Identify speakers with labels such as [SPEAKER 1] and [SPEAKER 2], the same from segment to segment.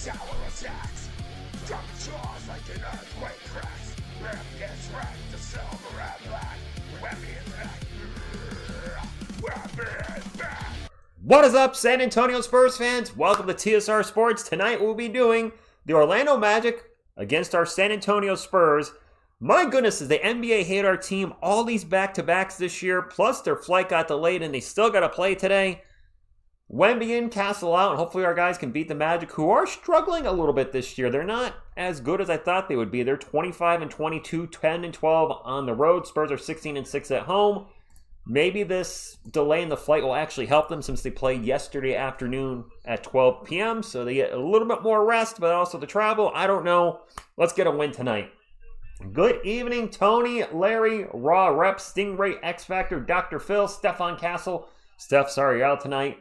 [SPEAKER 1] Tower attacks. Drop jaws like an earthquake cracks. Rip gets wrecked to silver and black. Webby is back. Webby is back.
[SPEAKER 2] What is up, San Antonio Spurs fans? Welcome to TSR Sports. Tonight we'll be doing the Orlando Magic against our San Antonio Spurs. My goodness, does the NBA hate our team? All these back-to-backs this year, plus their flight got delayed and they still got to play today. Wemby in, Castle out, and hopefully our guys can beat the Magic, who are struggling a little bit this year. They're not as good as I thought they would be. They're 25-22, 10-12 on the road. Spurs are 16-6 at home. Maybe this delay in the flight will actually help them since they played yesterday afternoon at 12 p.m. So they get a little bit more rest, but also the travel. I don't know. Let's get a win tonight. Good evening, Tony, Larry, Raw Rep, Stingray, X Factor, Dr. Phil, Stefan Castle. Steph, sorry, you're out tonight.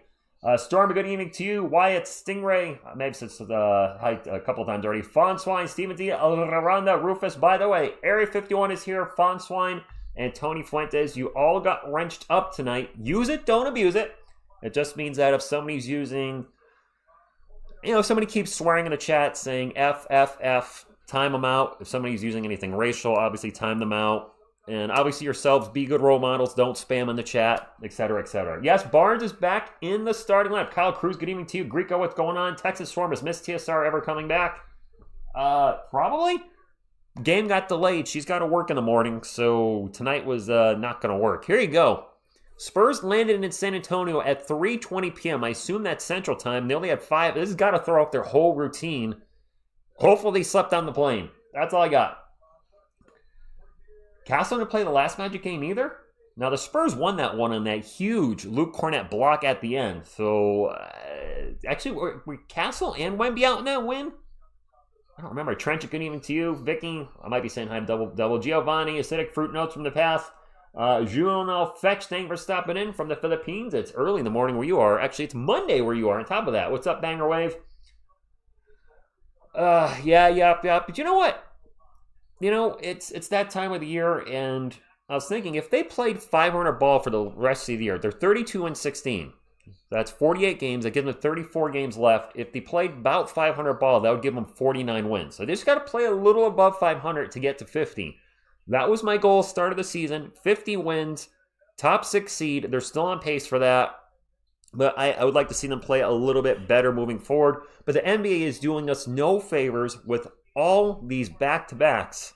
[SPEAKER 2] Storm, good evening to you. Wyatt, Stingray, maybe since hi a couple times already. Fawn Swine, Steven D, Randa, Rufus. By the way, Area 51 is here. Fawn Swine and Tony Fuentes, you all got wrenched up tonight. Use it, don't abuse it. It just means that if somebody's using, somebody keeps swearing in the chat saying F, F, F, time them out. If somebody's using anything racial, obviously time them out. And obviously yourselves, be good role models. Don't spam in the chat, etc., etc. Yes, Barnes is back in the starting lineup. Kyle Cruz, good evening to you. Greco, what's going on? Texas Swarm, is Miss TSR ever coming back? Probably. Game got delayed. She's got to work in the morning, so tonight was not going to work. Here you go. Spurs landed in San Antonio at 3:20 p.m. I assume that's Central Time. They only had 5. This has got to throw off their whole routine. Hopefully they slept on the plane. That's all I got. Castle didn't play the last Magic game either. Now, the Spurs won that one on that huge Luke Cornett block at the end. So, actually, were Castle and Wemby out in that win? I don't remember. Trench, good evening to you. Vicky, I might be saying hi, double. Giovanni, acidic fruit notes from the past. Juno Fetch, thank you for stopping in from the Philippines. It's early in the morning where you are. Actually, it's Monday where you are. On top of that, what's up, Banger Wave? Yeah. But you know what? It's that time of the year, and I was thinking if they played 500 ball for the rest of the year, they're 32-16. That's 48 games. That gives them 34 games left. If they played about 500 ball, that would give them 49 wins. So they just got to play a little above 500 to get to 50. That was my goal start of the season. 50 wins, top 6 seed. They're still on pace for that. But I would like to see them play a little bit better moving forward. But the NBA is doing us no favors with all these back-to-backs.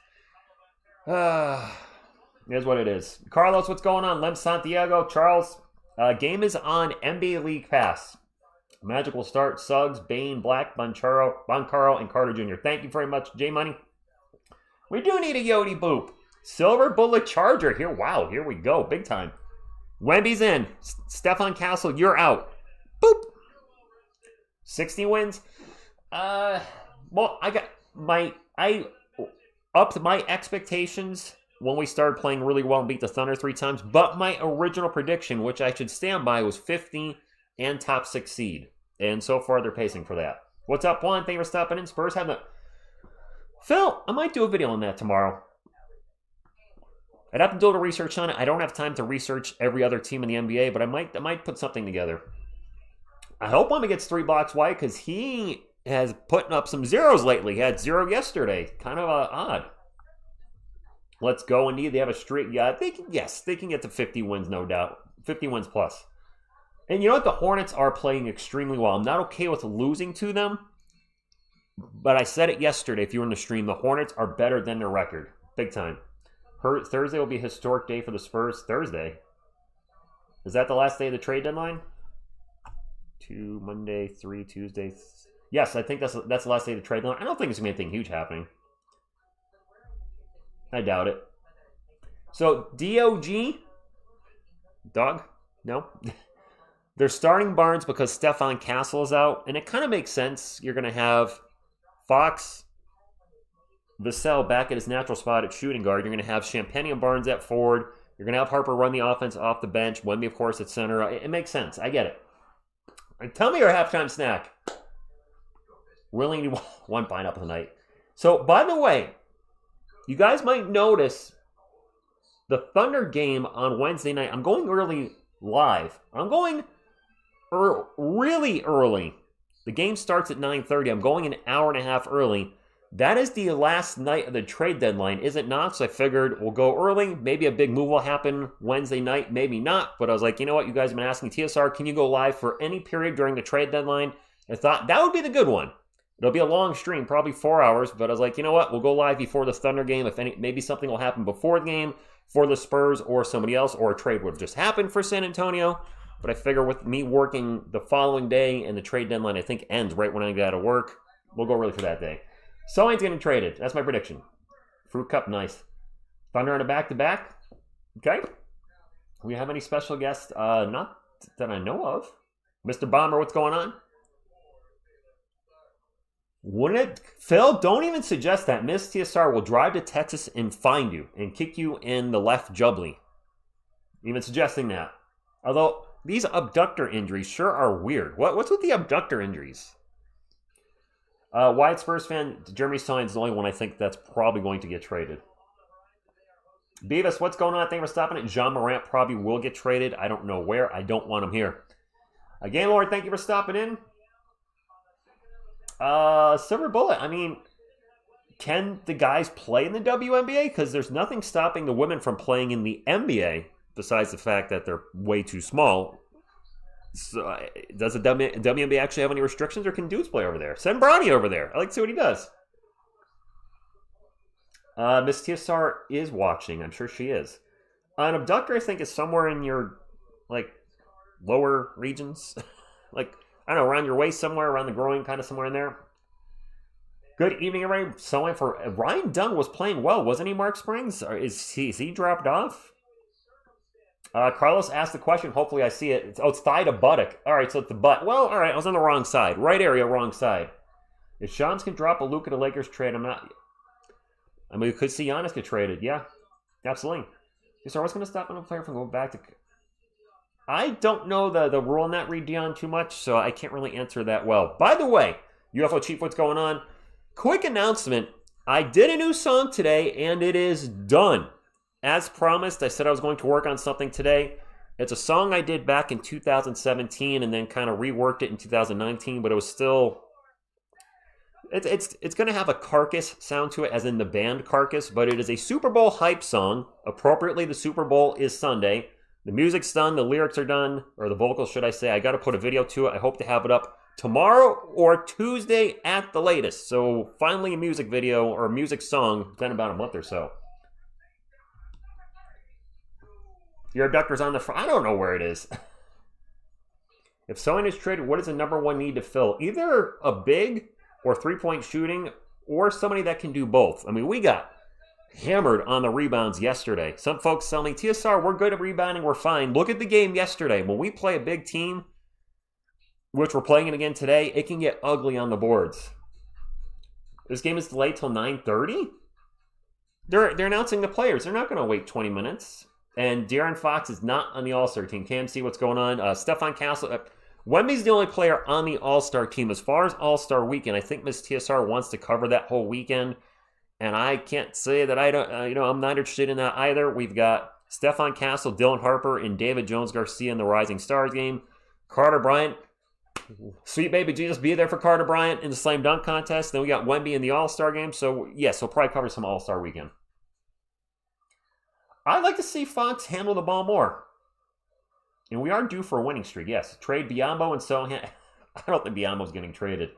[SPEAKER 2] Here's what it is. Carlos, what's going on? Lem Santiago, Charles. Game is on NBA League Pass. Magic will start. Suggs, Bain, Black, Banchero, and Carter Jr. Thank you very much, J Money. We do need a Yodi Boop. Silver Bullet Charger here. Wow, here we go. Big time. Wemby's in. Stefan Castle, you're out. Boop. 60 wins. Well, I upped my expectations when we started playing really well and beat the Thunder 3 times, but my original prediction, which I should stand by, was 50 and top 6 seed. And so far, they're pacing for that. What's up, Juan? Thank you for stopping in. Spurs have the... Phil, I might do a video on that tomorrow. I'd have to do a little research on it. I don't have time to research every other team in the NBA, but I might put something together. I hope Wemby gets 3 blocks. Why? Because he has putting up some zeros lately. He had 0 yesterday. Kind of odd. Let's go. Indeed, they have a streak. Yeah, they can get to 50 wins, no doubt. 50 wins plus. And you know what? The Hornets are playing extremely well. I'm not okay with losing to them, but I said it yesterday if you were in the stream. The Hornets are better than their record. Big time. Thursday will be a historic day for the Spurs. Thursday? Is that the last day of the trade deadline? 2, Monday, 3, Tuesday. Yes, I think that's the last day of the trade deadline. I don't think there's going to be anything huge happening. I doubt it. So, Dog? No? They're starting Barnes because Stefan Castle is out, and it kind of makes sense. You're going to have Fox, Vassell back at his natural spot at shooting guard. You're going to have Champagne and Barnes at forward. You're going to have Harper run the offense off the bench. Wemby, of course, at center. It makes sense. I get it. And tell me your halftime snack. Really need 1 pineapple tonight. So, by the way, you guys might notice the Thunder game on Wednesday night. I'm going early live. I'm going really early The game starts at 9:30. I'm going an hour and a half early. That is the last night of the trade deadline, is it not? So I figured we'll go early. Maybe a big move will happen Wednesday night, maybe not. But I was like, you know what? You guys have been asking TSR, can you go live for any period during the trade deadline? I thought that would be the good one. It'll be a long stream, probably 4 hours. But I was like, you know what? We'll go live before the Thunder game. Maybe something will happen before the game for the Spurs or somebody else, or a trade would have just happened for San Antonio. But I figure with me working the following day and the trade deadline, I think ends right when I get out of work, we'll go early for that day. Someone's getting traded. That's my prediction. Fruit Cup, nice. Thunder on a back-to-back. Okay. We have any special guests? Not that I know of. Mr. Bomber, what's going on? Wouldn't it? Phil, don't even suggest that. Miss TSR will drive to Texas and find you and kick you in the left jubbly. Even suggesting that. Although, these abductor injuries sure are weird. What's with the abductor injuries? Wyatt Spurs fan, Jeremy Stein is the only one I think that's probably going to get traded. Beavis, what's going on? Thank you for stopping it. John Morant probably will get traded. I don't know where. I don't want him here. Again, Lord, thank you for stopping in. Silver Bullet, I mean, can the guys play in the WNBA? Because there's nothing stopping the women from playing in the NBA besides the fact that they're way too small. So, does the WNBA actually have any restrictions, or can dudes play over there? Send Bronny over there. I like to see what he does. Miss TSR is watching. I'm sure she is. An abductor, I think, is somewhere in your, lower regions. I don't know, around your waist somewhere, around the groin, kind of somewhere in there. Good evening, everybody. Someone for Ryan Dunn was playing well, wasn't he, Mark Springs? Or is he dropped off? Carlos asked the question. Hopefully I see it. It's thigh to buttock. All right, so it's the butt. Well, all right, I was on the wrong side. Right area, wrong side. If Shams can drop a Luka to Lakers trade, we could see Giannis get traded. Yeah, absolutely. So what's going to stop a player from going back to... I don't know the rule on that, read Dion, too much, so I can't really answer that well. By the way, UFO Chief, what's going on? Quick announcement. I did a new song today, and it is done. As promised, I said I was going to work on something today. It's a song I did back in 2017 and then kind of reworked it in 2019, but it was still... It's going to have a Carcass sound to it, as in the band Carcass, but it is a Super Bowl hype song. Appropriately, the Super Bowl is Sunday. The music's done, the lyrics are done, or the vocals, should I say. I got to put a video to it. I hope to have it up tomorrow or Tuesday at the latest. So finally a music video or a music song. It's been about a month or so. Your abductor's on the front. I don't know where it is. If someone is traded, what is the number one need to fill? Either a big or three-point shooting, or somebody that can do both. I mean, we got hammered on the rebounds yesterday. Some folks tell me, TSR, we're good at rebounding, we're fine. Look at the game yesterday. When we play a big team, which we're playing it again today, it can get ugly on the boards. This game is delayed till 9:30? They're announcing the players. They're not going to wait 20 minutes. And De'Aaron Fox is not on the All-Star team. Can't see what's going on. Stefan Castle. Wemby's the only player on the All-Star team. As far as All-Star weekend, I think Ms. TSR wants to cover that whole weekend. And I can't say that I don't, I'm not interested in that either. We've got Stefan Castle, Dylan Harper, and David Jones-Garcia in the Rising Stars game. Carter Bryant. Sweet baby Jesus, be there for Carter Bryant in the slam dunk contest. Then we got Wemby in the All-Star game. So, yes, he'll probably cover some All-Star weekend. I'd like to see Fox handle the ball more. And we are due for a winning streak, yes. Trade Biyombo and Sohan. I don't think Biyombo's getting traded.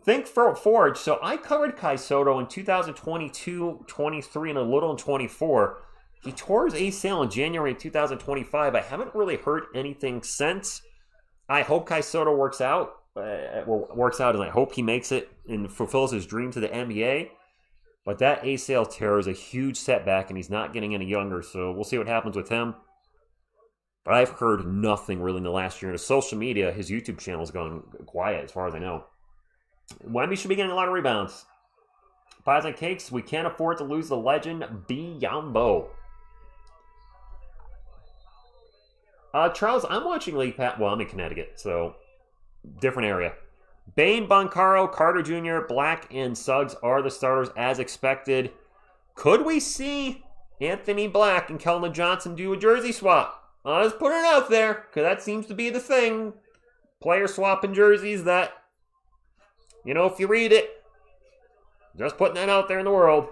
[SPEAKER 2] Think for Forge. So I covered Kai Soto in 2022, 23, and a little in 24. He tore his ACL in January 2025. I haven't really heard anything since. I hope Kai Soto works out. And I hope he makes it and fulfills his dream to the NBA. But that ACL tear is a huge setback, and he's not getting any younger, so we'll see what happens with him. But I've heard nothing really in the last year. In social media, his YouTube channel's gone quiet, as far as I know. Wemby should be getting a lot of rebounds. Pies and cakes, we can't afford to lose the legend, Biyombo. Charles, I'm watching League Pass. Well, I'm in Connecticut, so different area. Bane, Banchero, Carter Jr., Black, and Suggs are the starters as expected. Could we see Anthony Black and Keldon Johnson do a jersey swap? I'll just put it out there, because that seems to be the thing. Player swapping jerseys, that You know, if you read it. Just putting that out there in the world.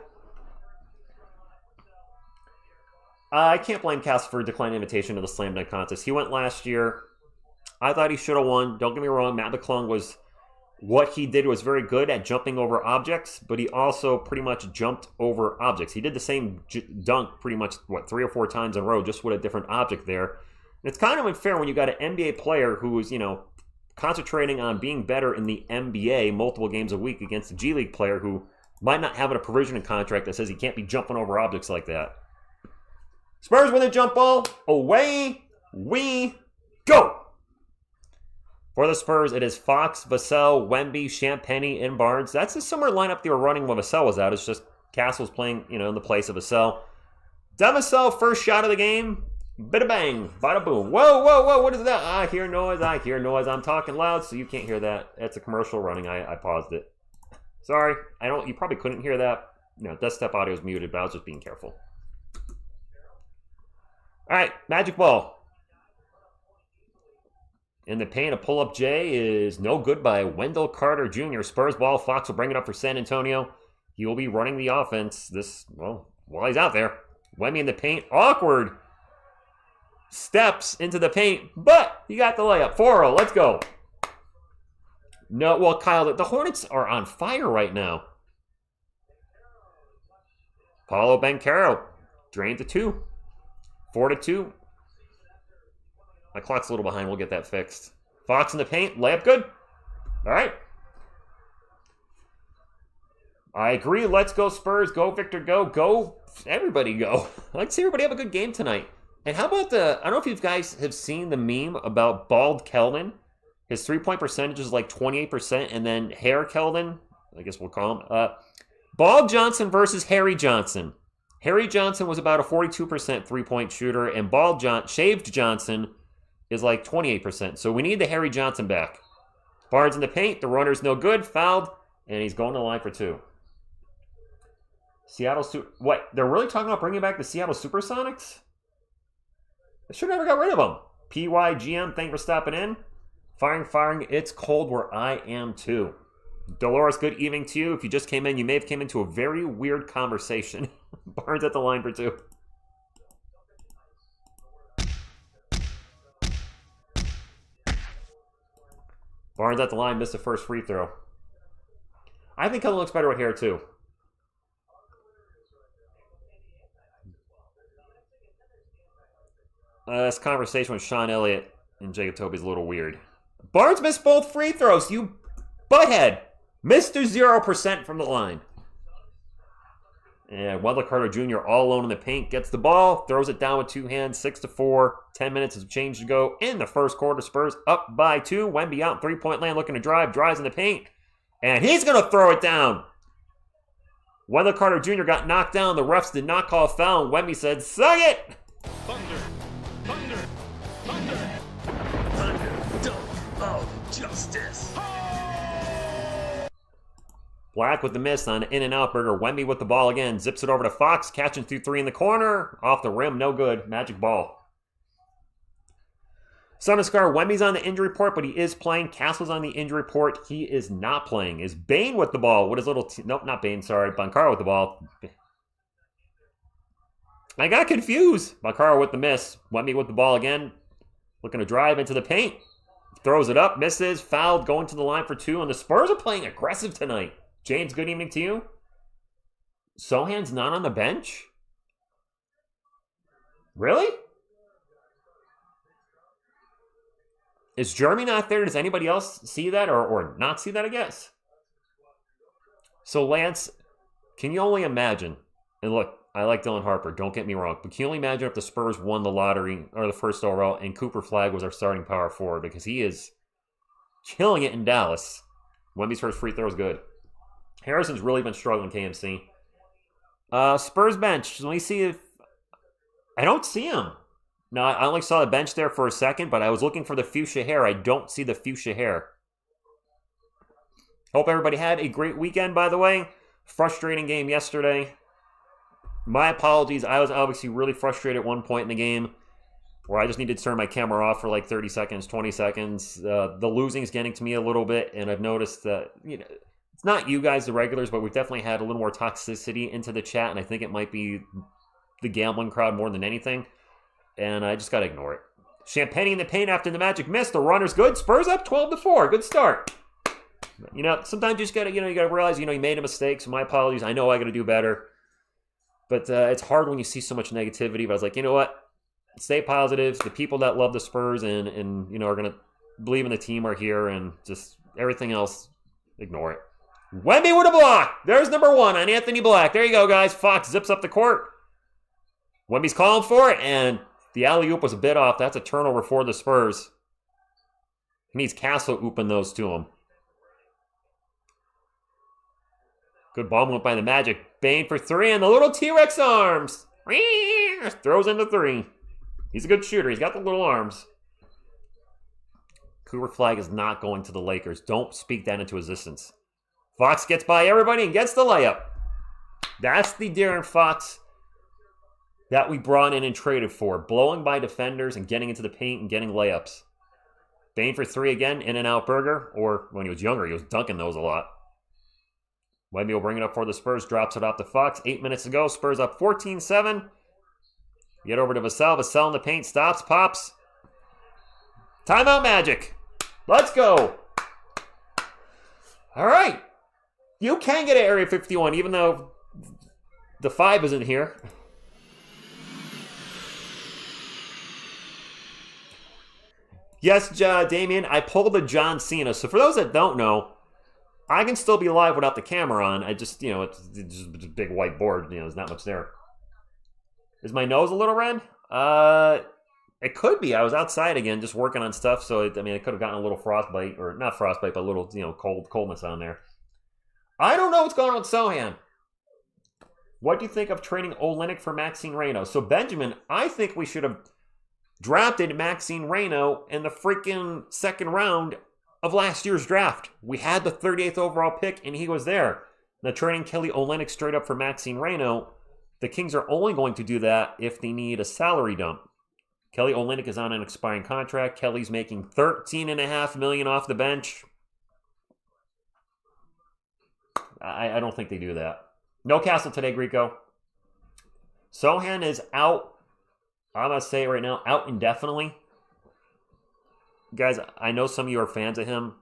[SPEAKER 2] I can't blame Cass for declining invitation to the Slam Dunk Contest. He went last year. I thought he should have won. Don't get me wrong. Matt McClung was... What he did was very good at jumping over objects, but he also pretty much jumped over objects. He did the same dunk pretty much, 3 or 4 times in a row, just with a different object there. And it's kind of unfair when you got an NBA player who is, concentrating on being better in the NBA multiple games a week against a G League player who might not have a provisioning contract that says he can't be jumping over objects like that. Spurs win the jump ball. Away we go. For the Spurs, it is Fox, Vassell, Wemby, Champagnie, and Barnes. That's a similar lineup they were running when Vassell was out. It's just Castle's playing, in the place of Vassell. Vassell, first shot of the game. Bada bang, bada boom. Whoa, whoa, whoa, what is that? I hear noise. I'm talking loud, so you can't hear that. It's a commercial running. I paused it. Sorry, you probably couldn't hear that. Desktop audio is muted, but I was just being careful. All right, Magic Ball. In the paint, a pull-up J is no good by Wendell Carter Jr. Spurs ball. Fox will bring it up for San Antonio. He will be running the offense while he's out there. Wemby in the paint. Awkward steps into the paint, but he got the layup. 4-0. Let's go. No, well, Kyle, the Hornets are on fire right now. Paolo Banchero drained to 2. 4-2. My clock's a little behind. We'll get that fixed. Fox in the paint. Layup good. All right. I agree. Let's go Spurs. Go Victor. Go. Go. Everybody go. I'd like to see everybody have a good game tonight. And how about I don't know if you guys have seen the meme about Bald Keldon. His three-point percentage is like 28%. And then Hair Keldon, I guess we'll call him. Bald Johnson versus Harry Johnson. Harry Johnson was about a 42% three-point shooter. And Shaved Johnson is like 28%. So we need the Harry Johnson back. Barnes in the paint. The runner's no good. Fouled. And he's going to the line for 2. What? They're really talking about bringing back the Seattle Supersonics? They should have never got rid of them. PYGM, thank you for stopping in. Firing. It's cold where I am too. Dolores, good evening to you. If you just came in, you may have came into a very weird conversation. Barnes at the line for 2. Barnes at the line, missed the first free throw. I think Keldon looks better with hair too. This conversation with Sean Elliott and Jacob Toby is a little weird. Barnes missed both free throws, you butthead. Mr. 0% from the line. And Wendell Carter Jr. all alone in the paint. Gets the ball, throws it down with 2 hands, 6-4. 10 minutes of change to go in the first quarter. Spurs up by 2. Wemby out in three-point land looking to drives in the paint. And he's going to throw it down. Wendell Carter Jr. got knocked down. The refs did not call a foul. Wemby said, "Suck it!"
[SPEAKER 1] Thunder, dunk of justice.
[SPEAKER 2] Black with the miss on in and out burger. Wemby with the ball again. Zips it over to Fox. Catching through 3 in the corner. Off the rim. No good. Magic ball. Son of Scar. Wemby's on the injury report, but he is playing. Castle's on the injury report. He is not playing. Is Bane with the ball? What is little... Nope, not Bane. Sorry. Banchero with the ball. I got confused. Banchero with the miss. Wemby with the ball again. Looking to drive into the paint. Throws it up. Misses. Fouled. Going to the line for 2. And the Spurs are playing aggressive tonight. James, good evening to you. Sohan's not on the bench? Really? Is Jeremy not there? Does anybody else see that or not see that, I guess? So, Lance, can you only imagine? And look, I like Dylan Harper, don't get me wrong, but can you only imagine if the Spurs won the lottery or the first overall and Cooper Flagg was our starting power forward? Because he is killing it in Dallas. Wemby's first free throw is good. Harrison's really been struggling, KMC. Spurs bench. Let me see if... I don't see him. No, I only saw the bench there for a second, but I was looking for the fuchsia hair. I don't see the fuchsia hair. Hope everybody had a great weekend, by the way. Frustrating game yesterday. My apologies. I was obviously really frustrated at one point in the game. where I just need to turn my camera off for like 30 seconds, 20 seconds. The losing is getting to me a little bit, and I've noticed that, it's not you guys, the regulars, but we've definitely had a little more toxicity into the chat, and I think it might be the gambling crowd more than anything, and I just got to ignore it. Champagne in the paint after the Magic miss. The runner's good. Spurs up 12-4. Good start. Sometimes you just got to, you got to realize, you made a mistake, so my apologies. I know I got to do better. But it's hard when you see so much negativity. But I was like, you know what? Stay positive. The people that love the Spurs and are going to believe in the team are here, and just everything else, ignore it. Wemby with a block. There's number 1 on Anthony Black. There you go, guys. Fox zips up the court. Wemby's calling for it, and the alley-oop was a bit off. That's a turnover for the Spurs. He needs Castle ooping those to him. Good ball movement by the Magic. Bane for 3, and the little T-Rex arms. Throws into 3. He's a good shooter. He's got the little arms. Cougar flag is not going to the Lakers. Don't speak that into existence. Fox gets by everybody and gets the layup. That's the De'Aaron Fox that we brought in and traded for. Blowing by defenders and getting into the paint and getting layups. Bane for 3 again. In and out burger. Or when he was younger, he was dunking those a lot. Wemby will bring it up for the Spurs. Drops it off to Fox. 8 minutes to go. Spurs up 14-7. Get over to Vassell. Vassell in the paint. Stops. Pops. Timeout Magic. Let's go. All right. You can get an Area 51 even though the 5 isn't here. Yes, Damien, I pulled the John Cena. So for those that don't know, I can still be live without the camera on. I just, it's just a big white board. There's not much there. Is my nose a little red? It could be. I was outside again just working on stuff. So, it could have gotten a little frostbite. Or not frostbite, but a little, coldness on there. I don't know what's going on with Sohan. What do you think of trading Olynyk for Maxine Reyno? So, Benjamin, I think we should have drafted Maxine Reyno in the freaking second round of last year's draft. We had the 38th overall pick, and he was there. Now, trading Kelly Olynyk straight up for Maxine Reyno, the Kings are only going to do that if they need a salary dump. Kelly Olynyk is on an expiring contract. Kelly's making $13.5 million off the bench. I don't think they do that. No Castle today, Greco. Sohan is out. I'm going to say it right now, out indefinitely. Guys, I know some of you are fans of him.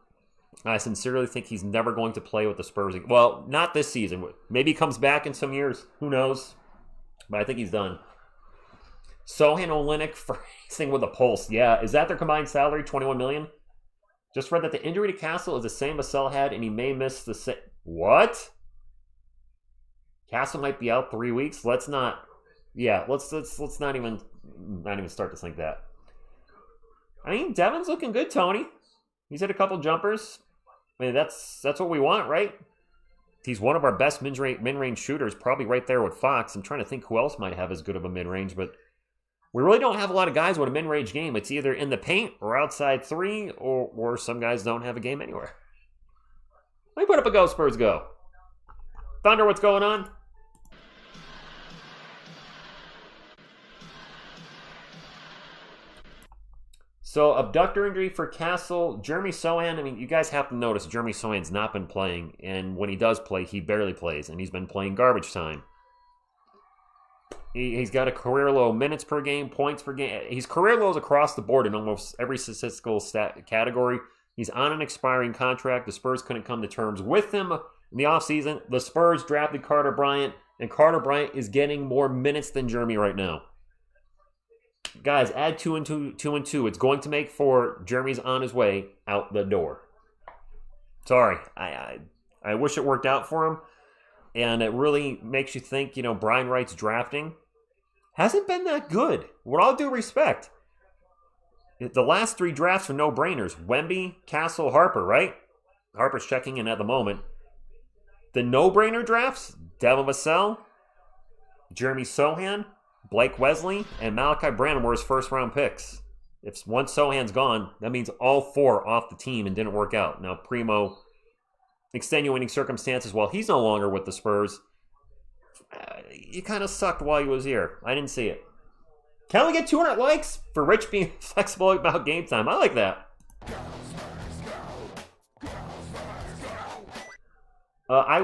[SPEAKER 2] I sincerely think he's never going to play with the Spurs. Well, not this season. Maybe he comes back in some years. Who knows? But I think he's done. Sohan Olynyk facing with a pulse. Yeah, is that their combined salary, $21 million? Just read that the injury to Castle is the same Vassell had, and he may miss the same. What? Castle might be out 3 weeks. Let's not. Yeah, let's not even start to think that. Devin's looking good, Tony. He's hit a couple jumpers. That's what we want, right? He's one of our best mid-range shooters, probably right there with Fox. I'm trying to think who else might have as good of a mid-range, but we really don't have a lot of guys with a mid-range game. It's either in the paint or outside 3, or some guys don't have a game anywhere. Let me put up a Go Spurs Go. Thunder, what's going on? So, abductor injury for Castle. Jeremy Sohan, you guys have to notice Jeremy Sohan's not been playing. And when he does play, he barely plays. And he's been playing garbage time. He's got a career low minutes per game, points per game. He's career lows across the board in almost every statistical category. He's on an expiring contract. The Spurs couldn't come to terms with him in the offseason. The Spurs drafted Carter Bryant. And Carter Bryant is getting more minutes than Jeremy right now. Guys, add 2 and 2. It's going to make for Jeremy's on his way out the door. Sorry. I wish it worked out for him. And it really makes you think, Brian Wright's drafting hasn't been that good. With all due respect. The last 3 drafts were no-brainers. Wemby, Castle, Harper, right? Harper's checking in at the moment. The no-brainer drafts, Devin Vassell, Jeremy Sohan, Blake Wesley, and Malachi Branham were his first-round picks. If once Sohan's gone, that means all 4 off the team and didn't work out. Now, Primo, extenuating circumstances while he's no longer with the Spurs. He kind of sucked while he was here. I didn't see it. Can we get 200 likes for Rich being flexible about game time? I like that. I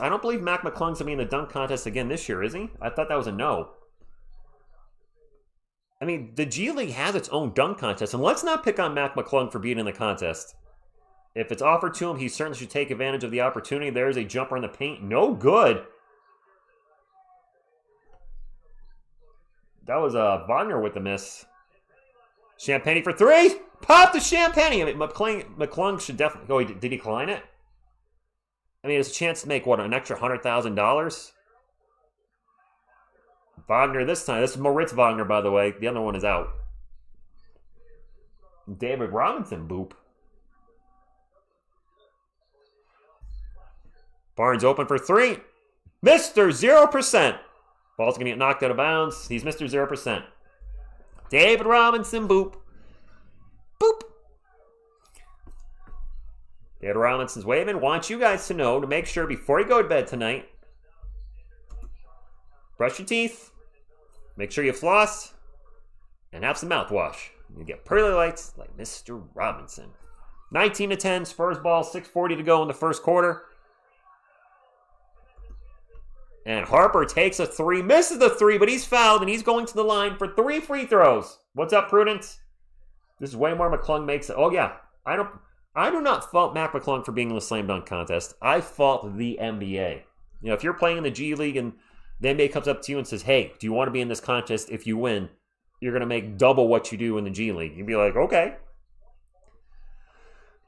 [SPEAKER 2] don't believe Mac McClung's going to be in the dunk contest again this year, is he? I thought that was a no. I mean, the G League has its own dunk contest, and let's not pick on Mac McClung for being in the contest. If it's offered to him, he certainly should take advantage of the opportunity. There's a jumper in the paint. No good. That was Wagner with the miss. Champagne for three. Pop the Champagne. I mean, McClung should definitely... Oh, did he decline it? I mean, it's a chance to make, what, an extra $100,000? Wagner this time. This is Moritz Wagner, by the way. The other one is out. David Robinson, boop. Barnes open for three. Mr. 0%. Ball's going to get knocked out of bounds. He's Mr. 0%. David Robinson, boop. Boop. David Robinson's waving. Wants you guys to know to make sure before you go to bed tonight, brush your teeth, make sure you floss, and have some mouthwash. You get pearly lights like Mr. Robinson. 19-10, Spurs ball, 6:40 to go in the first quarter. And Harper takes a three, misses the three, but he's fouled, and he's going to the line for 3 free throws. What's up, Prudence? This is way more McClung makes it. Oh, yeah. I do not fault Mac McClung for being in the slam dunk contest. I fault the NBA. You know, if you're playing in the G League and the NBA comes up to you and says, hey, do you want to be in this contest? If you win, you're going to make double what you do in the G League. You'd be like, okay.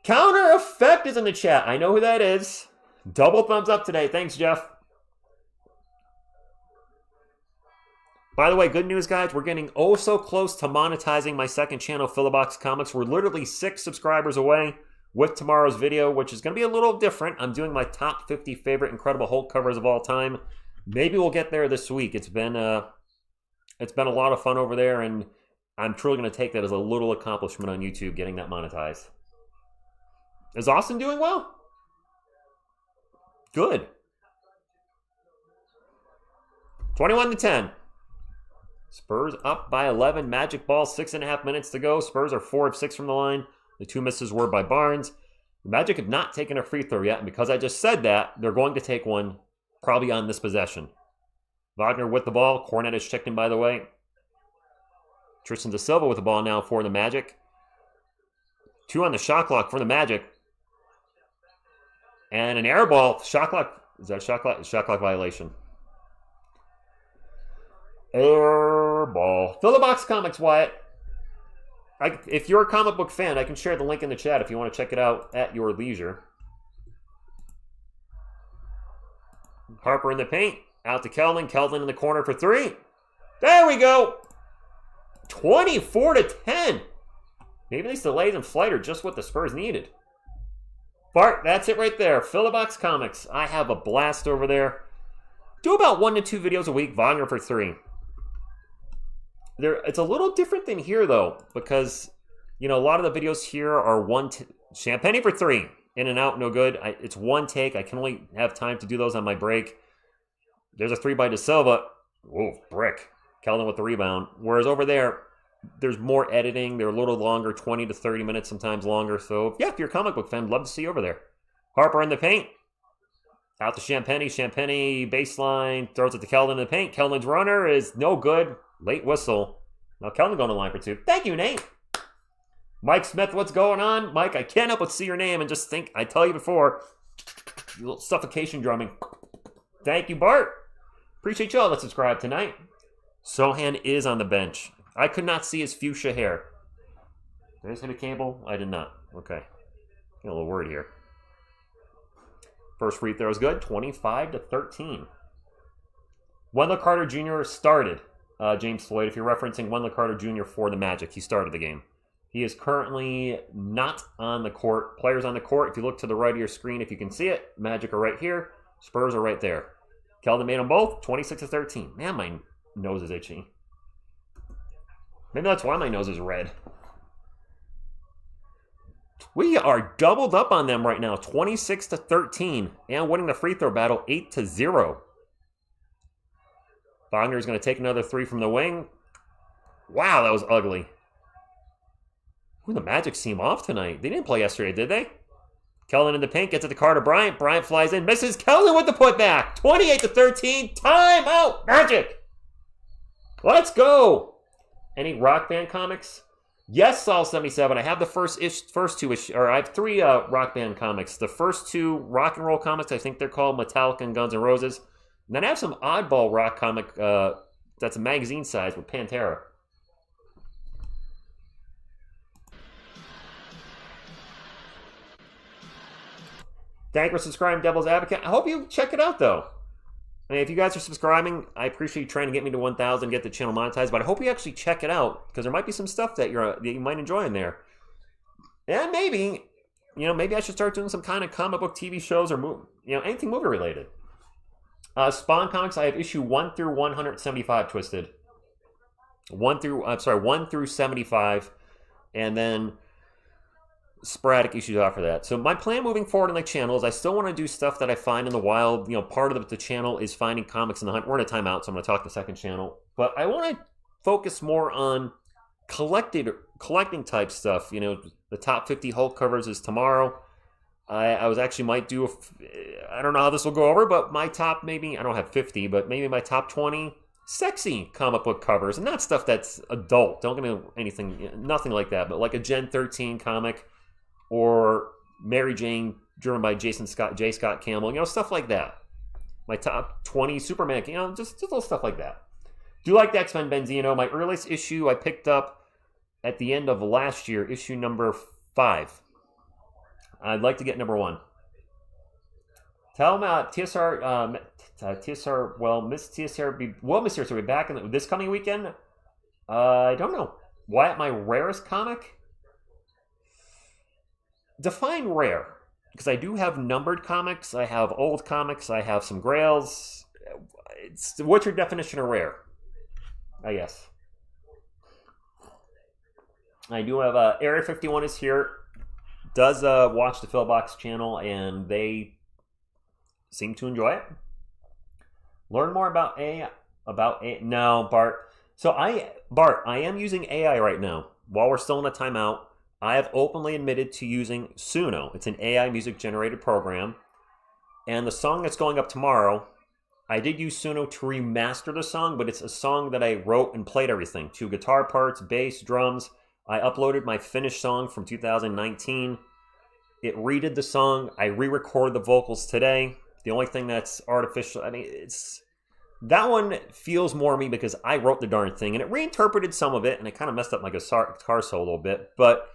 [SPEAKER 2] Counter Effect is in the chat. I know who that is. Double thumbs up today. Thanks, Jeff. By the way, good news, guys. We're getting oh so close to monetizing my second channel, Philobox Comics. We're literally 6 subscribers away with tomorrow's video, which is going to be a little different. I'm doing my top 50 favorite Incredible Hulk covers of all time. Maybe we'll get there this week. It's been a lot of fun over there, and I'm truly going to take that as a little accomplishment on YouTube, getting that monetized. Is Austin doing well? Good. 21-10. Spurs up by 11. Magic ball, 6.5 minutes to go. Spurs are 4 of 6 from the line. The 2 misses were by Barnes. The Magic have not taken a free throw yet, and because I just said that, they're going to take one probably on this possession. Wagner with the ball. Cornet is checked in, by the way. Tristan Da Silva with the ball now for the Magic. 2 on the shot clock for the Magic. And an air ball. Shot clock. Is that a shot clock? Shot clock violation. Air ball. Philobox Comics, Wyatt. If you're a comic book fan, I can share the link in the chat if you want to check it out at your leisure. Harper in the paint. Out to Keldon. Keldon in the corner for 3. There we go. 24-10. Maybe these delays in flight are just what the Spurs needed. Bart, that's it right there. Philobox Comics. I have a blast over there. Do about 1 to 2 videos a week. Wagner for 3. It's a little different than here, though, because, you know, a lot of the videos here are Champagne for 3. In and out, no good. It's one take. I can only have time to do those on my break. There's a 3 by Da Silva. Whoa, brick. Keldon with the rebound. Whereas over there, there's more editing. They're a little longer, 20 to 30 minutes, sometimes longer. So, yeah, if you're a comic book fan, love to see you over there. Harper in the paint. Out to Champagne. Champagne baseline. Throws it to Keldon in the paint. Keldon's runner is no good. Late whistle. Now Keldon going to line for 2. Thank you, Nate. Mike Smith, what's going on? Mike, I can't help but see your name and just think, I tell you before, a little suffocation drumming. Thank you, Bart. Appreciate y'all that subscribe tonight. Sohan is on the bench. I could not see his fuchsia hair. Did I just hit a cable? I did not. Okay. Get a little worried here. First free throw is good. 25-13. Wendell Carter Jr. started. James Floyd, if you're referencing Wendell Carter Jr. for the Magic, he started the game. He is currently not on the court. Players on the court, if you look to the right of your screen, if you can see it, Magic are right here. Spurs are right there. Keldon made them both, 26-13. Man, my nose is itchy. Maybe that's why my nose is red. We are doubled up on them right now, 26-13, and winning the free throw battle, 8-0. Wagner is going to take another 3 from the wing. Wow, that was ugly. Ooh, the Magic seem off tonight. They didn't play yesterday, did they? Keldon in the paint, gets it to Carter Bryant. Bryant flies in, misses. Keldon with the putback. 28-13. Timeout, Magic. Let's go. Any Rock Band comics? Yes, Sol 77. I have the first two issues, or I have 3 Rock Band comics. The first 2 rock and roll comics, I think they're called Metallica and Guns N' Roses. And then I have some oddball rock comic that's a magazine size with Pantera. Thank you for subscribing, Devil's Advocate. I hope you check it out, though. I mean, if you guys are subscribing, I appreciate you trying to get me to 1,000, get the channel monetized, but I hope you actually check it out, because there might be some stuff that you might enjoy in there. And maybe, maybe I should start doing some kind of comic book TV shows or, anything movie related. Spawn Comics, I have issue 1 through 175 Twisted. 1 through 75, and then sporadic issues after that. So my plan moving forward on the channel is I still want to do stuff that I find in the wild. Part of the channel is finding comics in the hunt. We're in a timeout, so I'm going to talk the second channel. But I want to focus more on collecting type stuff. The top 50 Hulk covers is tomorrow. I was actually might do I don't know how this will go over, but my top, maybe, I don't have 50, but maybe my top 20 sexy comic book covers. And not stuff that's adult. Don't get me anything, nothing like that. But like a Gen 13 comic, or Mary Jane, driven by J. Scott Campbell, stuff like that. My top 20 Superman, just little stuff like that. Do you like the X-Men Benzino? My earliest issue I picked up at the end of last year, issue number 5. I'd like to get number 1. Tell them TSR, Miss TSR will be back this coming weekend? I don't know. Wyatt, my rarest comic? Define rare, because I do have numbered comics, I have old comics, I have some grails. What's your definition of rare? I guess. I do have Area 51 is here, does watch the Philbox channel, and they seem to enjoy it. Learn more about AI. No, Bart. Bart, I am using AI right now. While we're still in a timeout, I have openly admitted to using Suno. It's an AI music generated program. And the song that's going up tomorrow, I did use Suno to remaster the song, but it's a song that I wrote and played everything. 2 guitar parts, bass, drums. I uploaded my finished song from 2019. It redid the song. I re-recorded the vocals today. The only thing that's artificial, that one feels more me because I wrote the darn thing, and it reinterpreted some of it, and it kind of messed up my guitar solo a little bit, but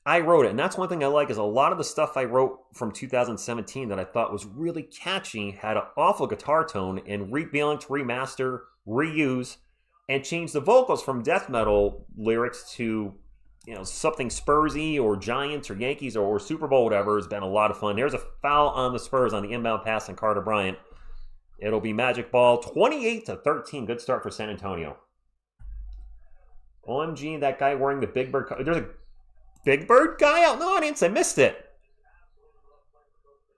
[SPEAKER 2] I wrote it, and that's one thing I like is a lot of the stuff I wrote from 2017 that I thought was really catchy had an awful guitar tone, and being able to remaster, reuse, and change the vocals from death metal lyrics to something Spursy or Giants or Yankees or Super Bowl, whatever, has been a lot of fun. There's a foul on the Spurs on the inbound pass on Carter Bryant. It'll be magic ball, 28-13. Good start for San Antonio. OMG, that guy wearing the Big Bird. There's a Big Bird guy out in the audience. I missed it.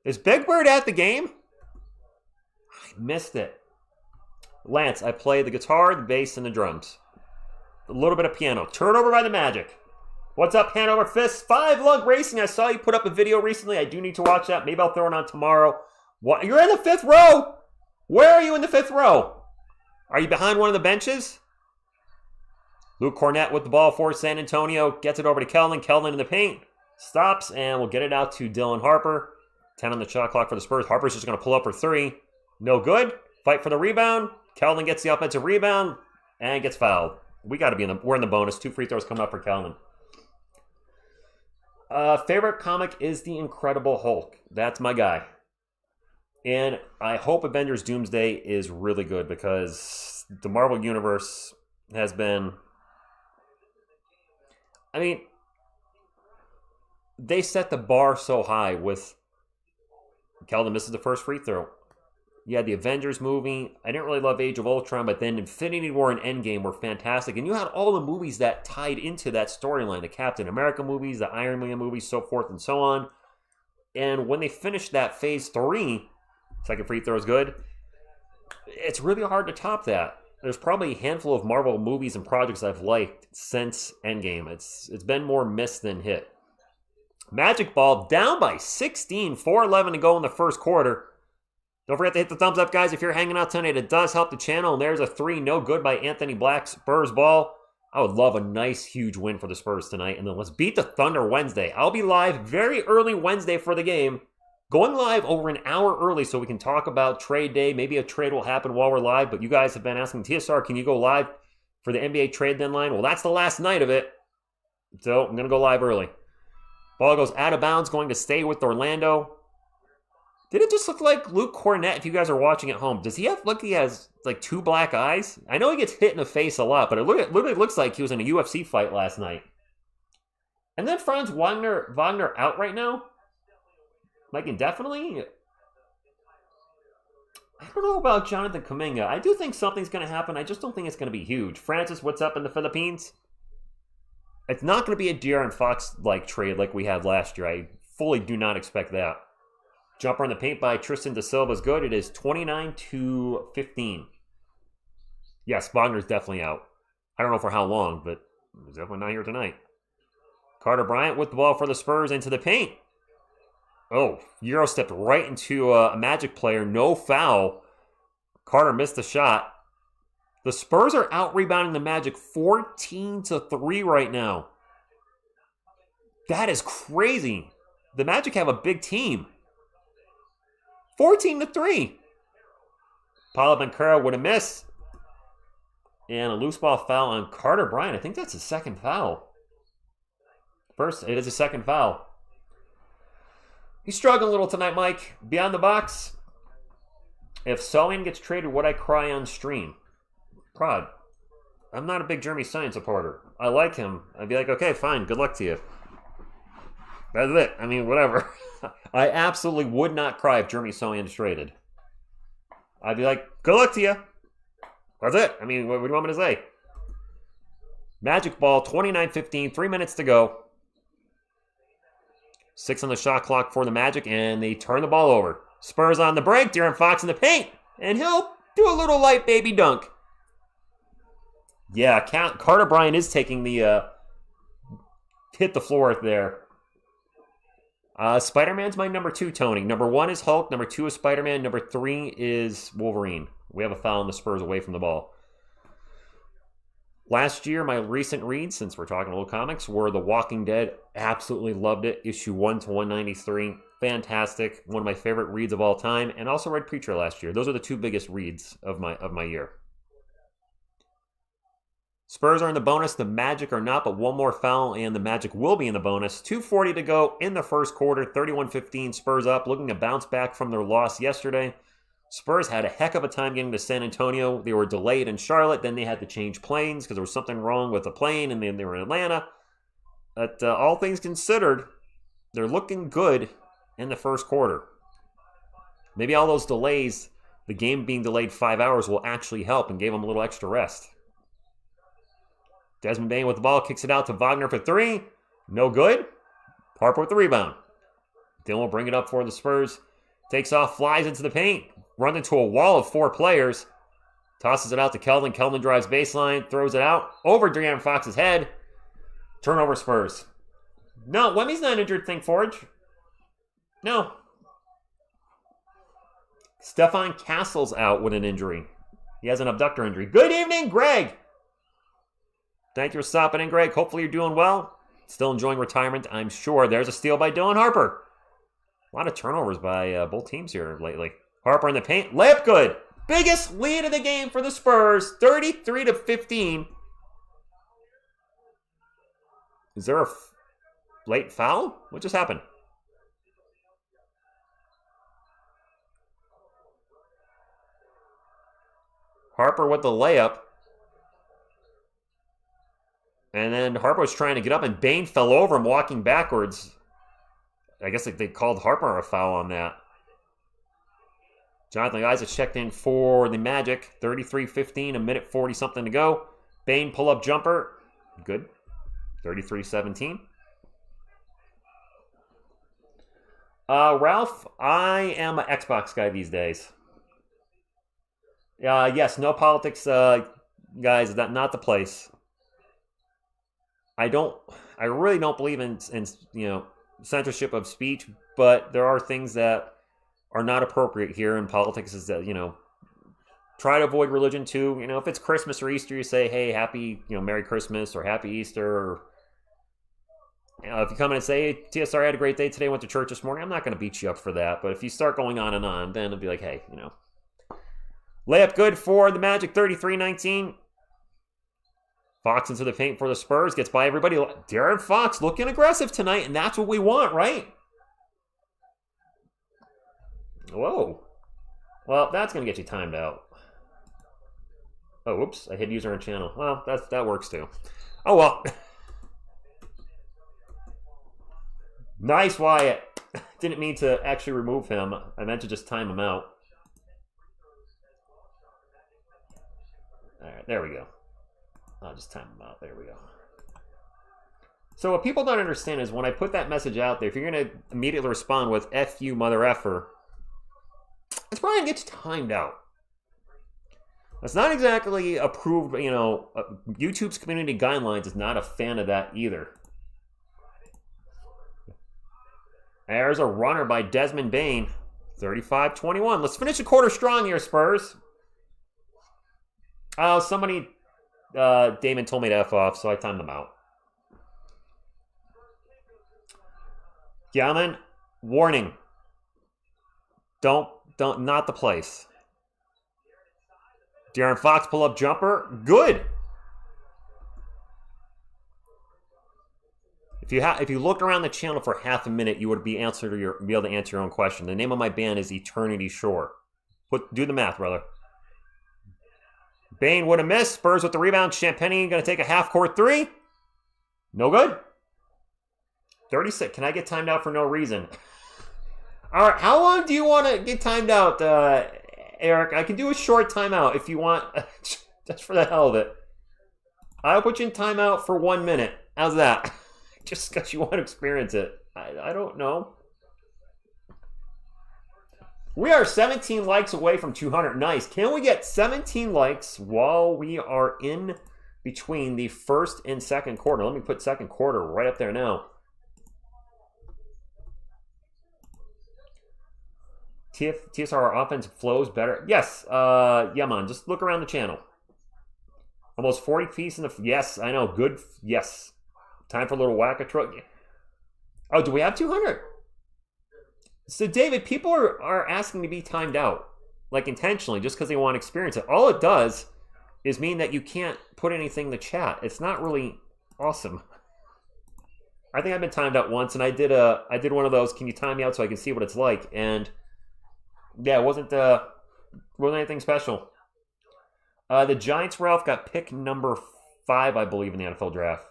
[SPEAKER 2] Is Big Bird at the game? I missed it. Lance, I play the guitar, the bass, and the drums. A little bit of piano. Turnover by the Magic. What's up, Hanover Fists? 5 Lug Racing. I saw you put up a video recently. I do need to watch that. Maybe I'll throw it on tomorrow. What? You're in the 5th row? Where are you in the 5th row? Are you behind one of the benches? Luke Cornett with the ball for San Antonio. Gets it over to Keldon. Keldon in the paint. Stops, and we'll get it out to Dylan Harper. 10 on the shot clock for the Spurs. Harper's just going to pull up for 3. No good. Fight for the rebound. Keldon gets the offensive rebound and gets fouled. We got to be we're in the bonus. 2 free throws coming up for Keldon. Favorite comic is The Incredible Hulk. That's my guy. And I hope Avengers Doomsday is really good because the Marvel Universe has been... they set the bar so high with... Keldon misses the first free throw. You had the Avengers movie. I didn't really love Age of Ultron, but then Infinity War and Endgame were fantastic. And you had all the movies that tied into that storyline. The Captain America movies, the Iron Man movies, so forth and so on. And when they finished that Phase 3, second free throw is good, it's really hard to top that. there's probably a handful of Marvel movies and projects I've liked since Endgame. It's been more miss than hit. Magic Ball down by 16, 4:11 to go in the first quarter. Don't forget to hit the thumbs up, guys, if you're hanging out tonight. It does help the channel. And there's a 3, no good by Anthony Black. Spurs ball. I would love a nice, huge win for the Spurs tonight. And then let's beat the Thunder Wednesday. I'll be live very early Wednesday for the game. Going live over an hour early so we can talk about trade day. Maybe a trade will happen while we're live. But you guys have been asking, TSR, can you go live for the NBA trade deadline? Well, that's the last night of it. So I'm going to go live early. Ball goes out of bounds, going to stay with Orlando. Did it just look like Luke Cornett, if you guys are watching at home? Does he look like he has like 2 black eyes? I know he gets hit in the face a lot, but it literally looks like he was in a UFC fight last night. And then Franz Wagner out right now? Like indefinitely? I don't know about Jonathan Kuminga. I do think something's going to happen. I just don't think it's going to be huge. Francis, what's up in the Philippines? It's not going to be a De'Aaron Fox-like trade like we had last year. I fully do not expect that. Jumper in the paint by Tristan Da Silva is good. It is 29-15. Yes, Wagner's definitely out. I don't know for how long, but he's definitely not here tonight. Carter Bryant with the ball for the Spurs into the paint. Oh, Euro stepped right into a Magic player. No foul. Carter missed the shot. The Spurs are out-rebounding the Magic 14-3 right now. That is crazy. The Magic have a big team. 14-3. Paolo Banchero with a miss. And a loose ball foul on Carter Bryant. I think that's his second foul. First, it is a second foul. He's struggling a little tonight, Mike. Beyond the box. If Sohan gets traded, would I cry on stream? Prod. I'm not a big Jeremy Sohan supporter. I like him. I'd be like, okay, fine. Good luck to you. That's it. I mean, whatever. I absolutely would not cry if Jeremy Sohan is traded. I'd be like, good luck to you. That's it. I mean, what do you want me to say? Magic ball, 29-15, 3 minutes to go. 6 on the shot clock for the Magic, and they turn the ball over. Spurs on the break. De'Aaron Fox in the paint, and he'll do a little light baby dunk. Yeah, Carter Bryant is taking the hit the floor there. Spider-Man's my number 2, Tony. Number 1 is Hulk. Number 2 is Spider-Man. Number 3 is Wolverine. We have a foul on the Spurs away from the ball. Last year, my recent reads, since we're talking a little comics, were The Walking Dead. Absolutely loved it. Issue 1-193. Fantastic. One of my favorite reads of all time. And also read Preacher last year. Those are the 2 biggest reads of my year. Spurs are in the bonus. The Magic are not, but one more foul, and the Magic will be in the bonus. 2:40 to go in the first quarter. 31-15. Spurs up, looking to bounce back from their loss yesterday. Spurs had a heck of a time getting to San Antonio. They were delayed in Charlotte. Then they had to change planes because there was something wrong with the plane, and then they were in Atlanta. But all things considered, they're looking good in the first quarter. Maybe all those delays, the game being delayed 5 hours, will actually help and gave them a little extra rest. Desmond Bane with the ball, kicks it out to Wagner for 3. No good. Harper with the rebound. Dylan will bring it up for the Spurs. Takes off, flies into the paint. Runs into a wall of 4 players. Tosses it out to Keldon. Keldon drives baseline, throws it out over De'Aaron Fox's head. Turnover Spurs. No, Wemmy's not injured, think Forge. No. Stefan Castle's out with an injury. He has an abductor injury. Good evening, Greg. Thank you for stopping in, Greg. Hopefully you're doing well. Still enjoying retirement, I'm sure. There's a steal by Dylan Harper. A lot of turnovers by both teams here lately. Harper in the paint. Layup good. Biggest lead of the game for the Spurs. 33-15. Is there a late foul? What just happened? Harper with the layup. And then Harper was trying to get up, and Bane fell over him walking backwards. I guess they called Harper a foul on that. Jonathan Isaac checked in for the Magic. 33-15, a minute 40-something to go. Bane pull-up jumper. Good. 33-17. Ralph, I am an Xbox guy these days. Yes, no politics, guys. Not the place. I really don't believe in censorship of speech, but there are things that are not appropriate here in politics. Is that try to avoid religion too. If it's Christmas or Easter, you say, hey, happy Merry Christmas or Happy Easter. Or, if you come in and say, hey, TSR had a great day today, went to church this morning, I'm not going to beat you up for that. But if you start going on and on, then it'll be like, hey, layup good for the Magic, 33-19. Fox into the paint for the Spurs, gets by everybody. De'Aaron Fox looking aggressive tonight, and that's what we want, right? Whoa. Well, that's going to get you timed out. Oh, whoops, I hit user and channel. Well, that works too. Oh, well. Nice, Wyatt. Didn't mean to actually remove him. I meant to just time him out. All right, there we go. I'll just time him out. There we go. So what people don't understand is when I put that message out there, if you're going to immediately respond with F you, mother effer, it's probably going to get you timed out. That's not exactly approved, YouTube's community guidelines is not a fan of that either. There's a runner by Desmond Bane, 35-21. Let's finish the quarter strong here, Spurs. Oh, somebody, Damon told me to F off, so I timed them out. Yaman, warning. Not the place. De'Aaron Fox pull-up jumper, good. If you looked around the channel for half a minute, you would be able to answer your own question. The name of my band is Eternity Shore. Do the math, brother. Bane would have missed. Spurs with the rebound. Champagny going to take a half-court three. No good. 36. Can I get timed out for no reason? All right. How long do you want to get timed out, Eric? I can do a short timeout if you want. Just for the hell of it. I'll put you in timeout for 1 minute. How's that? Just because you want to experience it. I don't know. We are 17 likes away from 200. Nice. Can we get 17 likes while we are in between the first and second quarter? Let me put second quarter right up there now. TSR offense flows better. Yes. Yeah, man. Just look around the channel. Almost 40 piece in the... Yes, I know. Good. Yes. Time for a little whack-a-truck. Oh, do we have 200? So, David, people are asking to be timed out, like intentionally, just because they want to experience it. All it does is mean that you can't put anything in the chat. It's not really awesome. I think I've been timed out once, and I did one of those. Can you time me out so I can see what it's like? And yeah, it wasn't anything special. The Giants, Ralph, got pick number 5, I believe, in the NFL draft.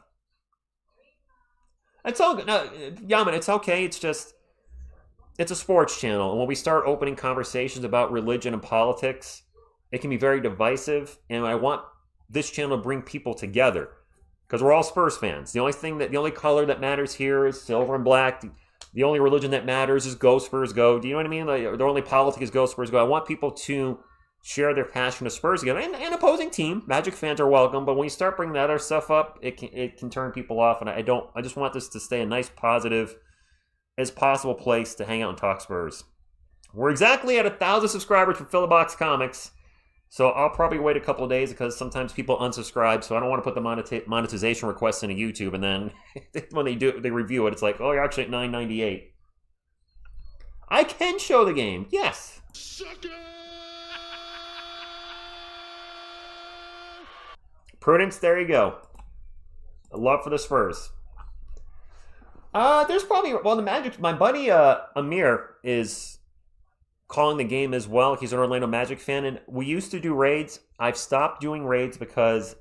[SPEAKER 2] It's all good. No, Yaman, it's okay. It's just, it's a sports channel. And when we start opening conversations about religion and politics, it can be very divisive. And I want this channel to bring people together because we're all Spurs fans. The only color that matters here is silver and black. The only religion that matters is go Spurs go. Do you know what I mean? Like, the only politics is go Spurs go. I want people to share their passion to Spurs together. And opposing team. Magic fans are welcome, but when you start bringing that other stuff up, it can turn people off. And I just want this to stay a nice, positive, as possible place to hang out and talk Spurs. We're exactly at 1,000 subscribers for Philobox Comics, so I'll probably wait a couple of days because sometimes people unsubscribe, so I don't want to put the monetization requests into YouTube, and then when they review it, it's like, oh, you're actually at $9.98. I can show the game, yes. Prudence, there you go. A love for the Spurs. There's probably, the Magic, my buddy Amir is calling the game as well. He's an Orlando Magic fan, and we used to do raids. I've stopped doing raids because,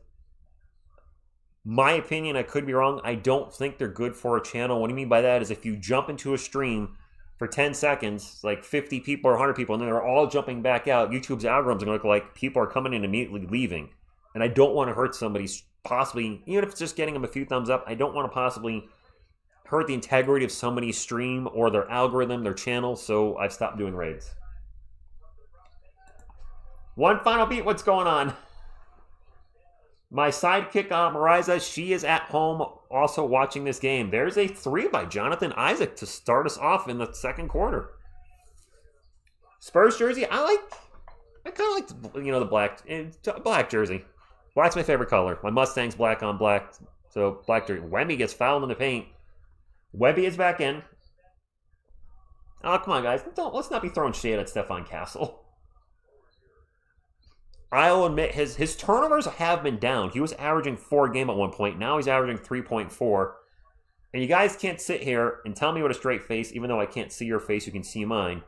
[SPEAKER 2] my opinion, I could be wrong, I don't think they're good for a channel. What I mean by that is if you jump into a stream for 10 seconds, like 50 people or 100 people, and then they're all jumping back out, YouTube's algorithms are going to look like people are coming in and immediately leaving. And I don't want to hurt somebody's, possibly, even if it's just getting them a few thumbs up, I don't want to possibly hurt the integrity of somebody's stream or their algorithm, their channel, so I've stopped doing raids. One final beat, what's going on? My sidekick, Mariza, she is at home also watching this game. There's a 3 by Jonathan Isaac to start us off in the second quarter. Spurs jersey, I kind of like, the black jersey. Black's my favorite color. My Mustang's black on black, so black jersey. Wemby gets fouled in the paint. Wemby is back in. Oh, come on, guys. Let's not be throwing shade at Stephon Castle. I'll admit his turnovers have been down. He was averaging 4 a game at one point. Now he's averaging 3.4. And you guys can't sit here and tell me with a straight face, even though I can't see your face, you can see mine,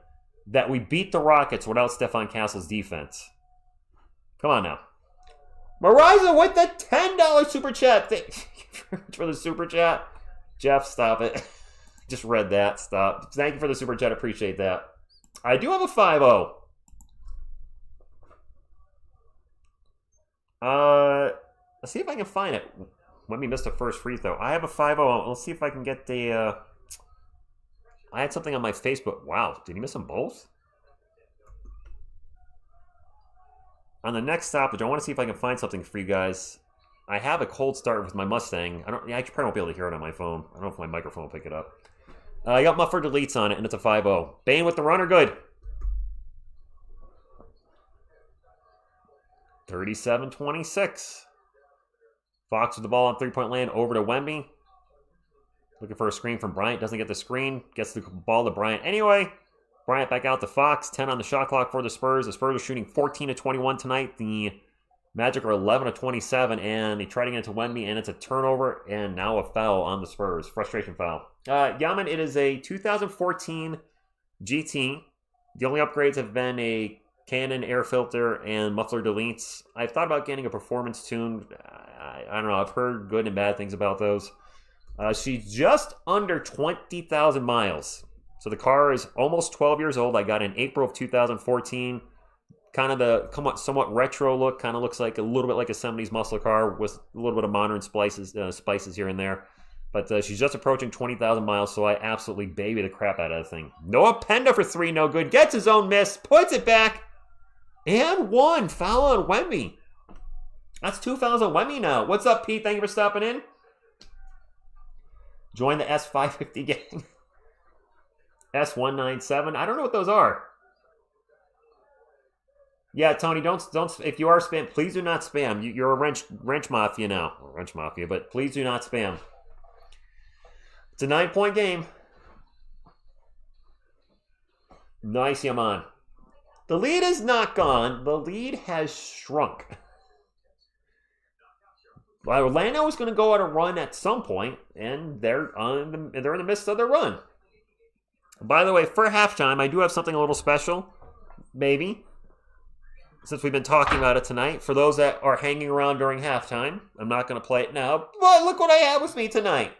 [SPEAKER 2] that we beat the Rockets without Stephon Castle's defense. Come on now. Mariza with the $10 super chat. Thank you for the super chat. Jeff, stop it. Just read that. Stop. Thank you for the super chat. Appreciate that. I do have a 5-0. Let's see if I can find it. When we missed a first free throw. I have a 5-0. Let's see if I can get the... I had something on my Facebook. Wow, did he miss them both? On the next stoppage, I want to see if I can find something for you guys. I have a cold start with my Mustang. I probably won't be able to hear it on my phone. I don't know if my microphone will pick it up. I got muffler deletes on it, and it's a 5-0. Bane with the runner, good. 37-26. Fox with the ball on three-point land, over to Wemby. Looking for a screen from Bryant. Doesn't get the screen. Gets the ball to Bryant anyway. Bryant back out to Fox. 10 on the shot clock for the Spurs. The Spurs are shooting 14-21 tonight. The Magic are 11-27, and they try to get into Wemby, and it's a turnover, and now a foul on the Spurs. Frustration foul. Yaman, it is a 2014 GT. The only upgrades have been a Canon air filter and muffler deletes. I've thought about getting a performance tune. I don't know. I've heard good and bad things about those. She's just under 20,000 miles. So the car is almost 12 years old. I got it in April of 2014. Kind of the somewhat retro look. Kind of looks like a little bit like a 70s muscle car with a little bit of modern spices here and there. But she's just approaching 20,000 miles, so I absolutely baby the crap out of that thing. Noah Penda for 3, no good. Gets his own miss, puts it back, and 1. Foul on Wemby. That's 2 fouls on Wemby now. What's up, Pete? Thank you for stopping in. Join the S550 gang. S197. I don't know what those are. Yeah, Tony, don't. If you are spam, please do not spam. You're a wrench mafia now. Wrench mafia, but please do not spam. It's a 9-point game. Nice, Yaman. The lead is not gone. The lead has shrunk. Orlando is going to go on a run at some point, and they're in the midst of their run. By the way, for halftime, I do have something a little special, maybe, since we've been talking about it tonight. For those that are hanging around during halftime, I'm not going to play it now, but look what I have with me tonight.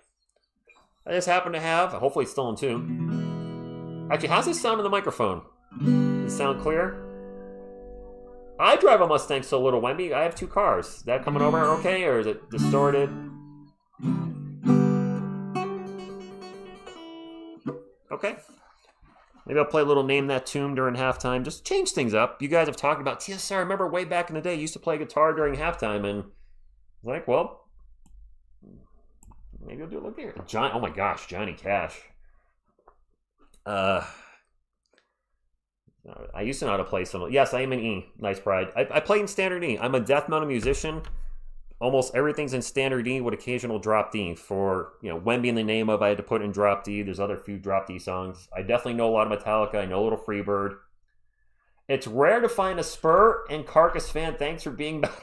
[SPEAKER 2] I just happen to have, hopefully it's still in tune. Actually, how's this sound in the microphone? Does it sound clear? I drive a Mustang so little, Wemby. I have 2 cars. Is that coming over okay, or is it distorted? Okay. Maybe I'll play a little Name That Tune during halftime. Just change things up. You guys have talked about TSR. I remember way back in the day, you used to play guitar during halftime, and like, well, maybe I'll do it. Look here. Oh my gosh, Johnny Cash. I used to know how to play some. Yes, I am in E. Nice, Pride. I play in standard E. I'm a death metal musician. Almost everything's in standard E with occasional drop D. For, Wemby in the Name Of, I had to put in drop D. There's other few drop D songs. I definitely know a lot of Metallica. I know a little Freebird. It's rare to find a Spur and Carcass fan. Thanks for being battle.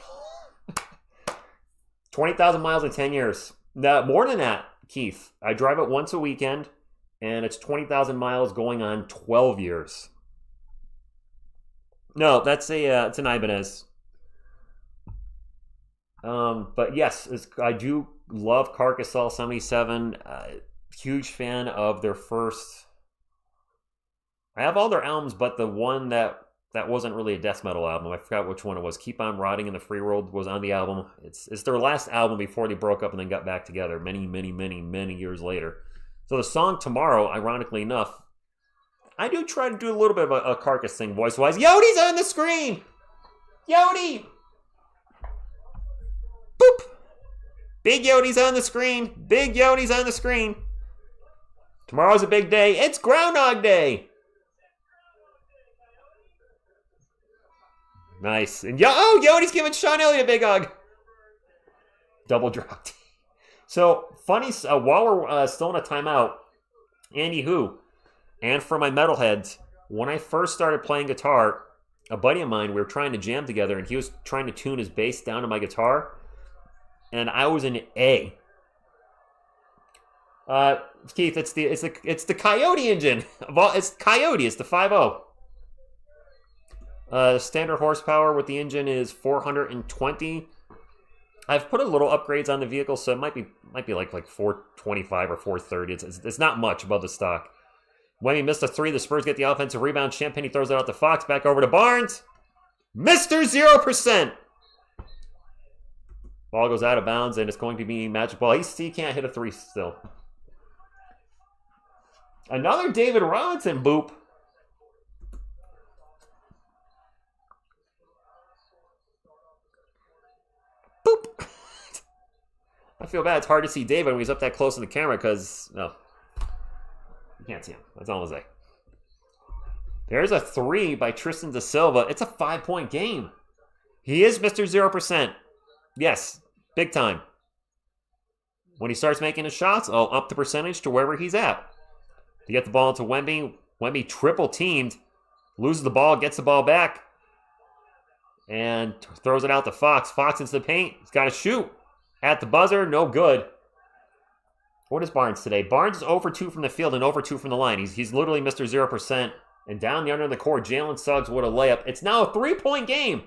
[SPEAKER 2] 20,000 miles in 10 years. No, more than that, Keith. I drive it once a weekend, and it's 20,000 miles going on 12 years. No, that's it's an Ibanez. But yes, I do love Carcassonne 77. Huge fan of their first. I have all their albums, but the one that wasn't really a death metal album. I forgot which one it was. Keep On Rotting in the Free World was on the album. It's their last album before they broke up and then got back together many, many, many, many years later. So the song Tomorrow, ironically enough, I do try to do a little bit of a Carcass thing voice-wise. Yodi's on the screen! Yodi! Boop! Big Yodi's on the screen. Big Yodi's on the screen. Tomorrow's a big day. It's Groundhog Day. Nice. And Yodi's giving Sean Elliott a big hug. Double dropped. So, funny, while we're still in a timeout, Andy Who, and for my metalheads, when I first started playing guitar, a buddy of mine, we were trying to jam together, and he was trying to tune his bass down to my guitar, and I was an A. Keith, it's the Coyote engine. It's Coyote. It's the 5.0. Standard horsepower with the engine is 420. I've put a little upgrades on the vehicle, so it might be like 425 or 430. It's not much above the stock. When he missed a 3, the Spurs get the offensive rebound. Champagne throws it out to Fox. Back over to Barnes. Mr. 0%. Ball goes out of bounds, and it's going to be Magic ball. He can't hit a 3 still. Another David Robinson boop. Boop. I feel bad. It's hard to see David when he's up that close in the camera because, no. You can't see him. That's all I'll say. There's a 3 by Tristan Da Silva. It's a 5-point game. He is Mr. 0%. Yes, big time. When he starts making his shots, I'll up the percentage to wherever he's at. To get the ball into Wemby. Wemby triple teamed. Loses the ball, gets the ball back. And throws it out to Fox. Fox into the paint. He's got to shoot. At the buzzer, no good. What is Barnes today? Barnes is 0 for 2 from the field and 0 for 2 from the line. He's literally Mr. 0%. And down the under the court, Jalen Suggs with a layup. It's now a 3-point game.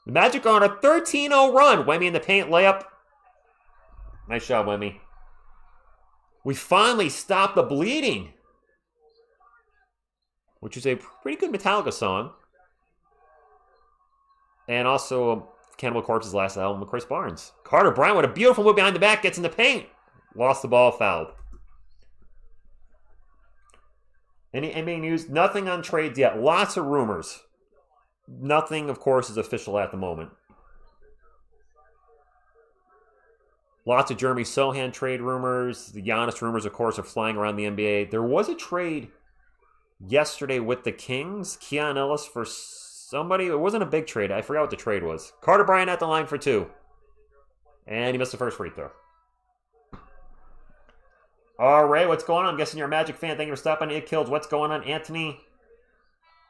[SPEAKER 2] The Magic are on a 13-0 run. Wemby in the paint, layup. Nice shot, Wemby. We finally stopped the bleeding. Which is a pretty good Metallica song. And also Cannibal Corpse's last album with Chris Barnes. Carter Bryant with a beautiful move behind the back. Gets in the paint. Lost the ball, fouled. Any NBA news? Nothing on trades yet. Lots of rumors. Nothing, of course, is official at the moment. Lots of Jeremy Sohan trade rumors. The Giannis rumors, of course, are flying around the NBA. There was a trade yesterday with the Kings. Keon Ellis for somebody. It wasn't a big trade. I forgot what the trade was. Carter Bryant at the line for 2. And he missed the first free throw. All right, what's going on? I'm guessing you're a Magic fan. Thank you for stopping. It Kills. What's going on, Anthony?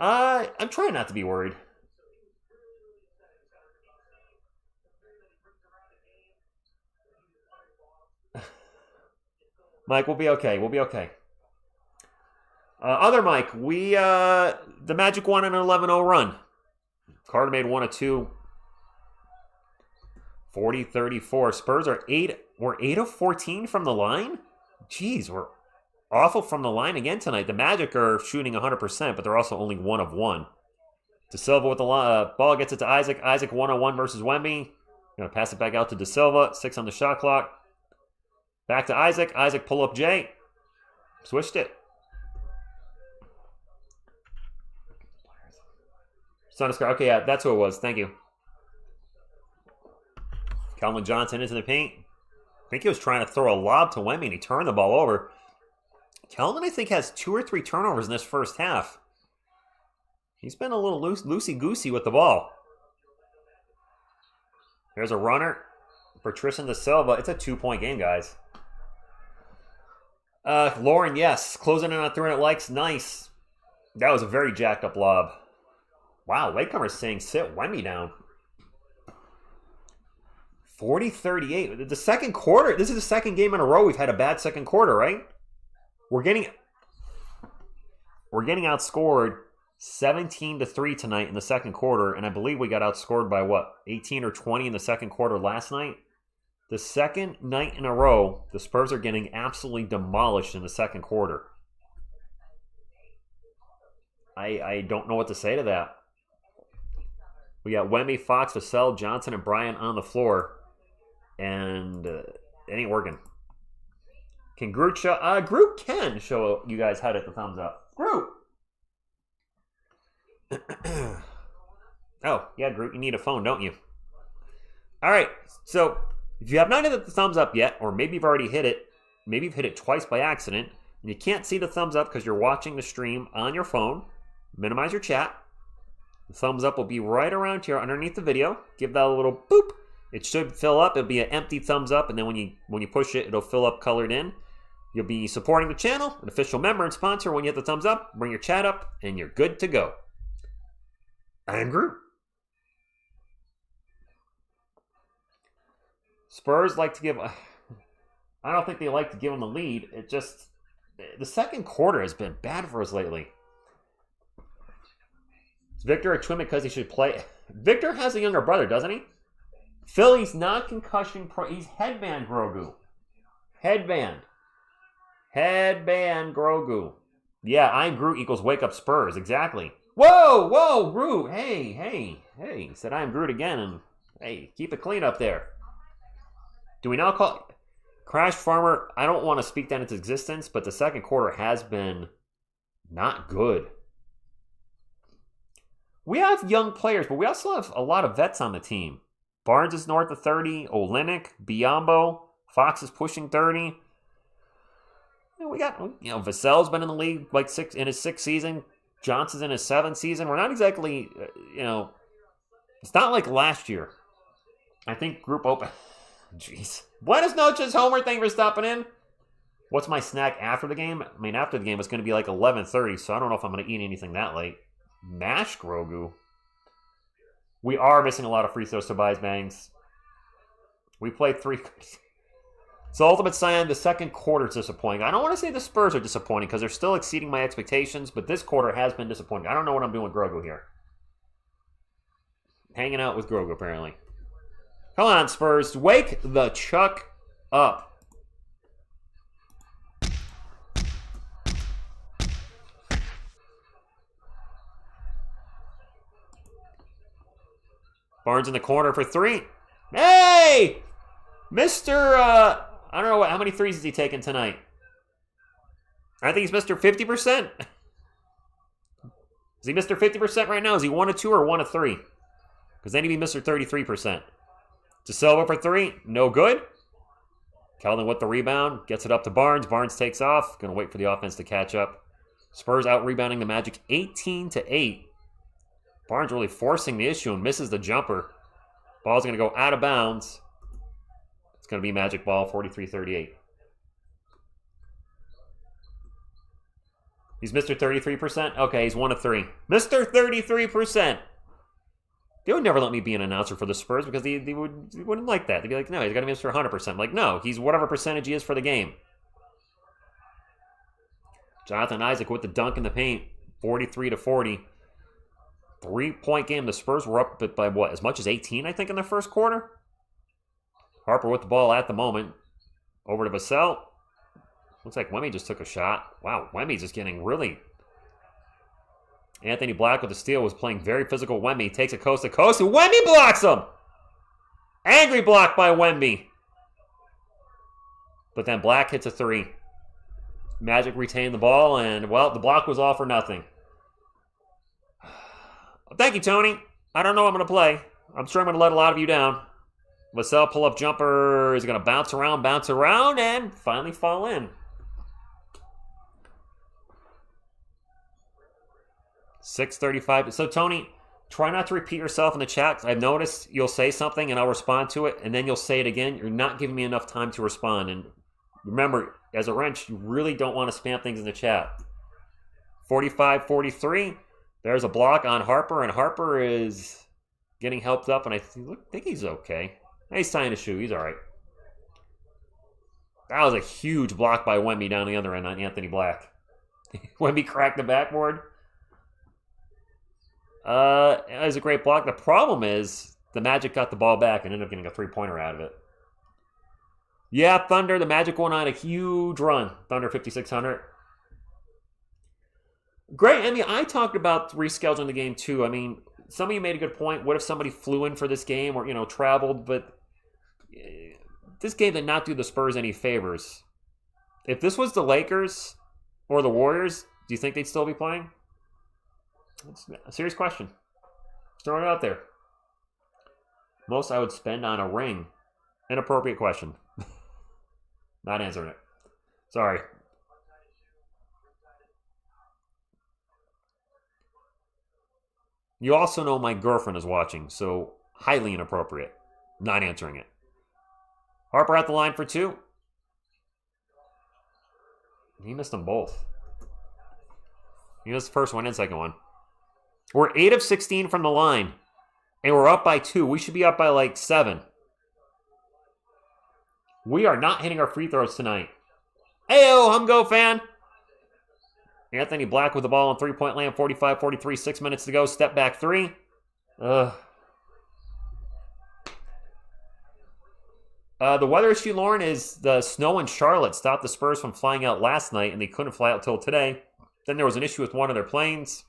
[SPEAKER 2] I'm trying not to be worried. Mike, we'll be okay. We'll be okay. Other Mike, the Magic won an 11-0 run. Carter made 1 of 2. 40-34. Spurs are 8 of 14 from the line? Jeez, we're awful from the line again tonight. The Magic are shooting 100%, but they're also only 1 of 1. Da Silva with the ball, gets it to Isaac. Isaac 1-on-1 versus Wemby. Going to pass it back out to Da Silva. 6 on the shot clock. Back to Isaac. Isaac pull up Jay. Switched it. Okay, yeah, that's who it was. Thank you. Calvin Johnson into the paint. I think he was trying to throw a lob to Wemby, and he turned the ball over. Calvin, I think, has 2 or 3 turnovers in this first half. He's been a little loosey-goosey with the ball. There's a runner for Tristan Da Silva. It's a 2-point game, guys. Lauren, yes. Closing in on 300 likes. Nice. That was a very jacked up lob. Wow, latecomer's saying sit Wemby down. 40-38. The second quarter, this is the second game in a row we've had a bad second quarter, right? We're getting outscored 17-3 tonight in the second quarter, and I believe we got outscored by 18 or 20 in the second quarter last night. The second night in a row, the Spurs are getting absolutely demolished in the second quarter. I don't know what to say to that. We got Wemby, Fox, Vassell, Johnson, and Bryant on the floor. And it ain't working. Can Groot show? Groot can show you guys how to hit the thumbs up. Groot! Oh, yeah, Groot, you need a phone, don't you? All right, so if you have not hit the thumbs up yet, or maybe you've already hit it, maybe you've hit it twice by accident, and you can't see the thumbs up because you're watching the stream on your phone, minimize your chat. The thumbs up will be right around here underneath the video. Give that a little boop. It should fill up. It'll be an empty thumbs up, and then when you push it, it'll fill up colored in. You'll be supporting the channel, an official member and sponsor. When you hit the thumbs up, bring your chat up, and you're good to go. I'm Groot. Spurs like to give... I don't think they like to give them the lead. It just... The second quarter has been bad for us lately. Is Victor a twin because he should play? Victor has a younger brother, doesn't he? Philly's not concussion pro. He's headband Grogu. Headband Grogu. Yeah, I'm Groot equals wake up Spurs. Exactly. Whoa, Groot. Hey. Said I'm Groot again. And hey, keep it clean up there. Do we now call... Crash Farmer, I don't want to speak that into existence, but the second quarter has been not good. We have young players, but we also have a lot of vets on the team. Barnes is north of 30, Olynyk, Biyombo, Fox is pushing 30. We got, Vassell's been in the league like in his 6th season. Johnson's in his 7th season. We're not exactly, it's not like last year. I think group open... Jeez. Buenas noches, Homer. Thank you for stopping in. What's my snack after the game? I mean, after the game, it's going to be like 11:30, so I don't know if I'm going to eat anything that late. Mash Grogu. We are missing a lot of free throws, Tobias Bangs. We played 3. So, Ultimate Cyan, the second quarter is disappointing. I don't want to say the Spurs are disappointing because they're still exceeding my expectations, but this quarter has been disappointing. I don't know what I'm doing with Grogu here. Hanging out with Grogu, apparently. Come on, Spurs. Wake the Chuck up. Barnes in the corner for 3. Hey! Mr. I don't know how many threes is he taking tonight. I think he's Mr. 50%. Is he Mr. 50% right now? Is he 1 of 2 or 1 of 3? Because then he'd be Mr. 33%. DeSilva for 3, no good. Keldon with the rebound, gets it up to Barnes. Barnes takes off, going to wait for the offense to catch up. Spurs out-rebounding the Magic 18-8. Barnes really forcing the issue and misses the jumper. Ball's going to go out of bounds. It's going to be Magic ball, 43-38. He's Mr. 33%? Okay, he's 1 of 3. Mr. 33%! They would never let me be an announcer for the Spurs because they wouldn't like that. They'd be like, no, he's got to be Mr. 100%. I'm like, no, he's whatever percentage he is for the game. Jonathan Isaac with the dunk in the paint, 43-40. 3-point game. The Spurs were up by what, as much as 18, I think, in the first quarter? Harper with the ball at the moment. Over to Vassell. Looks like Wemby just took a shot. Wow, Wemby's just getting really... Anthony Black with the steal was playing very physical. Wemby takes it coast to coast, and Wemby blocks him! Angry block by Wemby. But then Black hits a 3. Magic retained the ball, and, well, the block was all for nothing. Thank you, Tony. I don't know what I'm going to play. I'm sure I'm going to let a lot of you down. Vassell pull-up jumper is going to bounce around, and finally fall in. 6:35. So, Tony, try not to repeat yourself in the chat. I've noticed you'll say something, and I'll respond to it, and then you'll say it again. You're not giving me enough time to respond. And remember, as a wrench, you really don't want to spam things in the chat. 45-43. There's a block on Harper, and Harper is getting helped up, and I think he's okay. He's tying his shoe. He's all right. That was a huge block by Wemby down the other end on Anthony Black. Wemby cracked the backboard. It was a great block. The problem is the Magic got the ball back and ended up getting a 3-pointer out of it. Yeah, Thunder, the Magic went on a huge run. Thunder 5,600. Great. I mean, I talked about rescheduling the game too. I mean, some of you made a good point. What if somebody flew in for this game or, traveled? But this game did not do the Spurs any favors. If this was the Lakers or the Warriors, do you think they'd still be playing? It's a serious question. Throw it out there. Most I would spend on a ring. Inappropriate question. Not answering it. Sorry. You also know my girlfriend is watching, so highly inappropriate. Not answering it. Harper at the line for 2. He missed them both. He missed the first one and second one. We're 8 of 16 from the line. And we're up by 2. We should be up by like 7. We are not hitting our free throws tonight. Ayo, Humgo fan. Anthony Black with the ball on three-point land. 45-43, 6 minutes to go. Step back 3. The weather issue, Lauren, is the snow in Charlotte stopped the Spurs from flying out last night, and they couldn't fly out till today. Then there was an issue with one of their planes.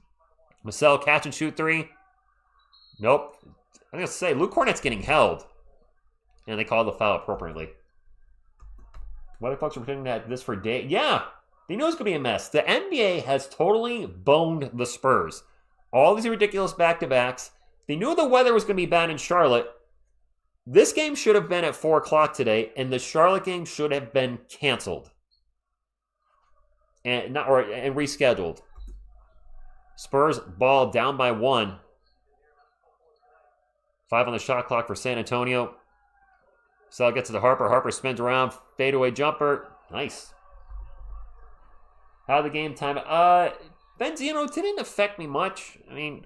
[SPEAKER 2] Marcel, catch and shoot 3. Nope. I'm going to say, Luke Cornett's getting held. And they called the foul appropriately. Why the fuck's pretending that this for day? Yeah, they knew it was going to be a mess. The NBA has totally boned the Spurs. All these ridiculous back-to-backs. They knew the weather was going to be bad in Charlotte. This game should have been at 4 o'clock today, and the Charlotte game should have been canceled. And rescheduled. Spurs ball down by 1. 5 on the shot clock for San Antonio. Sal gets to the Harper. Harper spins around. Fadeaway jumper. Nice. How the game time? Benzino didn't affect me much. I mean,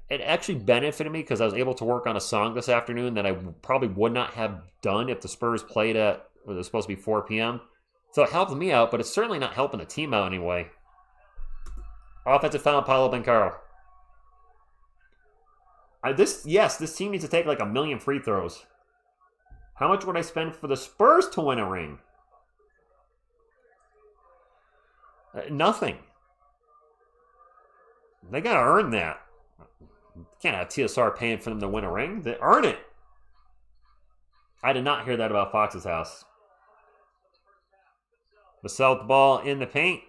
[SPEAKER 2] it actually benefited me because I was able to work on a song this afternoon that I probably would not have done if the Spurs played at, it was supposed to be 4 p.m. So it helped me out, but it's certainly not helping the team out anyway. Offensive foul, Paolo Banchero. This team needs to take like 1 million free throws. How much would I spend for the Spurs to win a ring? Nothing. They got to earn that. You can't have TSR paying for them to win a ring. They earn it. I did not hear that about Fox's house. Vassell with the ball in the paint.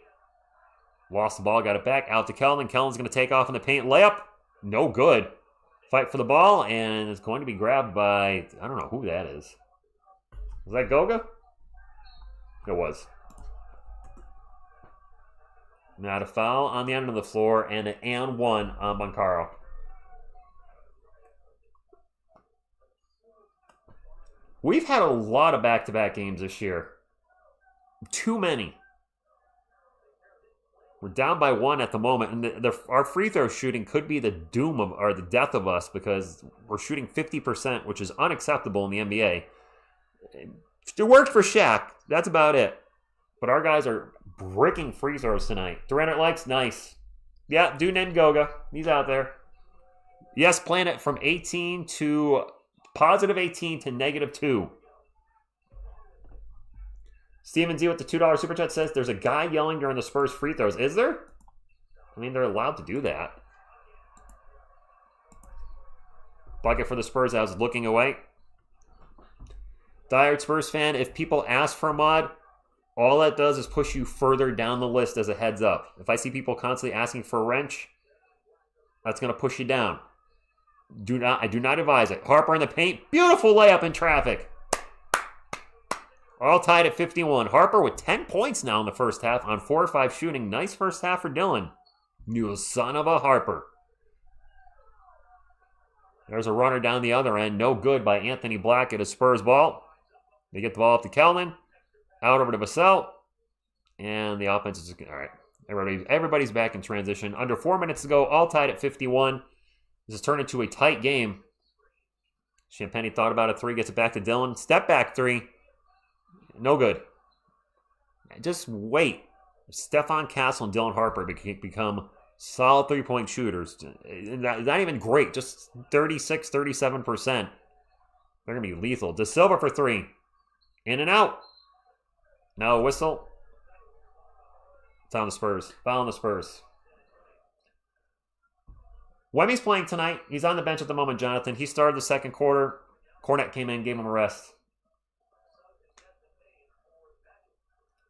[SPEAKER 2] Lost the ball, got it back. Out to Kellen. Kellen's going to take off in the paint. Layup. No good. Fight for the ball, and it's going to be grabbed by, I don't know who that is. Was that Goga? It was. Not a foul on the end of the floor, and an and 1 on Banchero. We've had a lot of back-to-back games this year. Too many. We're down by 1 at the moment, and our free throw shooting could be the doom of, or the death of us, because we're shooting 50%, which is unacceptable in the NBA. It worked for Shaq. That's about it. But our guys are bricking free throws tonight. 300 likes, nice. Yeah, dude named Goga. He's out there. Yes, Planet from 18 to positive 18 to negative 2. Steven Z with the $2 super chat says there's a guy yelling during the Spurs free throws. Is there? I mean, they're allowed to do that. Bucket for the Spurs. I was looking away. Diehard Spurs fan, if people ask for a mod, all that does is push you further down the list as a heads up. If I see people constantly asking for a wrench, that's going to push you down. I do not advise it. Harper in the paint. Beautiful layup in traffic. All tied at 51. Harper with 10 points now in the first half on 4 or 5 shooting. Nice first half for Dylan. You son of a Harper. There's a runner down the other end. No good by Anthony Black at a Spurs ball. They get the ball up to Kelman. Out over to Vassell. And the offense is all right. Everybody's back in transition. Under 4 minutes to go. All tied at 51. This has turned into a tight game. Champagny thought about a 3. Gets it back to Dylan. Step back 3. No good. Just wait. Stephon Castle and Dylan Harper become solid 3-point shooters. Not even great. Just 36, 37%. They're going to be lethal. De Silva for 3. In and out. Now a whistle. It's on the Spurs. Foul on the Spurs. Wemmy's playing tonight. He's on the bench at the moment, Jonathan. He started the second quarter. Cornette came in, gave him a rest.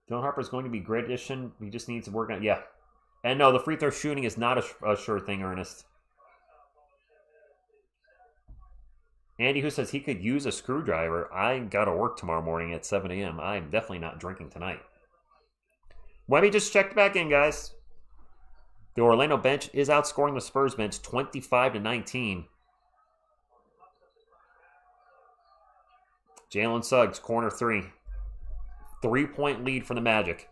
[SPEAKER 2] Dylan Harper's going to be a great addition. He just needs to work on it. Yeah. And no, the free throw shooting is not a sure thing, Ernest. Andy, who says he could use a screwdriver. I got to work tomorrow morning at 7 a.m. I'm definitely not drinking tonight. Wemby just checked back in, guys. The Orlando bench is outscoring the Spurs bench 25-19. Jalen Suggs, corner three. 3-point lead for the Magic.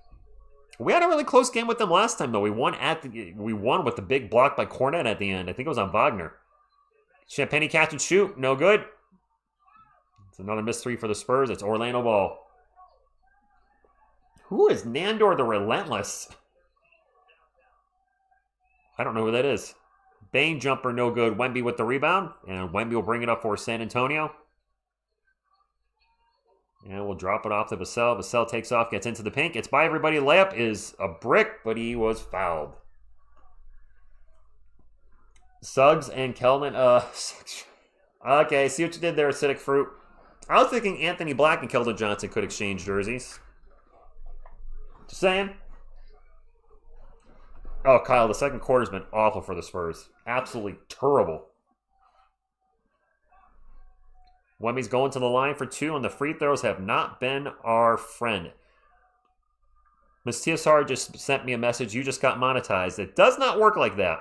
[SPEAKER 2] We had a really close game with them last time, though. We won with the big block by Cornet at the end. I think it was on Wagner. Champagny catch and shoot. No good. It's another missed three for the Spurs. It's Orlando ball. Who is Nandor the Relentless? I don't know who that is. Bane jumper, no good. Wemby with the rebound. And Wemby will bring it up for San Antonio. And we'll drop it off to Vassell. Vassell takes off, gets into the paint. Gets by everybody. Layup is a brick, but he was fouled. Suggs and Kelman. Okay, see what you did there, Acidic Fruit. I was thinking Anthony Black and Keldon Johnson could exchange jerseys. Just saying. Oh, Kyle, the second quarter's been awful for the Spurs. Absolutely terrible. Wemby's going to the line for two, and the free throws have not been our friend. Ms. TSR just sent me a message. You just got monetized. It does not work like that.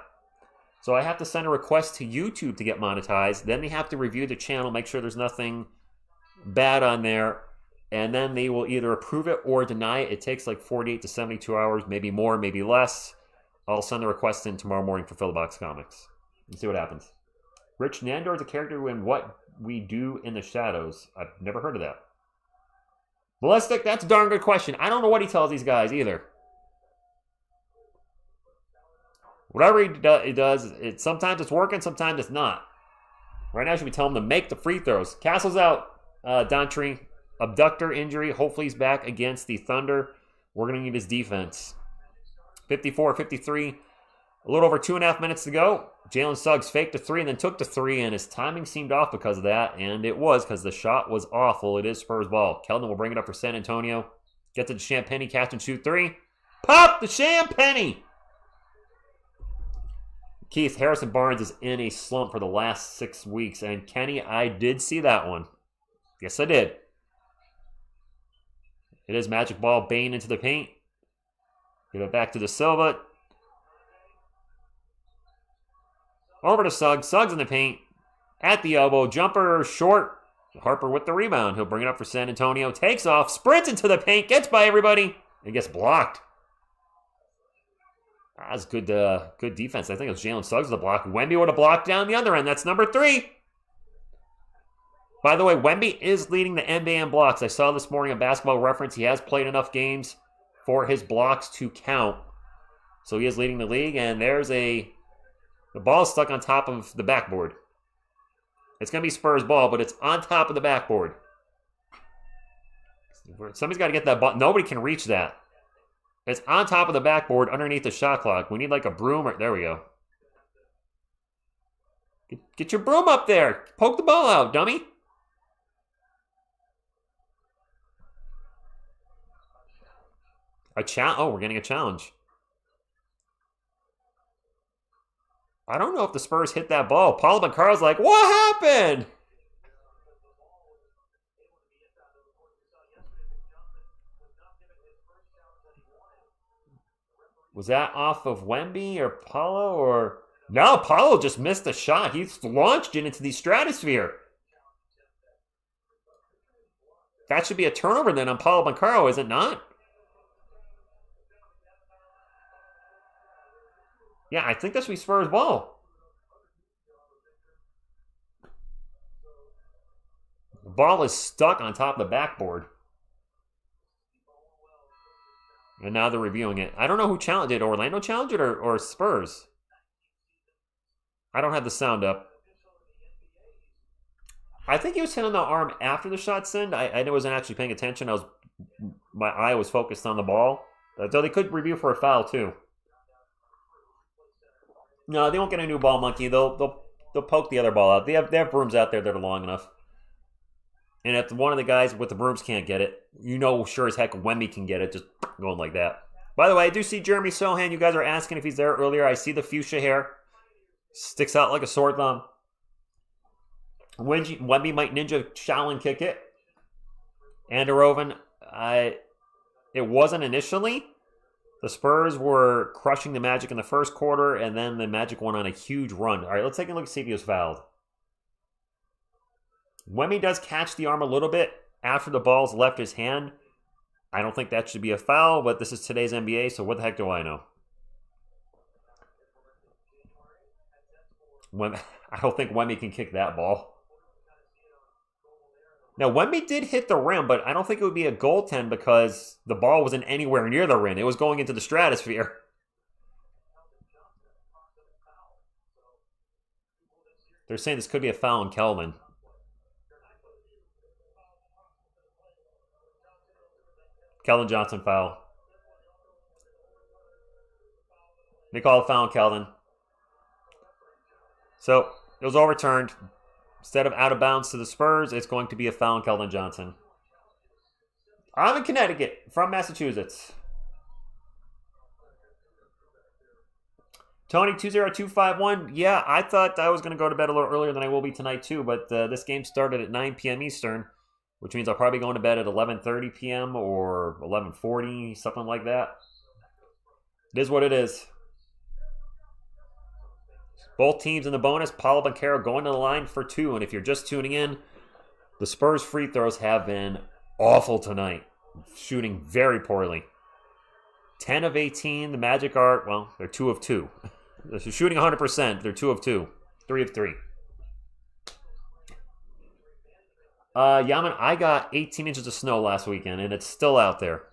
[SPEAKER 2] So I have to send a request to YouTube to get monetized. Then they have to review the channel, make sure there's nothing bad on there. And then they will either approve it or deny it. It takes like 48 to 72 hours, maybe more, maybe less. I'll send the request in tomorrow morning for Fillbox Comics. And see what happens. Rich Nandor is a character in What We Do in the Shadows. I've never heard of that. Ballistic, that's a darn good question. I don't know what he tells these guys either. Whatever he does, sometimes it's working, sometimes it's not. Right now, I should be telling him to make the free throws. Castle's out. Dontry, abductor injury. Hopefully he's back against the Thunder. We're going to need his defense. 54-53. A little over 2.5 minutes to go. Jalen Suggs faked a three and then took the three, and his timing seemed off because of that, and it was because the shot was awful. It is Spurs ball. Keldon will bring it up for San Antonio. Get to the Champagny, catch and shoot three. Pop the Champagny! Keith, Harrison Barnes is in a slump for the last 6 weeks, and Kenny, I did see that one. Yes, I did. It is magic ball, Bane into the paint. Give it back to De Silva. Over to Suggs. Suggs in the paint. At the elbow. Jumper short. Harper with the rebound. He'll bring it up for San Antonio. Takes off. Sprints into the paint. Gets by everybody. And gets blocked. That's good defense. I think it was Jalen Suggs the block. Wemby would have blocked down the other end. That's number 3. By the way, Wemby is leading the NBA in blocks. I saw this morning on Basketball Reference. He has played enough games for his blocks to count. So he is leading the league. And there's the ball is stuck on top of the backboard. It's going to be Spurs ball, but it's on top of the backboard. Somebody's got to get that ball. Nobody can reach that. It's on top of the backboard underneath the shot clock. We need like a broom. There we go. Get your broom up there. Poke the ball out, dummy. Oh, we're getting a challenge. I don't know if the Spurs hit that ball. Paolo Banchero's like, what happened? Was that off of Wemby or Paolo or... No, Paolo just missed a shot. He's launched it into the stratosphere. That should be a turnover then on Paolo Banchero, is it not? Yeah, I think that should be Spurs ball. The ball is stuck on top of the backboard. And now they're reviewing it. I don't know who challenged it. Orlando challenged it or Spurs? I don't have the sound up. I think he was hit on the arm after the shot send. I wasn't actually paying attention. My eye was focused on the ball. Though they could review for a foul too. No, they won't get a new ball monkey. They'll poke the other ball out. They have brooms out there that are long enough. And if one of the guys with the brooms can't get it, you know sure as heck Wemby can get it, just going like that. By the way, I do see Jeremy Sohan. You guys are asking if he's there earlier. I see the fuchsia hair. Sticks out like a sore thumb. Wemby might ninja Shaolin kick it. Anderoven, it wasn't initially. The Spurs were crushing the Magic in the first quarter, and then the Magic went on a huge run. All right, let's take a look and see if he was fouled. Wemby does catch the arm a little bit after the ball's left his hand. I don't think that should be a foul, but this is today's NBA, so what the heck do I know? I don't think Wemby can kick that ball. Now, Wemby did hit the rim, but I don't think it would be a goaltend because the ball wasn't anywhere near the rim. It was going into the stratosphere. They're saying this could be a foul on Kelvin. Keldon Johnson foul. They call a foul on Keldon. So, it was overturned. Instead of out of bounds to the Spurs, it's going to be a foul on Keldon Johnson. I'm in Connecticut, from Massachusetts. Tony 20251. Yeah, I thought I was going to go to bed a little earlier than I will be tonight too, but this game started at 9 p.m. Eastern, which means I'll probably go to bed at 11:30 p.m. or 11:40, something like that. It is what it is. Both teams in the bonus. Paolo Banchero going to the line for 2. And if you're just tuning in, the Spurs free throws have been awful tonight. Shooting very poorly. 10 of 18. The Magic are, well, they're 2 of 2. They're shooting 100%. They're 2 of 2. 3 of 3. Yaman, I got 18 inches of snow last weekend, and it's still out there.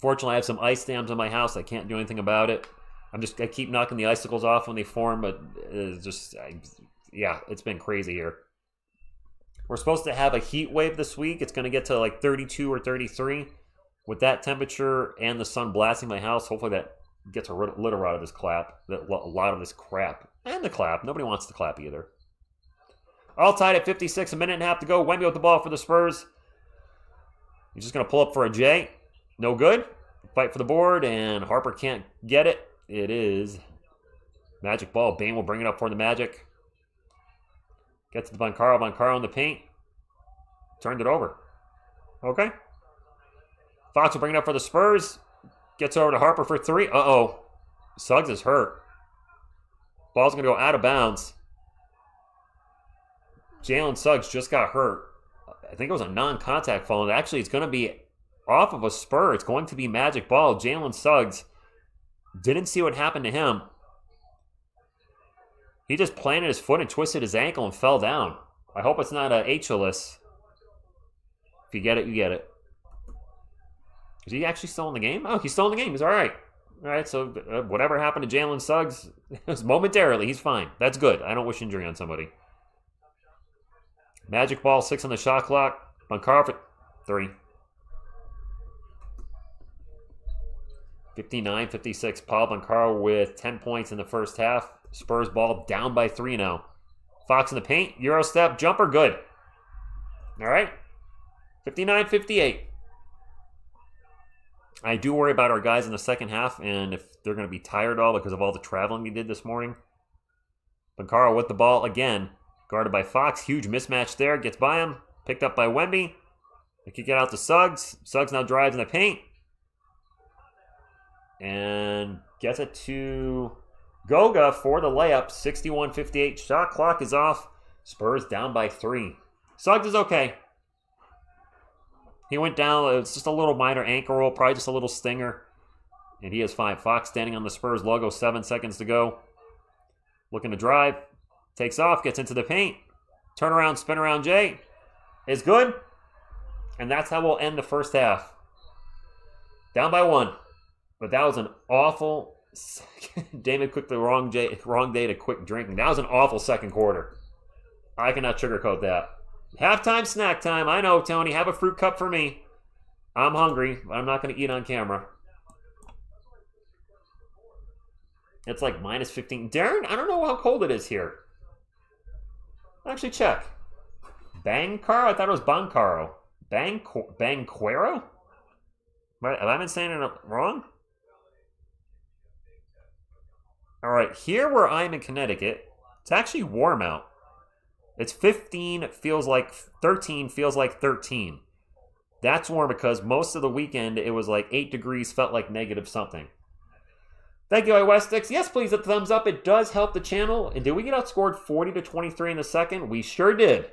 [SPEAKER 2] Fortunately, I have some ice dams in my house. I can't do anything about it. I keep knocking the icicles off when they form, but it's been crazy here. We're supposed to have a heat wave this week. It's going to get to like 32 or 33. With that temperature and the sun blasting my house, hopefully that gets a little out of this crap. A lot of this crap. And the clap. Nobody wants the clap either. All tied at 56, a minute and a half to go. Wemby with the ball for the Spurs. He's just going to pull up for a J. No good. Fight for the board, and Harper can't get it. It is Magic ball. Bane will bring it up for the Magic. Gets to the Banchero. Banchero in the paint. Turned it over. Okay. Fox will bring it up for the Spurs. Gets over to Harper for 3. Uh-oh. Suggs is hurt. Ball's going to go out of bounds. Jalen Suggs just got hurt. I think it was a non-contact foul. Actually, it's going to be off of a Spur. It's going to be Magic ball. Jalen Suggs didn't see what happened to him. He just planted his foot and twisted his ankle and fell down. I hope it's not a HLS. If you get it, you get it. Is he actually still in the game? Oh, he's still in the game. He's all right. All right, so whatever happened to Jalen Suggs, it was momentarily. He's fine. That's good. I don't wish injury on somebody. Magic ball, 6 on the shot clock. Banchero for 3. 59-56. Paolo Banchero with 10 points in the first half. Spurs ball down by 3 now. Fox in the paint. Euro step. Jumper. Good. All right. 59-58. I do worry about our guys in the second half and if they're going to be tired all because of all the traveling we did this morning. Banchero with the ball again. Guarded by Fox. Huge mismatch there. Gets by him. Picked up by Wemby. They kick it out to Suggs. Suggs now drives in the paint. And gets it to Goga for the layup. 61-58. Shot clock is off. Spurs down by 3. Suggs is okay. He went down. It's just a little minor ankle roll. Probably just a little stinger. And he is fine. Fox standing on the Spurs logo. 7 seconds to go. Looking to drive. Takes off. Gets into the paint. Turn around. Spin around J. Is good. And that's how we'll end the first half. Down by 1. But that was an awful... Damon clicked the wrong day to quit drinking. That was an awful second quarter. I cannot sugarcoat that. Halftime, snack time. I know, Tony. Have a fruit cup for me. I'm hungry, but I'm not going to eat on camera. It's like minus 15. Darren, I don't know how cold it is here. Actually, check. Banchero? I thought it was Banchero. Banchero? Have I been saying it wrong? All right, here where I'm in Connecticut, it's actually warm out. It's 15, feels like 13, feels like 13. That's warm because most of the weekend it was like 8 degrees, felt like negative something. Thank you, iWestix. Yes, please, a thumbs up. It does help the channel. And did we get outscored 40-23 in the second? We sure did.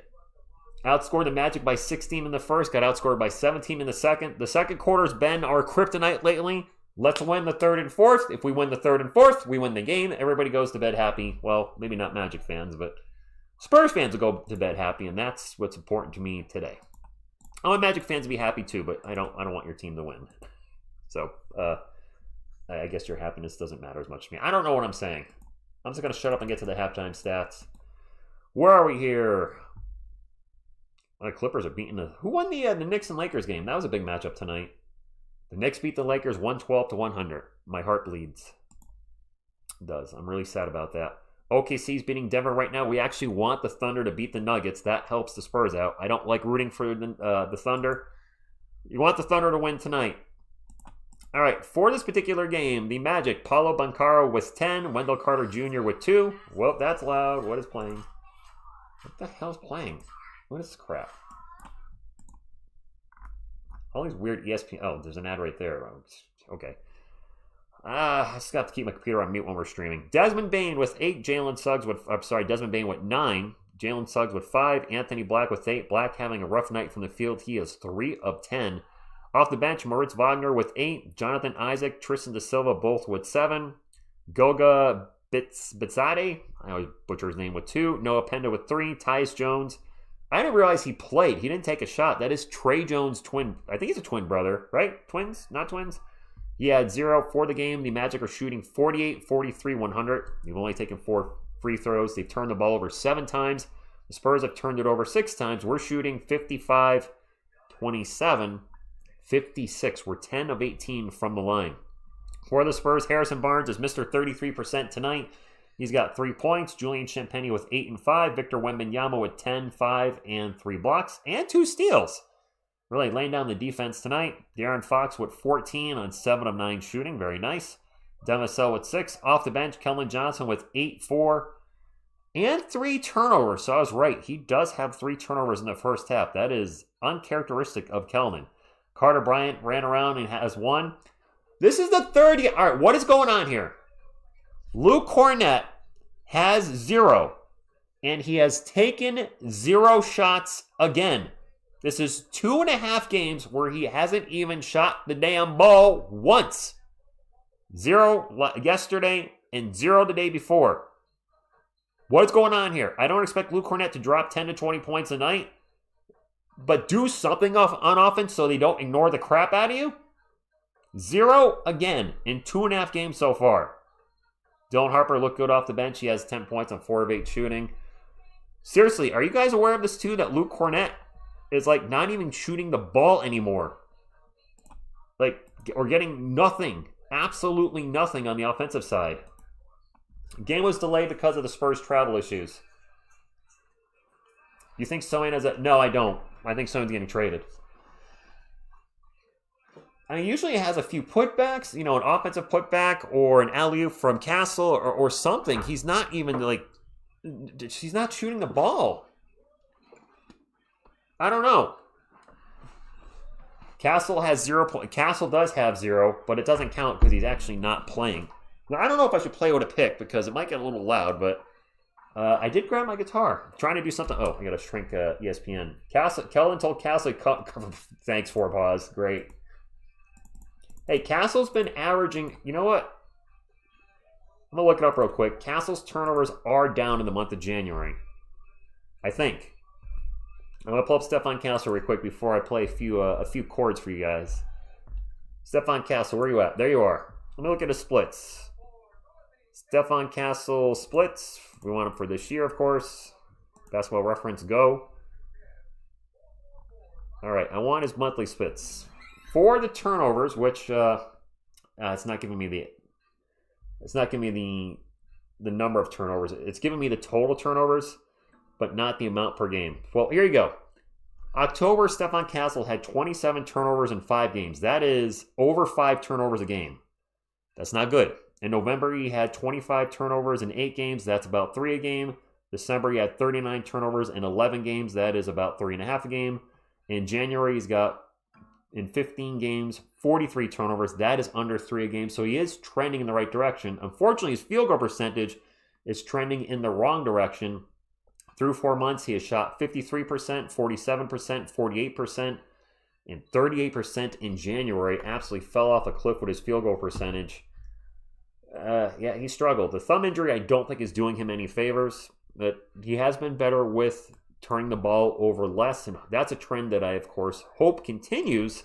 [SPEAKER 2] Outscored the Magic by 16 in the first, got outscored by 17 in the second. The second quarter's been our kryptonite lately. Let's win the third and fourth. If we win the third and fourth, we win the game. Everybody goes to bed happy. Well, maybe not Magic fans, but Spurs fans will go to bed happy, and that's what's important to me today. I want Magic fans to be happy too, but I don't want your team to win. So, I guess your happiness doesn't matter as much to me. I don't know what I'm saying. I'm just going to shut up and get to the halftime stats. Where are we here? The Clippers are beating the... Who won the Knicks and Lakers game? That was a big matchup tonight. The Knicks beat the Lakers 112-100. My heart bleeds. It does. I'm really sad about that. OKC's beating Denver right now. We actually want the Thunder to beat the Nuggets. That helps the Spurs out. I don't like rooting for the Thunder. You want the Thunder to win tonight. All right, for this particular game, the Magic, Paolo Banchero with 10, Wendell Carter Jr. with 2. Well, that's loud. What is playing? What the hell is playing? What is this crap? All these weird ESPN... Oh, there's an ad right there. Okay. I just got to keep my computer on mute when we're streaming. Desmond Bane with 8, Desmond Bane with 9, Jalen Suggs with 5, Anthony Black with 8. Black having a rough night from the field. He is 3 of 10. Off the bench, Moritz Wagner with 8, Jonathan Isaac, Tristan Da Silva both with 7, Goga Bitsade, I always butcher his name, with 2, Noah Penda with 3, Tyus Jones. I didn't realize he played. He didn't take a shot. That is Trey Jones' twin. I think he's a twin brother, right? Twins? Not twins? He had 0 for the game. The Magic are shooting 48, 43, 100. They've only taken 4 free throws. They've turned the ball over 7 times. The Spurs have turned it over 6 times. We're shooting 55, 27, 56. We're 10 of 18 from the line. For the Spurs, Harrison Barnes is Mr. 33% tonight. He's got 3 points. Julian Champagnie with 8 and 5. Victor Wembanyama with 10, 5, and 3 blocks. And 2 steals. Really laying down the defense tonight. De'Aaron Fox with 14 on 7 of 9 shooting. Very nice. Demisel with 6. Off the bench, Kellen Johnson with 8, 4, and 3 turnovers. So I was right. He does have 3 turnovers in the first half. That is uncharacteristic of Kellen. Carter Bryant ran around and has 1. This is the third year. All right, what is going on here? Luke Cornett has 0, and he has taken 0 shots again. This is 2.5 games where he hasn't even shot the damn ball once. 0 yesterday and 0 the day before. What's going on here? I don't expect Luke Cornett to drop 10 to 20 points a night, but do something on offense so they don't ignore the crap out of you. 0 again in 2.5 games so far. Dylan Harper looked good off the bench. He has 10 points on 4 of 8 shooting. Seriously, are you guys aware of this too, that Luke Cornett is like not even shooting the ball anymore? Like, we're getting nothing, absolutely nothing on the offensive side. Game was delayed because of the Spurs travel issues. You think Sohan has a... No, I don't. I think Sohan's getting traded. I mean, usually it has a few putbacks, you know, an offensive putback or an alley-oop from Castle or something. He's not even like... He's not shooting the ball. I don't know. Castle has 0 points. Castle does have 0, but it doesn't count because he's actually not playing. Now, I don't know if I should play with a pick because it might get a little loud, but I did grab my guitar. I'm trying to do something. Oh, I got to shrink ESPN. Kellen told Castle... Thanks for pause. Great. Hey, Castle's been averaging... You know what? I'm going to look it up real quick. Castle's turnovers are down in the month of January. I think. I'm going to pull up Stephon Castle real quick before I play a few chords for you guys. Stephon Castle, where are you at? There you are. Let me look at his splits. Stephon Castle splits. We want him for this year, of course. Basketball Reference, go. All right, I want his monthly splits. For the turnovers, which it's not giving me the number of turnovers. It's giving me the total turnovers, but not the amount per game. Well, here you go. October, Stephon Castle had 27 turnovers in 5 games. That is over 5 turnovers a game. That's not good. In November, he had 25 turnovers in 8 games. That's about 3 a game. December, he had 39 turnovers in 11 games. That is about 3.5 a game. In January, he's got, in 15 games, 43 turnovers. That is under 3 a game. So he is trending in the right direction. Unfortunately, his field goal percentage is trending in the wrong direction. Through 4 months, he has shot 53%, 47%, 48%, and 38% in January. Absolutely fell off a cliff with his field goal percentage. Yeah, he struggled. The thumb injury, I don't think, is doing him any favors. But he has been better with turning the ball over less, and that's a trend that I, of course, hope continues.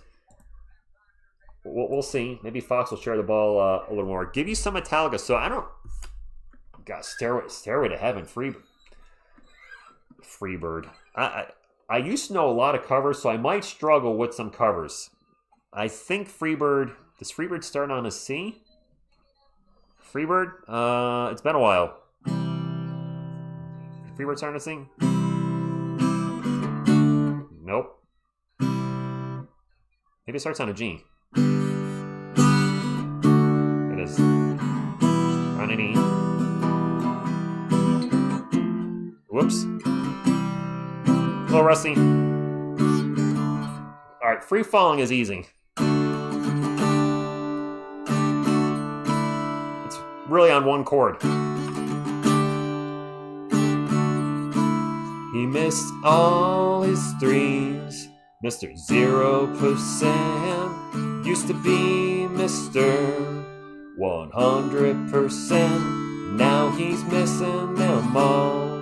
[SPEAKER 2] We'll see. Maybe Fox will share the ball a little more. Give you some Metallica. So I don't... God, Stairway to Heaven, Freebird. I used to know a lot of covers, so I might struggle with some covers. I think Freebird... Does Freebird start on a C? Freebird? It's been a while. Freebird starting to sing? Nope. Maybe it starts on a G. It is on an E. Whoops. A little rusty. Alright, Free Falling is easy. It's really on one chord. He missed all his threes, Mr. 0%. Used to be Mr. 100%. Now he's missing them all.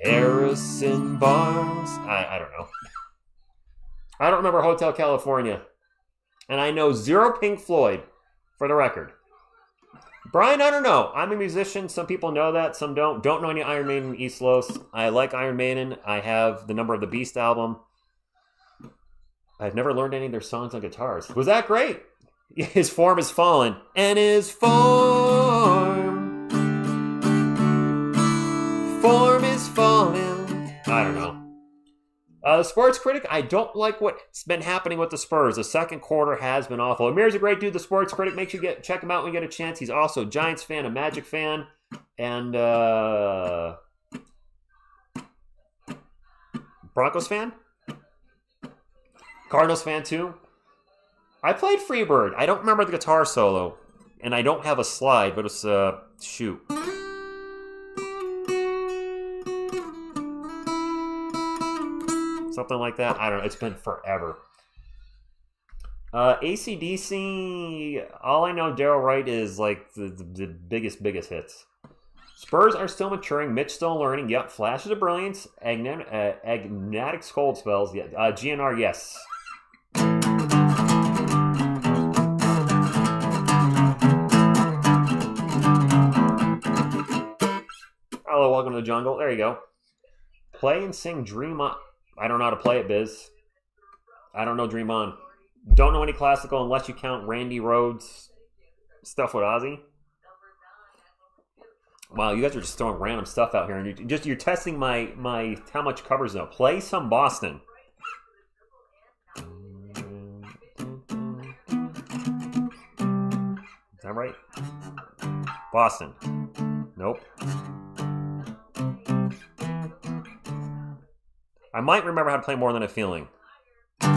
[SPEAKER 2] Harrison Barnes. I don't know. I don't remember Hotel California. And I know zero Pink Floyd, for the record. Brian, I don't know. I'm a musician. Some people know that. Some don't. Don't know any Iron Maiden East Los. I like Iron Maiden. I have the Number of the Beast album. I've never learned any of their songs on guitars. Was that great? His form has fallen. And his form is falling. I don't know. The Sports Critic, I don't like what's been happening with the Spurs. The second quarter has been awful. Amir's a great dude, the Sports Critic. Make sure you check him out when you get a chance. He's also a Giants fan, a Magic fan, and Broncos fan. Cardinals fan, too. I played Freebird. I don't remember the guitar solo, and I don't have a slide, but it's, shoot. Something like that. I don't know. It's been forever. AC/DC, all I know, Daryl Wright is like the biggest hits. Spurs are still maturing. Mitch still learning. Yep. Flashes of brilliance. Agnatic cold spells. Yeah. GNR, yes. Hello, welcome to the jungle. There you go. Play and sing Dream On. I don't know how to play it, Biz. I don't know Dream On. Don't know any classical unless you count Randy Rhoads stuff with Ozzy. Wow, you guys are just throwing random stuff out here, and you're testing my how much covers now. Play some Boston. Is that right? Boston. Nope. I might remember how to play More Than a Feeling. I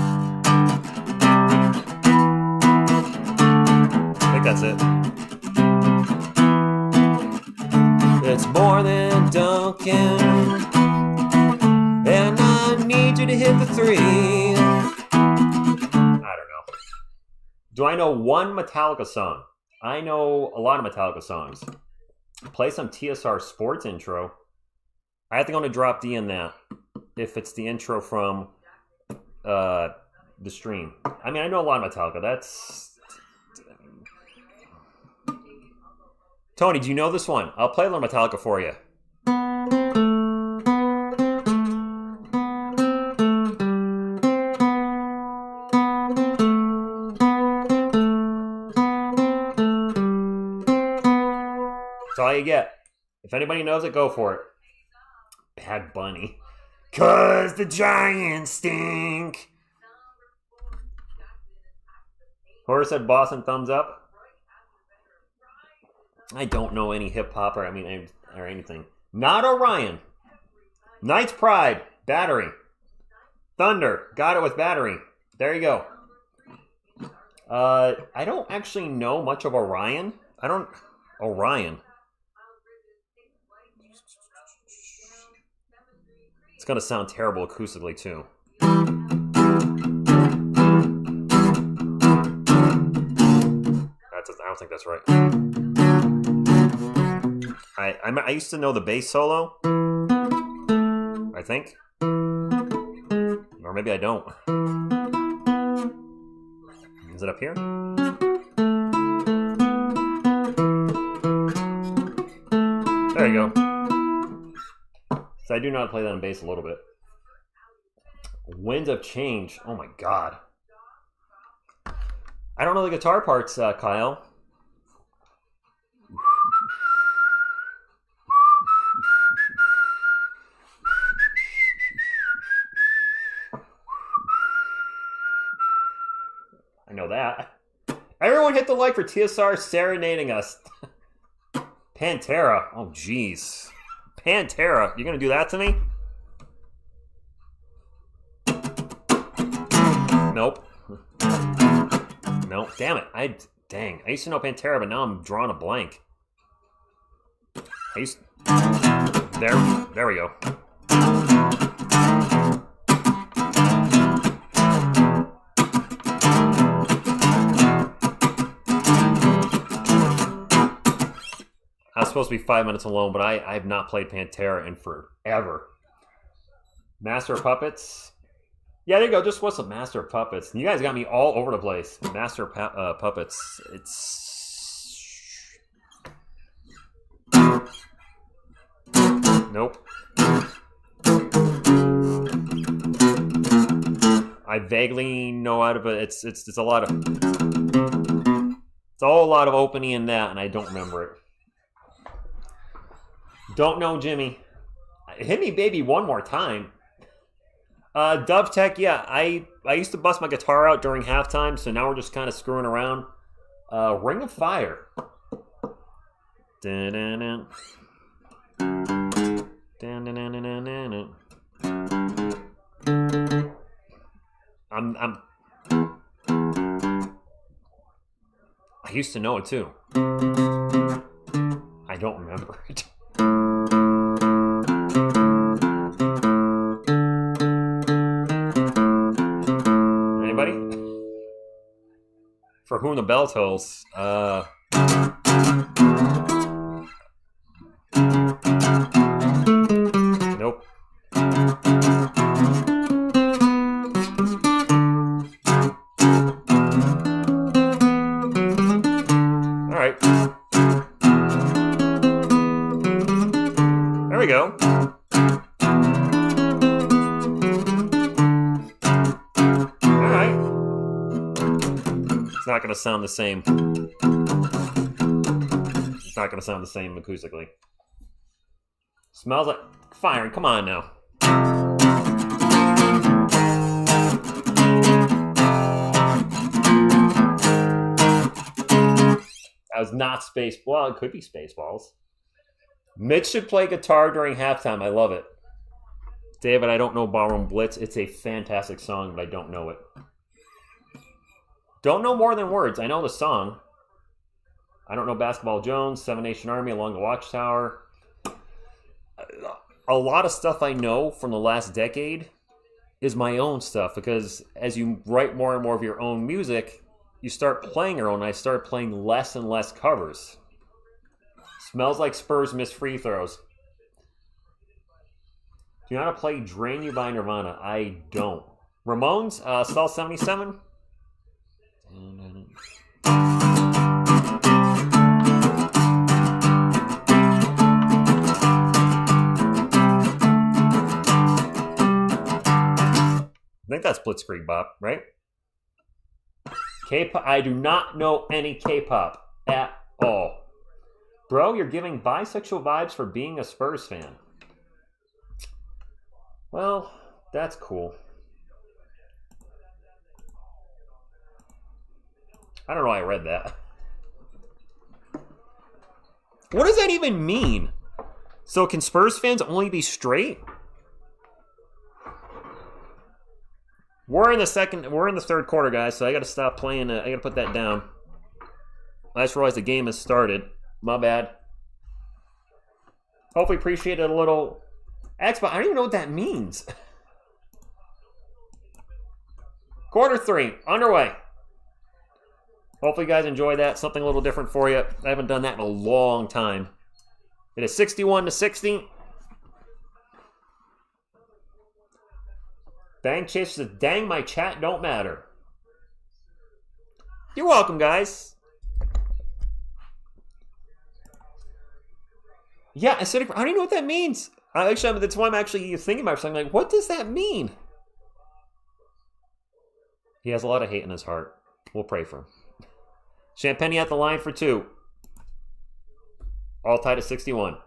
[SPEAKER 2] think that's it. It's more than Duncan, and I need you to hit the three. I don't know. Do I know one Metallica song? I know a lot of Metallica songs. Play some TSR Sports intro. I have to go to drop D in that. If it's the intro from the stream. I mean, I know a lot of Metallica. That's... Tony, do you know this one? I'll play a little Metallica for you. That's all you get. If anybody knows it, go for it. Bad Bunny. 'Cause the Giants stink. Horace said Boston, thumbs up. I don't know any hip hop or anything. Not Orion. Knight's Pride. Battery. Thunder. Got it with battery. There you go. I don't actually know much of Orion. Orion. It's going to sound terrible acoustically, too. I don't think that's right. I used to know the bass solo. I think. Or maybe I don't. Is it up here? There you go. So I do know how to play that on bass a little bit. Winds of Change. Oh my god. I don't know the guitar parts, Kyle. I know that. Everyone hit the like for TSR serenading us. Pantera. Oh, jeez. Pantera. You're going to do that to me? Nope. Nope. Damn it. Dang. I used to know Pantera, but now I'm drawing a blank. There we go. I was supposed to be 5 minutes alone, but I have not played Pantera in forever. Master of Puppets. Yeah, there you go. Just what's a Master of Puppets? You guys got me all over the place. Master of Puppets. It's... Nope. I vaguely know how to, but it's a lot of... It's all a lot of opening in that, and I don't remember it. Don't know, Jimmy. Hit me, baby, one more time. Dove Tech, yeah. I used to bust my guitar out during halftime, so now we're just kind of screwing around. Ring of Fire. Dun-dun-dun. Dun-dun-dun-dun-dun-dun. I used to know it too. I don't remember it. Anybody? For Whom the Bell Tolls. Nope. Alright. There we go. Alright. It's not going to sound the same. It's not going to sound the same acoustically. Smells like fire. Come on now. That was not space. Well, it could be Spaceballs. Mitch should play guitar during halftime. I love it. David, I don't know Ballroom Blitz. It's a fantastic song, but I don't know it. Don't know more than words. I know the song. I don't know Basketball Jones, Seven Nation Army, Along the Watchtower. A lot of stuff I know from the last decade is my own stuff, because as you write more and more of your own music, you start playing your own. I start playing less and less covers. Smells Like Spurs Miss Free Throws. Do you know how to play Drain You by Nirvana? I don't. Ramones, Stall 77. I think that's Blitzkrieg Bop, right? K-pop. I do not know any K-pop at all. Bro, you're giving bisexual vibes for being a Spurs fan. Well, that's cool. I don't know why I read that. What does that even mean? So can Spurs fans only be straight? We're in the third quarter, guys, so I gotta stop playing. I gotta put that down. I just realized the game has started. My bad. Hopefully appreciated a little Xbox. I don't even know what that means. Quarter 3, underway. Hopefully you guys enjoy that. Something a little different for you. I haven't done that in a long time. It is 61-60. Bang Chase says, dang, my chat don't matter. You're welcome, guys. Yeah, acidic. I don't even know what that means. Actually, that's why I'm actually thinking about something like, what does that mean? He has a lot of hate in his heart. We'll pray for him. Champagne at the line for 2. All tied at 61.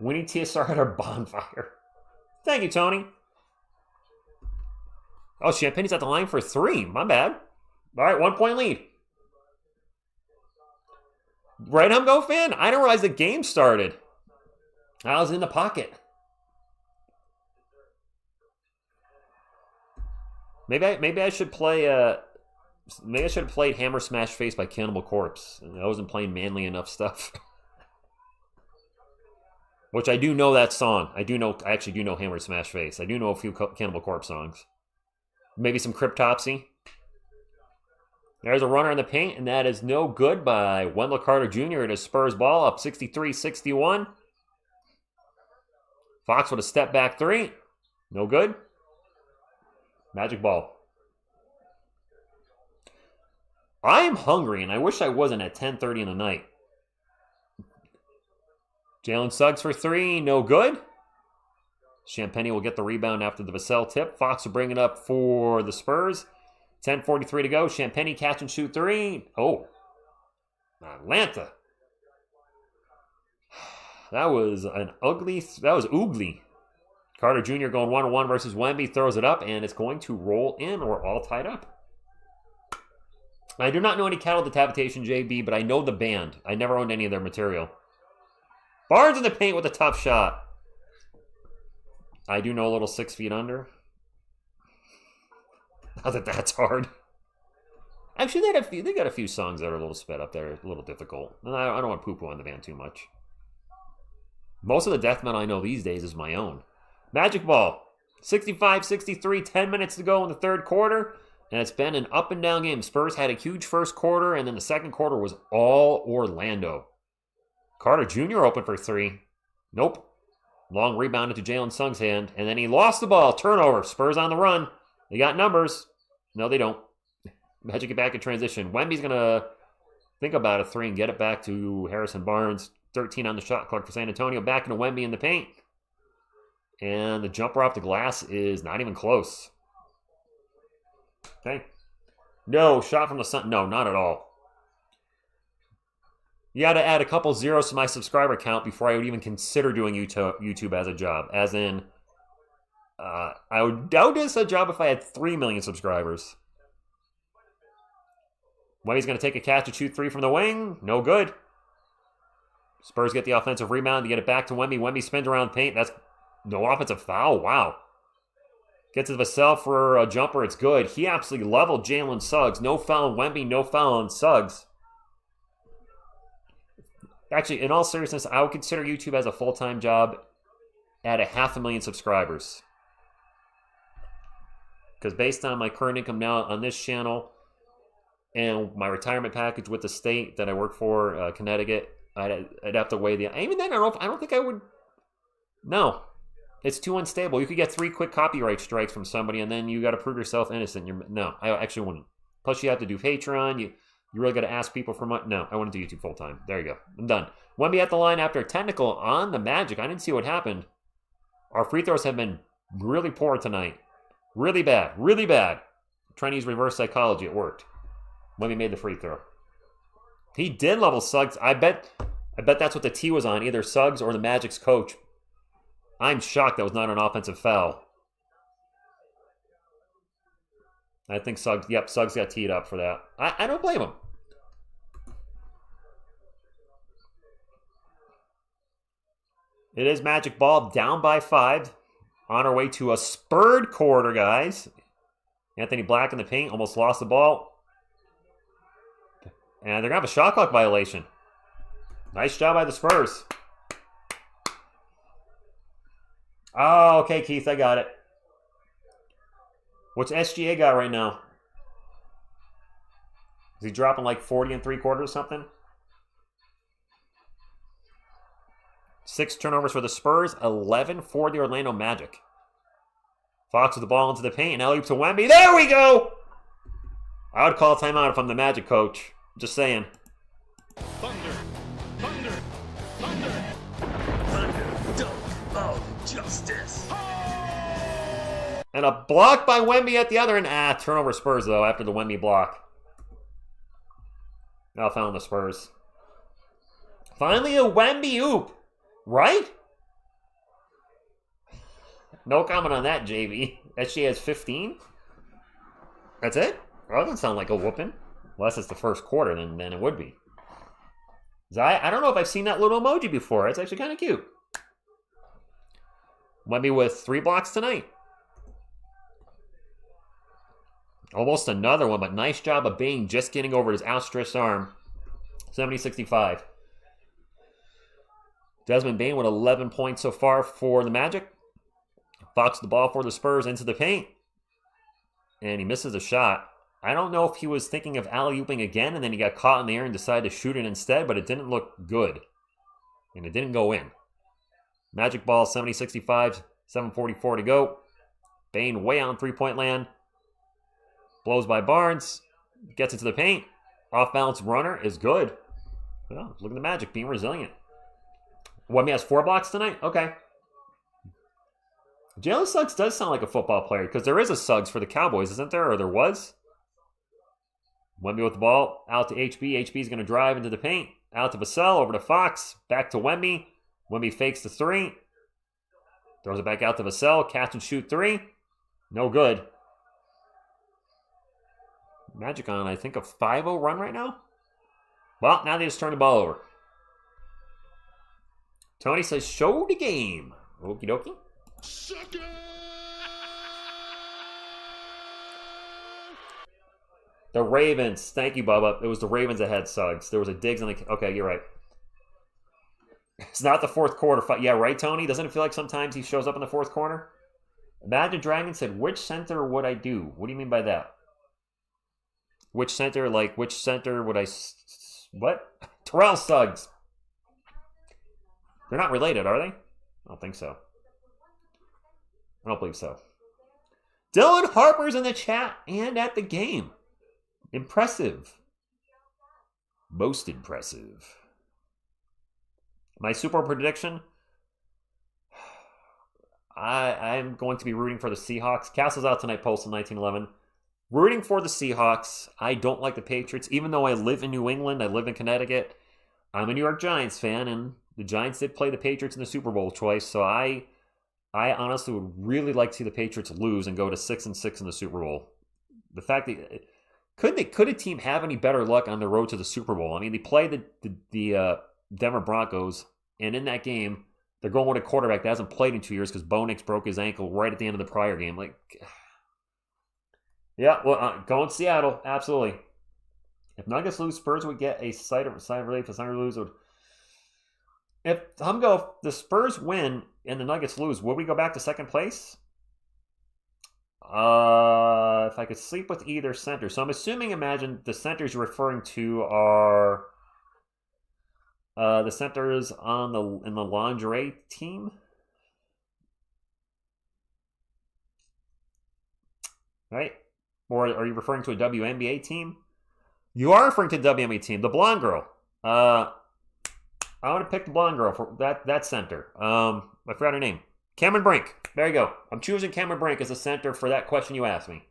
[SPEAKER 2] We need TSR at our bonfire. Thank you, Tony. Oh, Champagne's at the line for 3. My bad. All right, 1-point lead. Right, Go fan? I didn't realize the game started. I was in the pocket. Maybe I should play. Maybe I should have played Hammer Smash Face by Cannibal Corpse. I wasn't playing manly enough stuff. Which I do know that song. I actually do know Hammer Smash Face. I do know a few Cannibal Corpse songs. Maybe some Cryptopsy. There's a runner in the paint, and that is no good by Wendell Carter Jr. It is Spurs ball up 63-61. Fox with a step back 3. No good. Magic ball. I am hungry, and I wish I wasn't at 10:30 in the night. Jalen Suggs for 3. No good. Champagny will get the rebound after the Vassell tip. Fox will bring it up for the Spurs. 10:43 to go. Champagny catch and shoot 3. Oh. Atlanta. That was oogly. Carter Jr. going 1-on-1 versus Wemby. Throws it up, and it's going to roll in. We're all tied up. I do not know any Cattle Decapitation, JB, but I know the band. I never owned any of their material. Barnes in the paint with a tough shot. I do know a little 6 feet under. Not that that's hard. Actually, they got a few songs that are a little sped up there, a little difficult. And I don't want to poo-poo on the band too much. Most of the death metal I know these days is my own. Magic ball. 65-63, 10 minutes to go in the third quarter. And it's been an up and down game. Spurs had a huge first quarter, and then the second quarter was all Orlando. Carter Jr. open for 3. Nope. Long rebound into Jalen Suggs' hand, and then he lost the ball. Turnover. Spurs on the run. They got numbers. No, they don't. Magic get back in transition. Wemby's going to think about a 3 and get it back to Harrison Barnes. 13 on the shot clock for San Antonio. Back into Wemby in the paint. And the jumper off the glass is not even close. Okay. No, shot from the sun. No, not at all. You got to add a couple zeros to my subscriber count before I would even consider doing YouTube as a job. As in, I would do this a job if I had 3 million subscribers. Wemby's going to take a catch and shoot 3 from the wing. No good. Spurs get the offensive rebound to get it back to Wemby. Wemby spins around the paint. That's no offensive foul. Wow. Gets to Vassell for a jumper. It's good. He absolutely leveled Jalen Suggs. No foul on Wemby. No foul on Suggs. Actually, in all seriousness, I would consider YouTube as a full-time job at 500,000 subscribers. Because based on my current income now on this channel and my retirement package with the state that I work for, Connecticut, I'd have to weigh the... Even then, I don't think I would... No. It's too unstable. You could get 3 quick copyright strikes from somebody, and then you got to prove yourself innocent. No, I actually wouldn't. Plus, you have to do Patreon. You really got to ask people for money. No, I want to do YouTube full time. There you go. I'm done. Wemby at the line after a technical on the Magic. I didn't see what happened. Our free throws have been really poor tonight. Really bad. Really bad. I'm trying to use reverse psychology. It worked. Wemby made the free throw. He did level Suggs. I bet that's what the T was on. Either Suggs or the Magic's coach. I'm shocked that was not an offensive foul. I think Suggs got teed up for that. I don't blame him. It is Magic ball, down by 5. On our way to a spurred quarter, guys. Anthony Black in the paint. Almost lost the ball. And they're going to have a shot clock violation. Nice job by the Spurs. Oh, okay, Keith. I got it. What's SGA got right now? Is he dropping like 40 3/4 or something? 6 turnovers for the Spurs, 11 for the Orlando Magic. Fox with the ball into the paint, and alley-oop to Wemby. There we go! I would call a timeout if I'm the Magic coach. Just saying.
[SPEAKER 1] Thunder, thunder, thunder, thunder, dunk of justice.
[SPEAKER 2] And a block by Wemby at the other end. Turnover Spurs, though, after the Wemby block. Now found the Spurs. Finally, a Wemby oop. Right? No comment on that, JV. SG has 15? That's it? Well, that doesn't sound like a whooping. Unless it's the first quarter, then it would be. I don't know if I've seen that little emoji before. It's actually kind of cute. Wemby with 3 blocks tonight. Almost another one, but nice job of Bane just getting over his outstretched arm. 70-65. Desmond Bane with 11 points so far for the Magic. Fox the ball for the Spurs into the paint. And he misses a shot. I don't know if he was thinking of alley-ooping again and then he got caught in the air and decided to shoot it instead, but it didn't look good. And it didn't go in. Magic ball 70-65, 7:44 to go. Bane way out in three-point land. Blows by Barnes. Gets into the paint. Off-balance runner is good. Well, look at the Magic being resilient. Wemby has 4 blocks tonight? Okay. Jalen Suggs does sound like a football player because there is a Suggs for the Cowboys, isn't there? Or there was? Wemby with the ball. Out to HB. HB is going to drive into the paint. Out to Vassell. Over to Fox. Back to Wemby. Wemby fakes the 3. Throws it back out to Vassell. Catch and shoot 3. No good. Magic on, I think, a 5-0 run right now? Well, now they just turn the ball over. Tony says, show the game. Okie dokie. The Ravens. Thank you, Bubba. It was the Ravens that had Suggs. There was a Diggs on the... Okay, you're right. It's not the fourth quarter fight. Yeah, right, Tony? Doesn't it feel like sometimes he shows up in the fourth corner? Imagine Dragon said, which center would I do? What do you mean by that? Which center? Like, which center would I... What? Terrell Suggs. They're not related, are they? I don't think so. I don't believe so. Dylan Harper's in the chat and at the game. Impressive. Most impressive. My Super Bowl prediction? I'm going to be rooting for the Seahawks. Castle's out tonight, posted 1911. Rooting for the Seahawks. I don't like the Patriots. Even though I live in New England, I live in Connecticut. I'm a New York Giants fan, and the Giants did play the Patriots in the Super Bowl twice, so I honestly would really like to see the Patriots lose and go to 6-6 in the Super Bowl. The fact that could a team have any better luck on the road to the Super Bowl? I mean, they played the Denver Broncos, and in that game, they're going with a quarterback that hasn't played in 2 years because Bo Nix broke his ankle right at the end of the prior game. Like, yeah, well, going to Seattle, absolutely. If Nuggets lose, Spurs would get a sigh of relief. If Nuggets lose, if the Spurs win and the Nuggets lose, would we go back to second place? If I could sleep with either center. So I'm assuming, imagine the centers you're referring to are the centers in the lingerie team. Right? Or are you referring to a WNBA team? You are referring to the WNBA team. The blonde girl. I want to pick the blonde girl for that center. I forgot her name. Cameron Brink. There you go. I'm choosing Cameron Brink as a center for that question you asked me.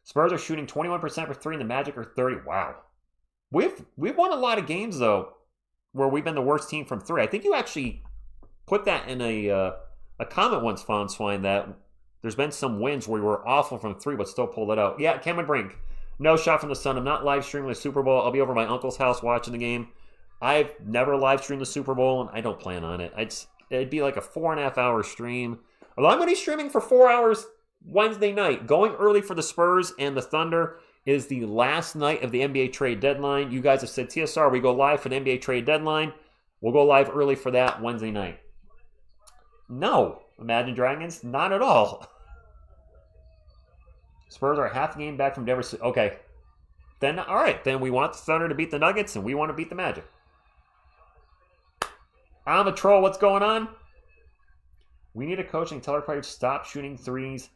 [SPEAKER 2] Spurs are shooting 21% for 3 and the Magic are 30. Wow. We've won a lot of games, though, where we've been the worst team from 3. I think you actually put that in a comment once, Fawn Swine, that there's been some wins where we were awful from 3 but still pulled it out. Yeah, Cameron Brink. No shot from the sun. I'm not live streaming the Super Bowl. I'll be over at my uncle's house watching the game. I've never live streamed the Super Bowl, and I don't plan on it. It'd be like a 4.5 hour stream. Although I'm going to be streaming for 4 hours Wednesday night. Going early for the Spurs and the Thunder is the last night of the NBA trade deadline. You guys have said, TSR, we go live for the NBA trade deadline. We'll go live early for that Wednesday night. No, Imagine Dragons, not at all. Spurs are half a game back from Denver. Okay. Then, all right. Then we want the Thunder to beat the Nuggets, and we want to beat the Magic. I'm a troll. What's going on? We need a coach and tell our players to stop shooting threes.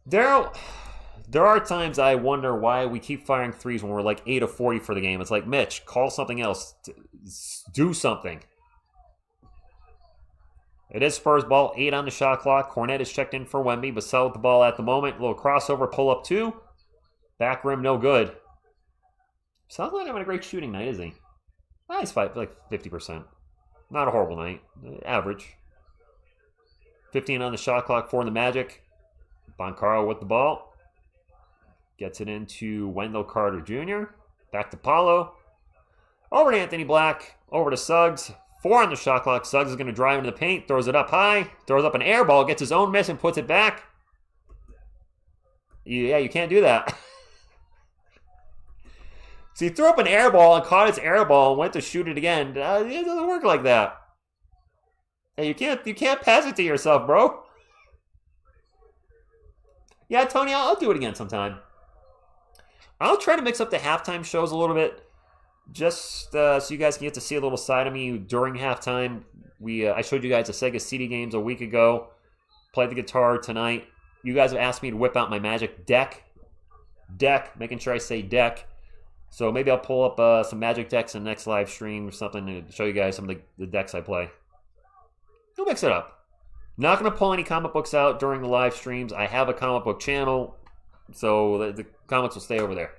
[SPEAKER 2] There are times I wonder why we keep firing threes when we're like 8 of 40 for the game. It's like, Mitch, call something else. Do something. It is Spurs ball. 8 on the shot clock. Cornet is checked in for Wemby. Vassell with the ball at the moment. A little crossover, pull up 2. Back rim, no good. Sounds like having a great shooting night, is he? Nice fight, like 50%. Not a horrible night. Average. 15 on the shot clock for the Magic. Banchero with the ball. Gets it into Wendell Carter Jr. Back to Paolo. Over to Anthony Black. Over to Suggs. 4 on the shot clock. Suggs is going to drive into the paint. Throws it up high. Throws up an air ball. Gets his own miss and puts it back. Yeah, you can't do that. So he threw up an air ball and caught his air ball and went to shoot it again. It doesn't work like that. Hey, you can't pass it to yourself, bro. Yeah, Tony, I'll do it again sometime. I'll try to mix up the halftime shows a little bit, just so you guys can get to see a little side of me during halftime. I showed you guys the Sega CD games a week ago. Played the guitar tonight. You guys have asked me to whip out my Magic deck, making sure I say deck. So maybe I'll pull up some Magic decks in the next live stream or something to show you guys some of the decks I play. We'll mix it up. Not going to pull any comic books out during the live streams. I have a comic book channel, so the comics will stay over there.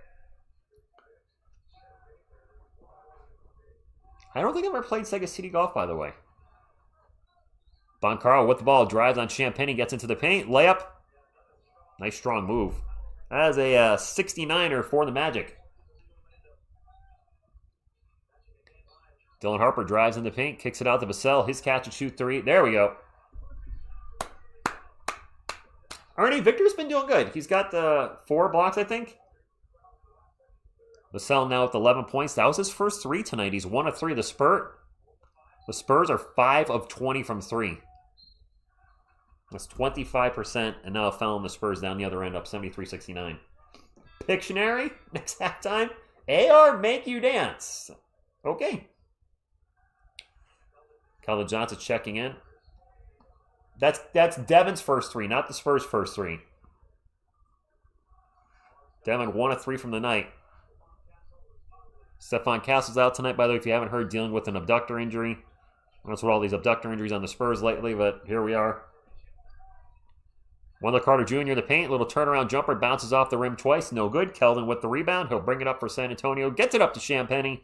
[SPEAKER 2] I don't think I've ever played Sega CD Golf, by the way. Banchero with the ball, drives on Champagny, gets into the paint, layup. Nice strong move. That is a 69er for the Magic. Dylan Harper drives in the paint, kicks it out to Vassell. His catch and shoot 3. There we go. Ernie, Victor's been doing good. He's got 4 blocks, I think. Vassell now with 11 points. That was his first 3 tonight. He's 1 of 3. The Spurs are 5 of 20 from 3. That's 25%, and now fouling the Spurs down the other end, up 73-69. Pictionary, next halftime. AR, make you dance. Okay. Keldon Johnson checking in. That's Devin's first 3, not the Spurs' first 3. Devin 1 of 3 from the night. Stephon Castle's out tonight, by the way, if you haven't heard, dealing with an abductor injury. That's what all these abductor injuries on the Spurs lately, but here we are. Wendell Carter Jr. the paint, little turnaround jumper, bounces off the rim twice, no good. Keldon with the rebound, he'll bring it up for San Antonio, gets it up to Champagny.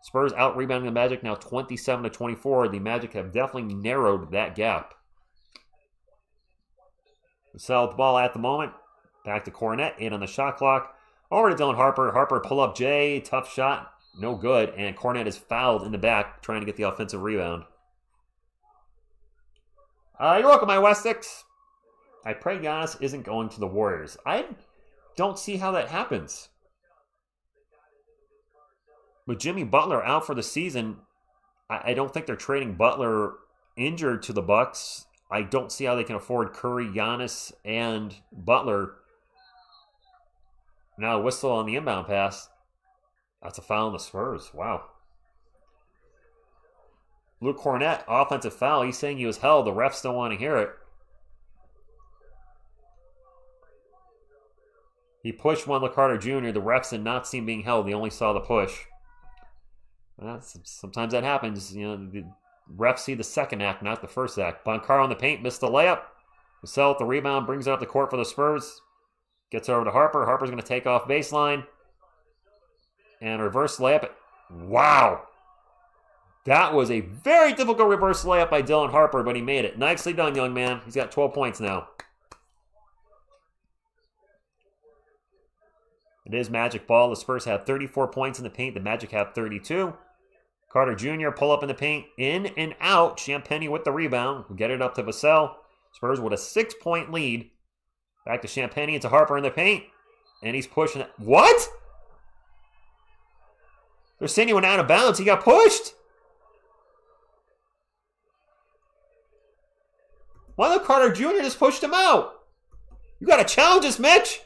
[SPEAKER 2] Spurs out rebounding the Magic now 27-24. The Magic have definitely narrowed that gap. Vassell with the ball at the moment. Back to Cornet, 8 on the shot clock. Over to Dylan Harper. Harper pull up J, tough shot, no good. And Cornet is fouled in the back trying to get the offensive rebound. You're welcome, my Wessex. I pray Giannis isn't going to the Warriors. I don't see how that happens. With Jimmy Butler out for the season, I don't think they're trading Butler injured to the Bucks. I don't see how they can afford Curry, Giannis, and Butler. Now a whistle on the inbound pass. That's a foul on the Spurs. Wow. Luke Cornett, offensive foul. He's saying he was held. The refs don't want to hear it. He pushed Wendell Carter Jr. The refs did not see him being held. They only saw the push. Sometimes that happens. You know, the refs see the second act, not the first act. Banchero on the paint, missed the layup. Vassell with the rebound, brings it up the court for the Spurs. Gets over to Harper. Harper's going to take off baseline. And reverse layup. Wow. That was a very difficult reverse layup by Dylan Harper, but he made it. Nicely done, young man. He's got 12 points now. It is Magic ball. The Spurs have 34 points in the paint. The Magic have 32. Carter Jr. pull up in the paint. In and out. Champagny with the rebound. We'll get it up to Vassell. Spurs with a 6-point lead. Back to Champagne into Harper in the paint. And he's pushing it. What? They're saying he went out of bounds. He got pushed. Wendell Carter Jr. just pushed him out. You got to challenge this, Mitch.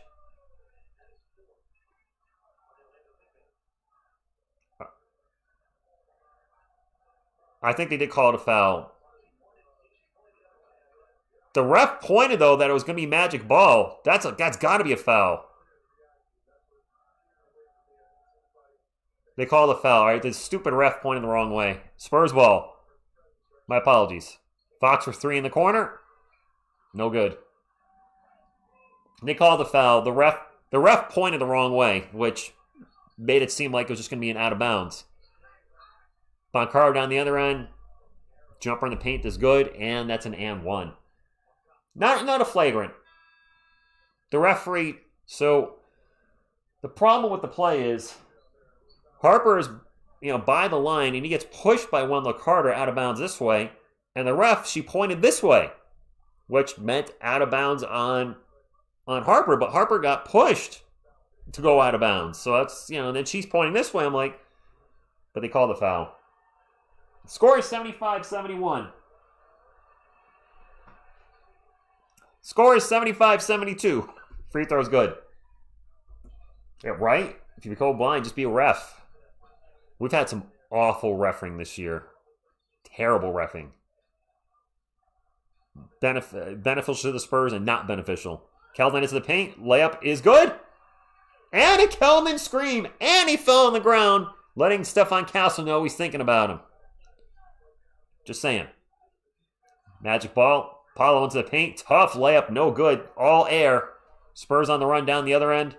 [SPEAKER 2] I think they did call it a foul. The ref pointed, though, that it was going to be magic ball. That's got to be a foul. They called a foul, all right? The stupid ref pointed the wrong way. Spurs ball. My apologies. Fox for 3 in the corner. No good. They called the foul. The ref pointed the wrong way, which made it seem like it was just going to be an out of bounds. Banchero down the other end. Jumper in the paint is good, and that's an and one. Not a flagrant. The referee, so the problem with the play is Harper is, by the line, and he gets pushed by Wendell Carter out of bounds this way, and the ref, she pointed this way, which meant out of bounds on Harper, but Harper got pushed to go out of bounds. So that's, then she's pointing this way. I'm like, but they called the foul. Score is 75-71. Score is 75-72. Free throw's good. Yeah, right? If you go blind, just be a ref. We've had some awful refereeing this year. Terrible reffing. Beneficial to the Spurs and not beneficial. Keldon into the paint. Layup is good. And a Keldon scream. And he fell on the ground, letting Stefan Castle know he's thinking about him. Just saying. Magic ball. Paolo into the paint. Tough layup. No good. All air. Spurs on the run down the other end.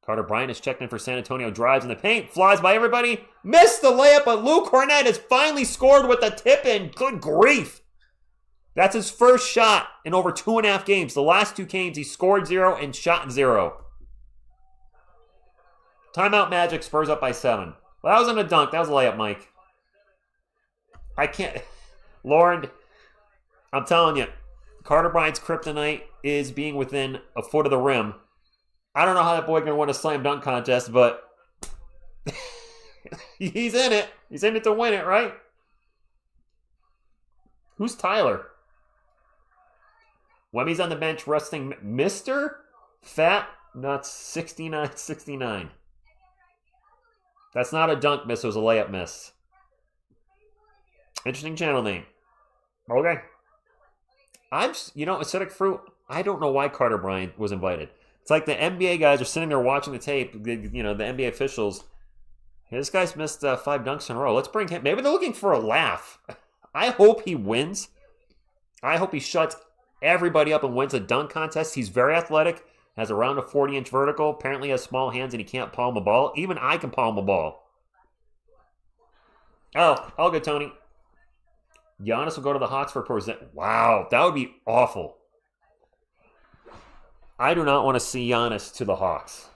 [SPEAKER 2] Carter Bryant is checked in for San Antonio. Drives in the paint. Flies by everybody. Missed the layup, but Lou Cornett has finally scored with a tip-in. Good grief. That's his first shot in over 2.5 games. The last 2 games, he scored 0 and shot 0. Timeout Magic. Spurs up by 7. Well, that wasn't a dunk. That was a layup, Mike. I can't. Lauren, I'm telling you, Carter Bryant's kryptonite is being within a foot of the rim. I don't know how that boy can win a slam dunk contest, but he's in it. He's in it to win it, right? Who's Tyler? Wemmy's on the bench resting Mr. Fat Nuts 69-69. That's not a dunk miss. It was a layup miss. Interesting channel name. Okay. Acidic Fruit, I don't know why Carter Bryant was invited. It's like the NBA guys are sitting there watching the tape, the NBA officials. Hey, this guy's missed 5 dunks in a row. Let's bring him. Maybe they're looking for a laugh. I hope he wins. I hope he shuts everybody up and wins a dunk contest. He's very athletic, has around a 40-inch vertical, apparently has small hands and he can't palm a ball. Even I can palm a ball. Oh, all good, Tony. Giannis will go to the Hawks for present. Wow, that would be awful. I do not want to see Giannis to the Hawks.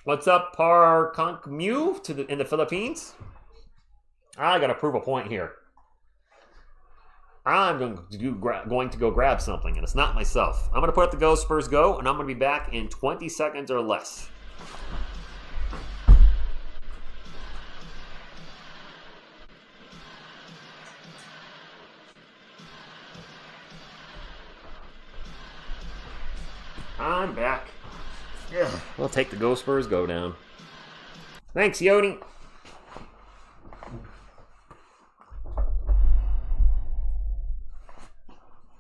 [SPEAKER 2] What's up, Par Conk Mew in the Philippines? I got to prove a point here. I'm going to go grab something, and it's not myself. I'm going to put up the Go Spurs Go, and I'm going to be back in 20 seconds or less. I'm back. Ugh, we'll take the Go Spurs Go down. Thanks, Yodi.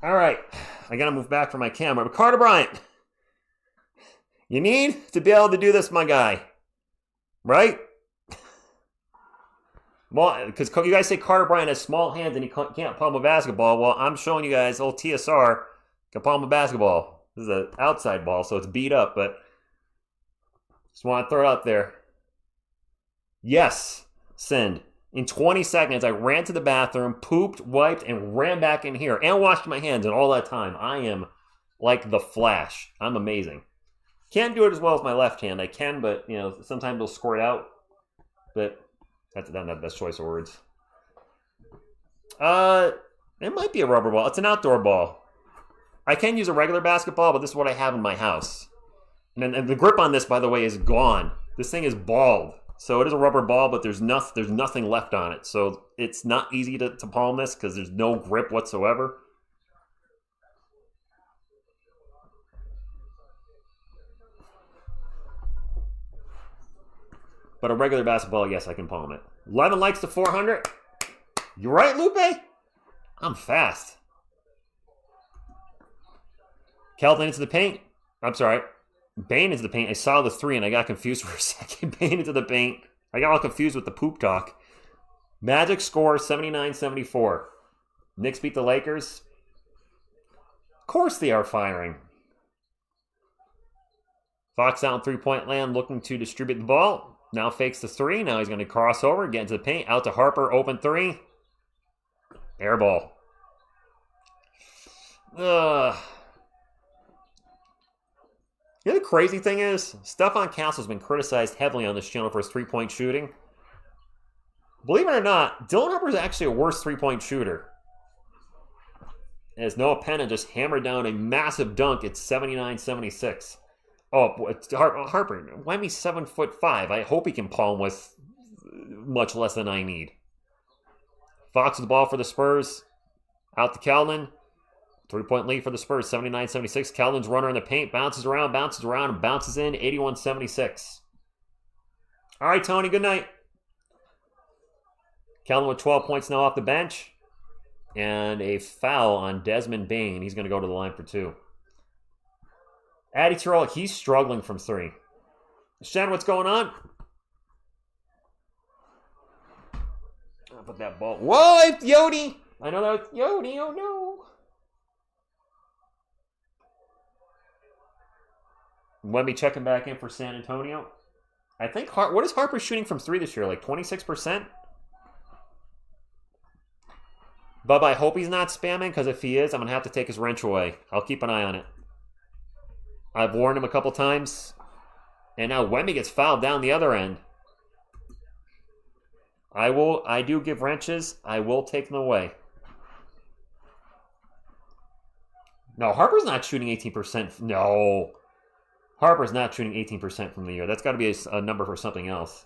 [SPEAKER 2] All right, I gotta move back from my camera. But Carter Bryant, you need to be able to do this, my guy. Right? Well, because you guys say Carter Bryant has small hands and he can't palm a basketball. Well, I'm showing you guys old TSR can palm a basketball. This is an outside ball, so it's beat up, but just want to throw it out there. Yes, send. In 20 seconds, I ran to the bathroom, pooped, wiped, and ran back in here, and washed my hands. And all that time, I am like the Flash. I'm amazing. Can't do it as well as my left hand. I can, but sometimes it'll squirt out. But that's not the best choice of words. It might be a rubber ball. It's an outdoor ball. I can use a regular basketball, but this is what I have in my house. And the grip on this, by the way, is gone. This thing is bald. So it is a rubber ball, but there's nothing left on it. So it's not easy to palm this because there's no grip whatsoever. But a regular basketball, yes, I can palm it. 11 likes to 400. You right, Lupe? I'm fast. Keldon into the paint. I'm sorry. Bane into the paint. I saw the 3 and I got confused for a second. Bane into the paint. I got all confused with the poop talk. Magic score 79-74. Knicks beat the Lakers. Of course they are firing. Fox out in three-point land looking to distribute the ball. Now fakes the 3. Now he's going to cross over, get into the paint. Out to Harper. Open 3. Air ball. You know the crazy thing is, Stephon Castle's been criticized heavily on this channel for his three-point shooting. Believe it or not, Dylan Harper's actually a worse three-point shooter. As Noah Penna just hammered down a massive dunk at 79-76. Oh, Harper, Wemmy's 7'5". I hope he can palm with much less than I need. Fox with the ball for the Spurs. Out to Keldon. 3-point lead for the Spurs, 79-76. Keldon's runner in the paint, bounces around, and bounces in, 81-76. All right, Tony, good night. Keldon with 12 points now off the bench. And a foul on Desmond Bane. He's going to go to the line for 2. Addy Terrell, he's struggling from 3. Shannon, what's going on? I'll put that ball. Whoa, it's Yodi! I know that was Yodi, oh no. Wemby checking back in for San Antonio. I think, what is Harper shooting from 3 this year? Like 26%? Bubba, I hope he's not spamming, because if he is, I'm going to have to take his wrench away. I'll keep an eye on it. I've warned him a couple times. And now Wemby gets fouled down the other end. I do give wrenches. I will take them away. No, Harper's not shooting 18%. No. Harper's not shooting 18% from the year. That's got to be a number for something else.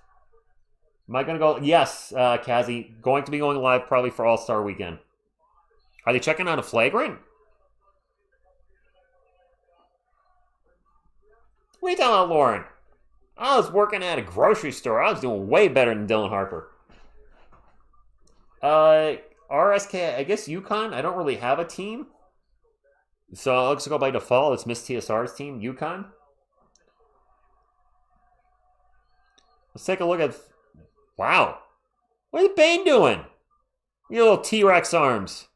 [SPEAKER 2] Am I going to go? Yes, Kazi. Going to be going live probably for All-Star Weekend. Are they checking on a flagrant? What are you talking about, Lauren? I was working at a grocery store. I was doing way better than Dylan Harper. RSK, I guess UConn. I don't really have a team. So I'll just go by default. It's Miss TSR's team, UConn. Let's take a look at... Wow. What is Bane doing? You little T-Rex arms.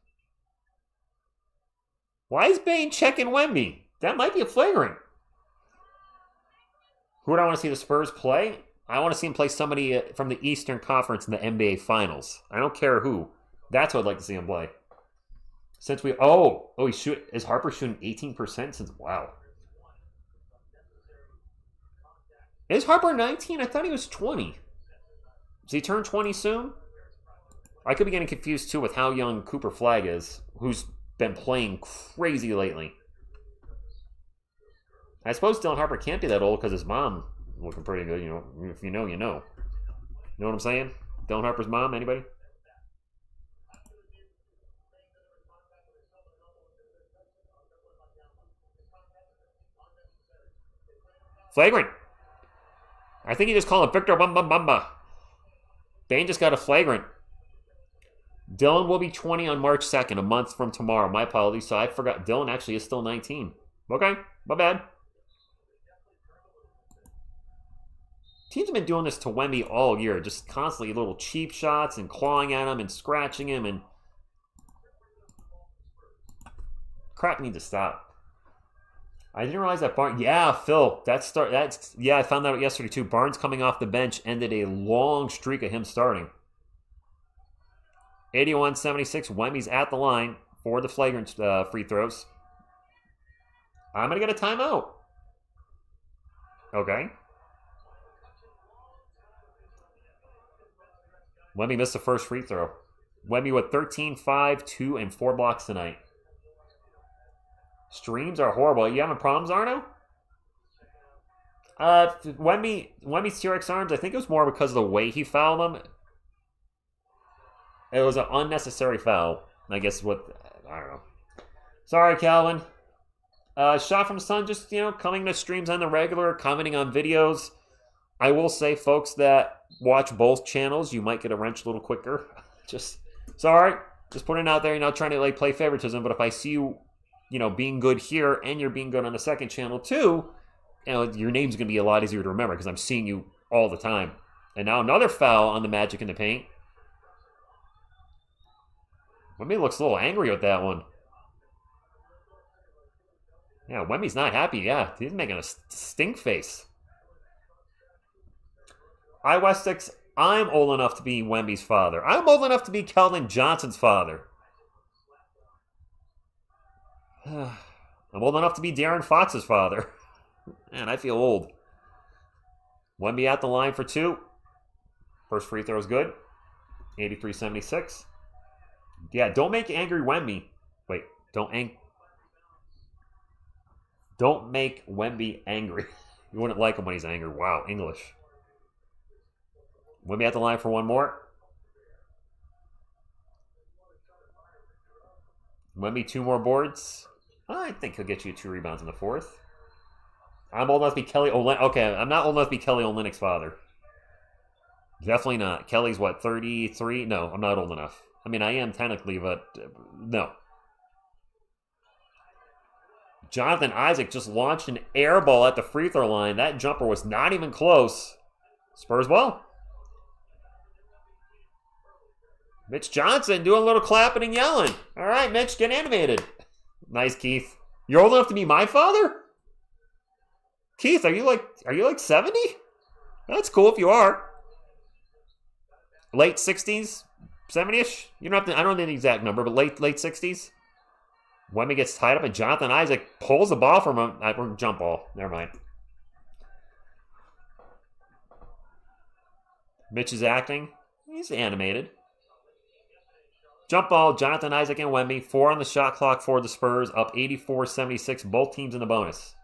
[SPEAKER 2] Why is Bane checking Wemby? That might be a flagrant. Who would I want to see the Spurs play? I want to see him play somebody from the Eastern Conference in the NBA Finals. I don't care who. That's who I'd like to see him play. Since we... is Harper shooting 18% since... Wow. Is Harper 19? I thought he was 20. Does he turn 20 soon? I could be getting confused, too, with how young Cooper Flagg is, who's been playing crazy lately. I suppose Dylan Harper can't be that old because his mom is looking pretty good, you know. If you know, you know. You know what I'm saying? Dylan Harper's mom, anybody? Flagrant. I think he just called him Victor Wembanyama. Bane just got a flagrant. Dylan will be 20 on March 2nd, a month from tomorrow. My apologies. So I forgot. Dylan actually is still 19. Okay, my bad. Teams have been doing this to Wemby all year. Just constantly little cheap shots and clawing at him and scratching him. And crap needs to stop. I didn't realize that Barnes... Yeah, Phil. I found that out yesterday, too. Barnes coming off the bench ended a long streak of him starting. 81-76. Wemby's at the line for the flagrant free throws. I'm going to get a timeout. Okay. Wemby missed the first free throw. Wemby with 13, 5, 2, and 4 blocks tonight. Streams are horrible. You having problems, Arno? Wemby's T-Rex arms, I think it was more because of the way he fouled them. It was an unnecessary foul. I guess I don't know. Sorry, Calvin. Shot from Sun, just, coming to streams on the regular, commenting on videos. I will say, folks that watch both channels, you might get a wrench a little quicker. Sorry. Just putting it out there, trying to play favoritism, but if I see you, being good here and you're being good on the second channel too, your name's going to be a lot easier to remember because I'm seeing you all the time. And now another foul on the Magic in the paint. Wemby looks a little angry with that one. Yeah, Wemby's not happy. Yeah, he's making a stink face. Westix, I'm old enough to be Wemby's father. I'm old enough to be Keldon Johnson's father. I'm old enough to be Darren Fox's father. Man, I feel old. Wemby at the line for 2. First free throw is good. 83-76. Yeah, don't make angry Wemby. Wait, don't make Wemby angry. You wouldn't like him when he's angry. Wow, English. Wemby at the line for 1 more. Wemby 2 more boards. I think he'll get you 2 rebounds in the 4th. I'm old enough to be Kelly Olynyk. Okay, I'm not old enough to be Kelly Olynyk's father. Definitely not. Kelly's what, 33? No, I'm not old enough. I mean, I am technically, but no. Jonathan Isaac just launched an air ball at the free throw line. That jumper was not even close. Spurs ball. Mitch Johnson doing a little clapping and yelling. All right, Mitch, get animated. Nice, Keith. You're old enough to be my father? Keith, are you like 70? That's cool if you are. Late 60s, 70-ish? You don't have to, I don't know the exact number, but late 60s. Wemby gets tied up and Jonathan Isaac pulls the ball from him. Jump ball. Never mind. Mitch is acting. He's animated. Jump ball, Jonathan Isaac and Wemby. 4 on the shot clock for the Spurs. Up 84-76. Both teams in the bonus.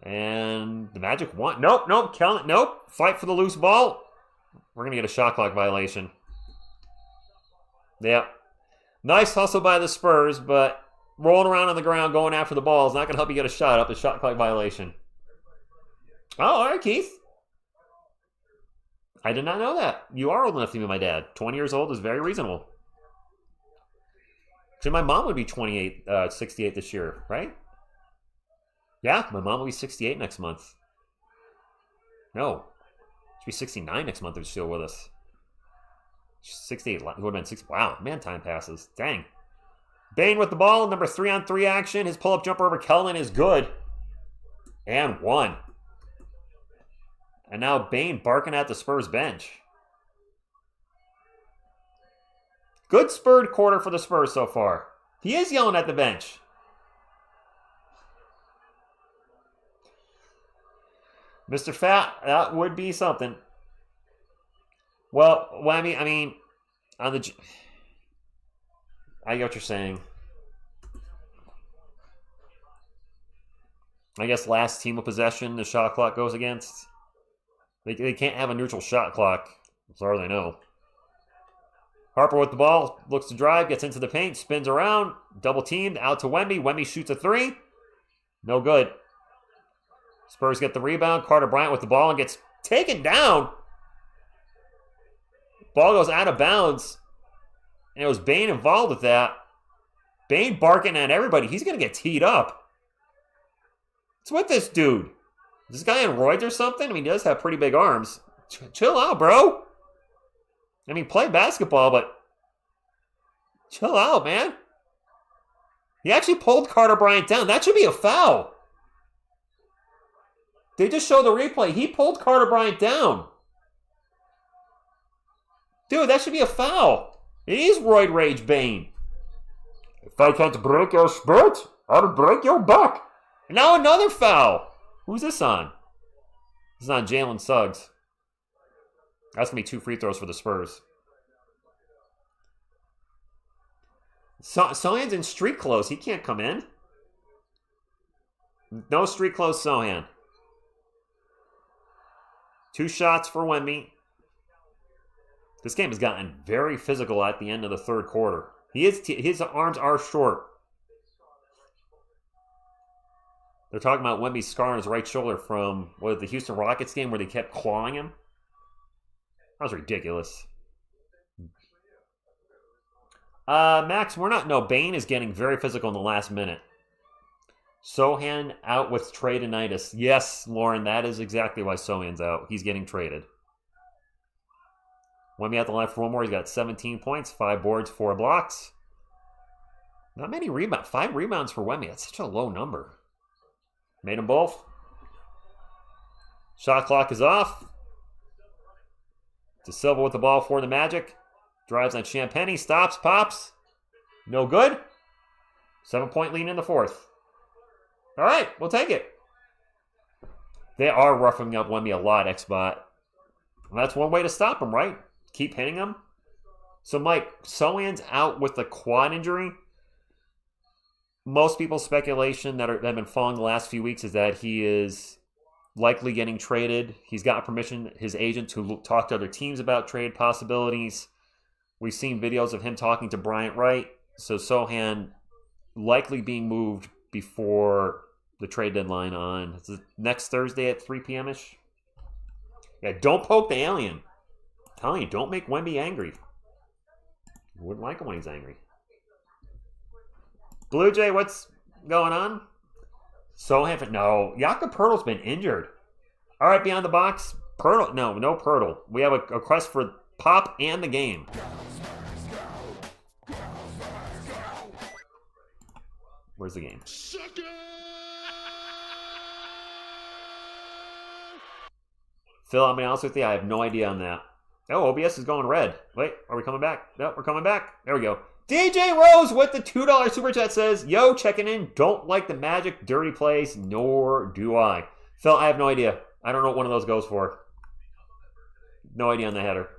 [SPEAKER 2] And the Magic won. Nope. Kellen, nope. Fight for the loose ball. We're going to get a shot clock violation. Yep. Nice hustle by the Spurs, but rolling around on the ground going after the ball is not going to help you get a shot up. A shot clock violation. Oh, all right, Keith. I did not know that. You are old enough to be my dad. 20 years old is very reasonable. Actually, my mom would be 68 this year, right? Yeah, my mom will be 68 next month. No. She'll be 69 next month if she's still with us. She's 68. It would have been 6. Wow, man, time passes. Dang. Bane with the ball. Number 3-on-3 action. His pull-up jumper over Keldon is good. And 1. And now Bane barking at the Spurs bench. Good Spurred quarter for the Spurs so far. He is yelling at the bench. Mr. Fat, that would be something. Well, I mean, on the... I get what you're saying. I guess last team of possession the shot clock goes against. They can't have a neutral shot clock, as far as I know. Harper with the ball, looks to drive, gets into the paint, spins around, double teamed, out to Wemby. Wemby shoots a 3. No good. Spurs get the rebound. Carter Bryant with the ball and gets taken down. Ball goes out of bounds. And it was Bane involved with that. Bane barking at everybody. He's going to get teed up. What's with this dude? Is this guy on roids or something? I mean, he does have pretty big arms. Chill out, bro. I mean, play basketball, but chill out, man. He actually pulled Carter Bryant down. That should be a foul. They just show the replay. He pulled Carter Bryant down. Dude, that should be a foul. It is roid rage Bane. If I can't break your spirit, I'll break your back. And now another foul. Who's this on? This is on Jalen Suggs. That's going to be 2 free throws for the Spurs. Sohan's in street clothes. He can't come in. No street clothes, Sohan. 2 shots for Wemby. This game has gotten very physical at the end of the third quarter. His arms are short. They're talking about Wemby's scar on his right shoulder from the Houston Rockets game where they kept clawing him. That was ridiculous. Max, Bane is getting very physical in the last minute. Sohan out with tradenitis. Yes, Lauren, that is exactly why Sohan's out. He's getting traded. Wemby at the line for one more. He's got 17 points, 5 boards, 4 blocks. Not many rebounds. 5 rebounds for Wemby. That's such a low number. Made them both. Shot clock is off. De Silva with the ball for the Magic. Drives on Champagny. Stops. Pops. No good. 7-point lead in the fourth. All right. We'll take it. They are roughing up Wemby a lot, X-Bot. Well, that's one way to stop him, right? Keep hitting him. So, Mike, Sohan's out with a quad injury. Most people's speculation that have been following the last few weeks is that he is likely getting traded. He's got permission, his agent, to talk to other teams about trade possibilities. We've seen videos of him talking to Bryant Wright. So Sohan likely being moved before the trade deadline on next Thursday at 3 p.m.-ish. Yeah, don't poke the alien. I'm telling you, don't make Wemby angry. You wouldn't like him when he's angry. Blue Jay, what's going on? Sohan, no. Jakob Poeltl's been injured. All right, beyond the box. Poeltl, no Poeltl. We have a request for Pop and the game. Where's the game? Phil, I'm going to be honest with you, I have no idea on that. Oh, OBS is going red. Wait, are we coming back? No, we're coming back. There we go. DJ Rose with the $2 super chat says, yo, checking in. Don't like the Magic dirty plays, nor do I. Phil, I have no idea. I don't know what one of those goes for. No idea on the header.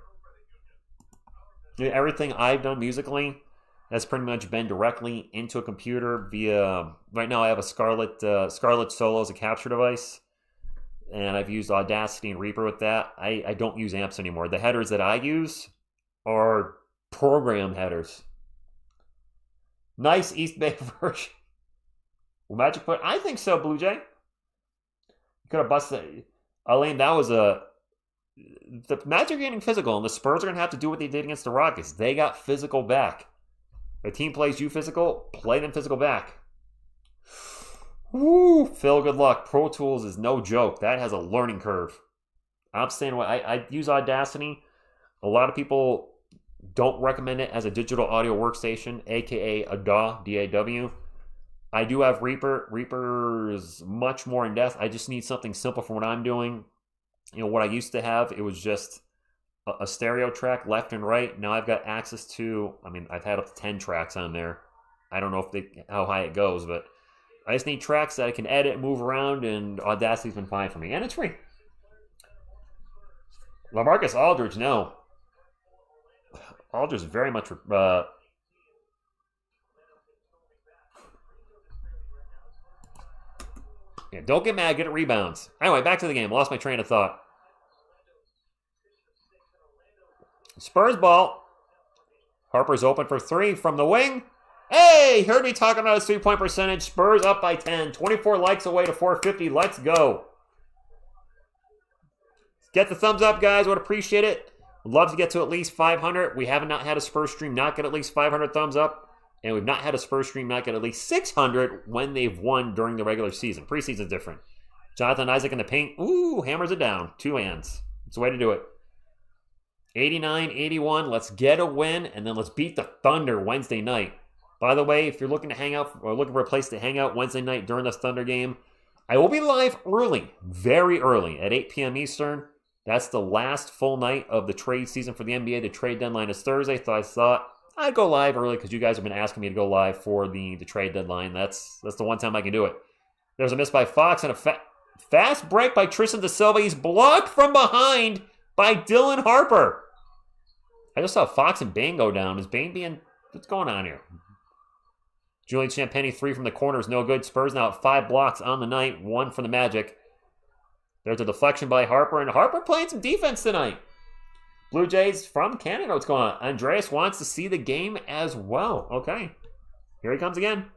[SPEAKER 2] Everything I've done musically has pretty much been directly into a computer via... Right now I have a Scarlett Solo as a capture device. And I've used Audacity and Reaper with that. I don't use amps anymore. The headers that I use are program headers. Nice East Bay version. Will Magic put? I think so, Blue Jay. You could have busted. Elaine, that was a... The Magic are getting physical, and the Spurs are going to have to do what they did against the Rockets. They got physical back. The team plays you physical, play them physical back. Woo! Phil, good luck. Pro Tools is no joke. That has a learning curve. I'm saying I use Audacity. A lot of people don't recommend it as a digital audio workstation, aka a DAW, D-A-W. I do have Reaper. Reaper is much more in depth. I just need something simple for what I'm doing. You know, what I used to have, it was just a stereo track left and right. Now I've got access to, I've had up to 10 tracks on there. I don't know how high it goes, but I just need tracks that I can edit, move around, and Audacity's been fine for me. And it's free. LaMarcus Aldridge, no. Aldridge is very much... yeah, don't get mad, get it rebounds. Anyway, back to the game. Lost my train of thought. Spurs ball. Harper's open for 3 from the wing. Hey, heard me talking about his 3-point percentage. Spurs up by 10. 24 likes away to 450. Let's go. Get the thumbs up, guys. Would appreciate it. Would love to get to at least 500. We have not had a Spurs stream not get at least 500 thumbs up. And we've not had a Spurs stream not get at least 600 when they've won during the regular season. Preseason's different. Jonathan Isaac in the paint. Ooh, hammers it down. 2 hands. It's the way to do it. 89-81. Let's get a win, and then let's beat the Thunder Wednesday night. By the way, if you're looking to hang out or looking for a place to hang out Wednesday night during this Thunder game, I will be live early, very early, at 8 p.m. Eastern. That's the last full night of the trade season for the NBA. The trade deadline is Thursday, so I thought I'd go live early because you guys have been asking me to go live for the trade deadline. That's the one time I can do it. There's a miss by Fox and a fast break by Tristan De Silva. He's blocked from behind by Dylan Harper. I just saw Fox and Bane go down. Is Bane being... What's going on here? Julian Champagnie, 3 from the corner is no good. Spurs now at 5 blocks on the night, 1 for the Magic. There's a deflection by Harper, and Harper playing some defense tonight. Blue Jays from Canada, what's going on? Andreas wants to see the game as well. Okay, here he comes again.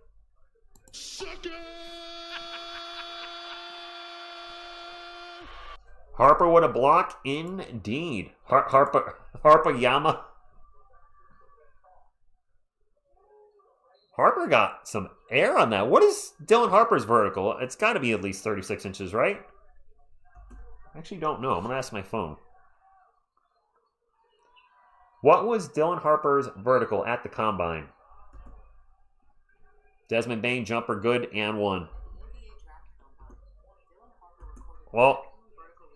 [SPEAKER 2] Harper with a block, indeed. Harper-Yama. Harper got some air on that. What is Dylan Harper's vertical? It's got to be at least 36 inches, right? I actually don't know. I'm going to ask my phone. What was Dylan Harper's vertical at the combine? Desmond Bain, jumper, good, and 1. Well,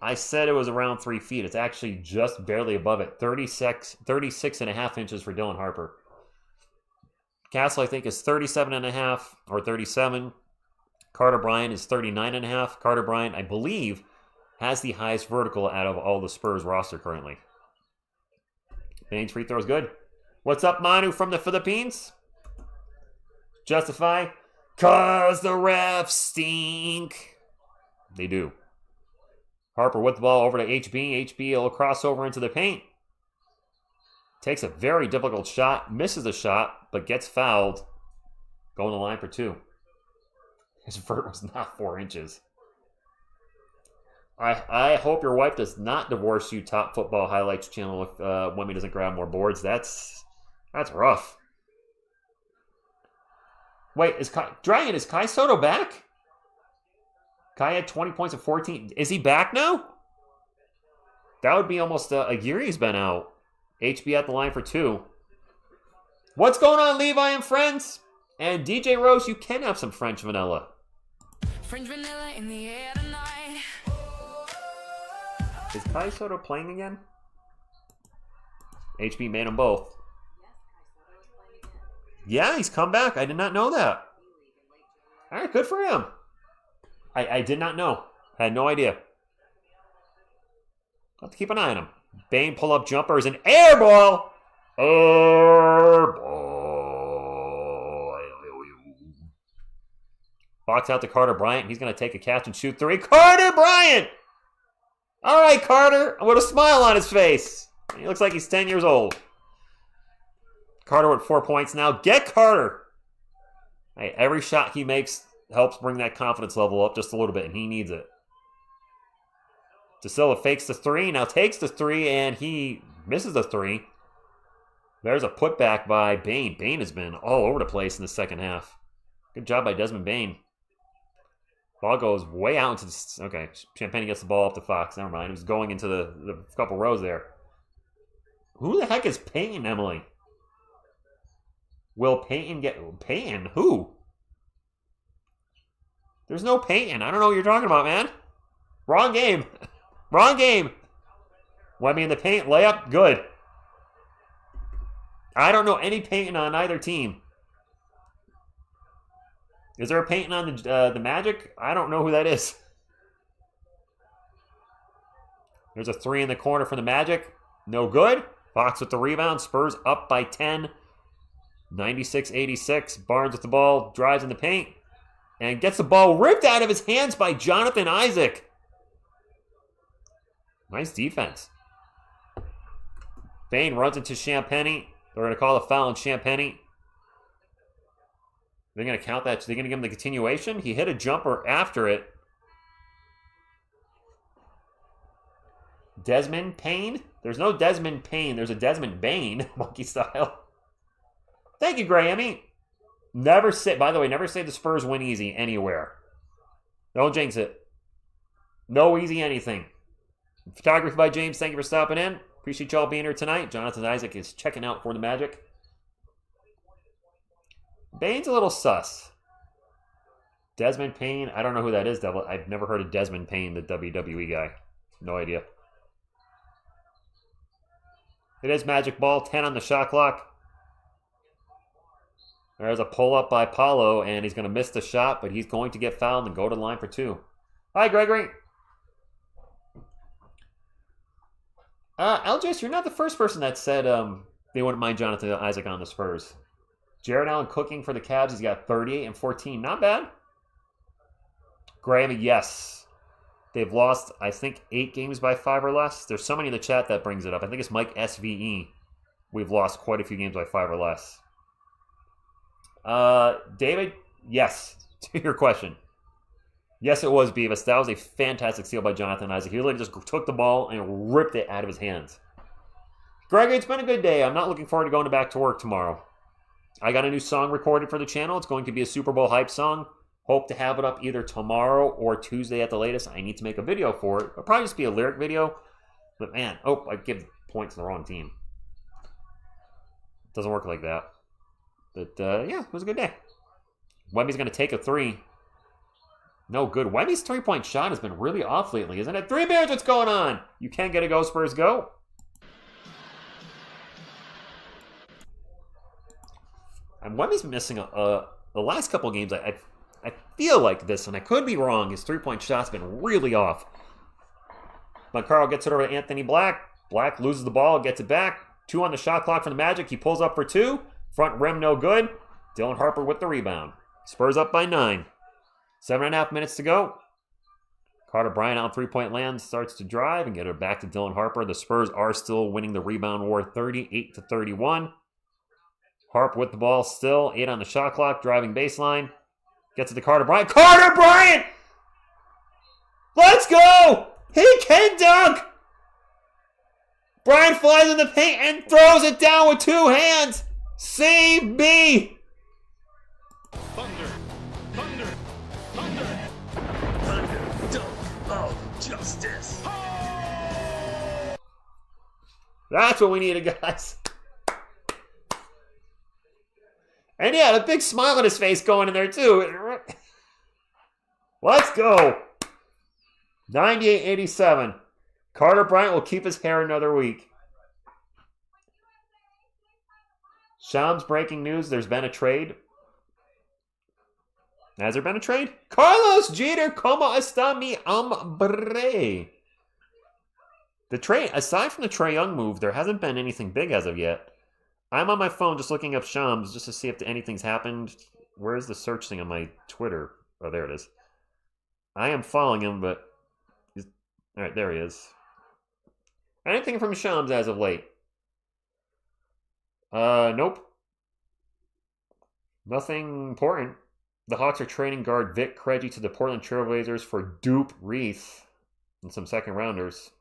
[SPEAKER 2] I said it was around 3 feet. It's actually just barely above it. 36 and a half inches for Dylan Harper. Castle, I think, is 37 and a half or 37. Carter Bryant is 39 and a half. Carter Bryant, I believe, has the highest vertical out of all the Spurs roster currently. Bain's free throw is good. What's up, Manu from the Philippines? Justify. Cause the refs stink. They do. Harper with the ball over to HB. HB will cross over into the paint. Takes a very difficult shot. Misses the shot, but gets fouled. Going to the line for 2. His vert was not 4 inches. I hope your wife does not divorce you, Top Football Highlights channel, if Wemby doesn't grab more boards. That's rough. Wait, is Kai Soto back? Kai had 20 points and 14. Is he back now? That would be almost a year he's been out. HB at the line for 2. What's going on, Levi and friends? And DJ Rose, you can have some French vanilla.
[SPEAKER 3] French vanilla in the air tonight.
[SPEAKER 2] Is Kai Soto playing again? HB made them both. Yeah, he's come back. I did not know that. All right, good for him. I did not know. I had no idea. I'll have to keep an eye on him. Bain pull-up jumper is an air ball. Air ball. Box out to Carter Bryant. He's going to take a catch and shoot 3. Carter Bryant! All right, Carter. With a smile on his face. He looks like he's 10 years old. Carter with 4 points now. Get Carter. Hey, every shot he makes helps bring that confidence level up just a little bit, and he needs it. DeSilva fakes the 3, now takes the 3, and he misses the 3. There's a putback by Bain. Bain has been all over the place in the second half. Good job by Desmond Bain. Ball goes way out into the... Okay, Champagnie gets the ball up to Fox. Never mind. It was going into the couple rows there. Who the heck is Payton, Emily? Will Payton get... Payton? Who? There's no Payton. I don't know what you're talking about, man. Wrong game. Wrong game. Wemby in the paint. Layup. Good. I don't know any Payton on either team. Is there a Payton on the Magic? I don't know who that is. There's a 3 in the corner for the Magic. No good. Fox with the rebound. Spurs up by 10. 96-86. Barnes with the ball. Drives in the paint. And gets the ball ripped out of his hands by Jonathan Isaac. Nice defense. Bain runs into Champagnie. They're going to call a foul on Champagnie. They're going to count that. They're going to give him the continuation. He hit a jumper after it. Desmond Payne? There's no Desmond Payne. There's a Desmond Bain, monkey style. Thank you, Grammy. Never say, by the way, never say the Spurs win easy anywhere. Don't jinx it. No easy anything. Photography by James. Thank you for stopping in. Appreciate y'all being here tonight. Jonathan Isaac is checking out for the Magic. Bain's a little sus. Desmond Payne. I don't know who that is, Devil. I've never heard of Desmond Payne, the WWE guy. No idea. It is Magic Ball. 10 on the shot clock. There's a pull-up by Paolo, and he's going to miss the shot, but he's going to get fouled and go to the line for 2. Hi, Gregory. LJS, you're not the first person that said they wouldn't mind Jonathan Isaac on the Spurs. Jared Allen cooking for the Cavs. He's got 38 and 14. Not bad. Graham, yes. They've lost, I think, 8 games by 5 or less. There's somebody in the chat that brings it up. I think it's Mike SVE. We've lost quite a few games by 5 or less. David, yes, to your question. Yes, it was Beavis. That was a fantastic steal by Jonathan Isaac. He literally just took the ball and ripped it out of his hands. Gregory, it's been a good day. I'm not looking forward to going back to work tomorrow. I got a new song recorded for the channel. It's going to be a Super Bowl hype song. Hope to have it up either tomorrow or Tuesday at the latest. I need to make a video for it. It'll probably just be a lyric video. But man, I give points to the wrong team. It doesn't work like that. But yeah, it was a good day. Wemby's going to take a 3. No good. Wemby's 3-point shot has been really off lately, isn't it? 3 Bears, what's going on? You can get a go, Spurs, go. And Wemby's been missing the last couple games. I feel like this, and I could be wrong. His 3-point shot's been really off. Banchero gets it over to Anthony Black. Black loses the ball, gets it back. 2 on the shot clock for the Magic. He pulls up for 2. Front rim, no good. Dylan Harper with the rebound. Spurs up by 9. 7.5 minutes to go. Carter Bryant out 3-point land, starts to drive and get it back to Dylan Harper. The Spurs are still winning the rebound war 38-31. Harp with the ball still. 8 on the shot clock, driving baseline. Gets it to Carter Bryant. Carter Bryant! Let's go! He can dunk! Bryant flies in the paint and throws it down with 2 hands. CB!
[SPEAKER 1] Thunder, thunder, thunder, thunder, dunk of justice.
[SPEAKER 2] That's what we needed, guys. And he had a big smile on his face going in there, too. Let's go. 98-87. Carter Bryant will keep his hair another week. Shams breaking news. There's been a trade. Has there been a trade? Carlos Jeter, como está mi hombre? The trade, aside from the Trae Young move, there hasn't been anything big as of yet. I'm on my phone just looking up Shams just to see if anything's happened. Where's the search thing on my Twitter? Oh, there it is. I am following him, but... All right, there he is. Anything from Shams as of late? Nope. Nothing important. The Hawks are trading guard Vic Krejci to the Portland Trailblazers for Dupe Reith and some second rounders.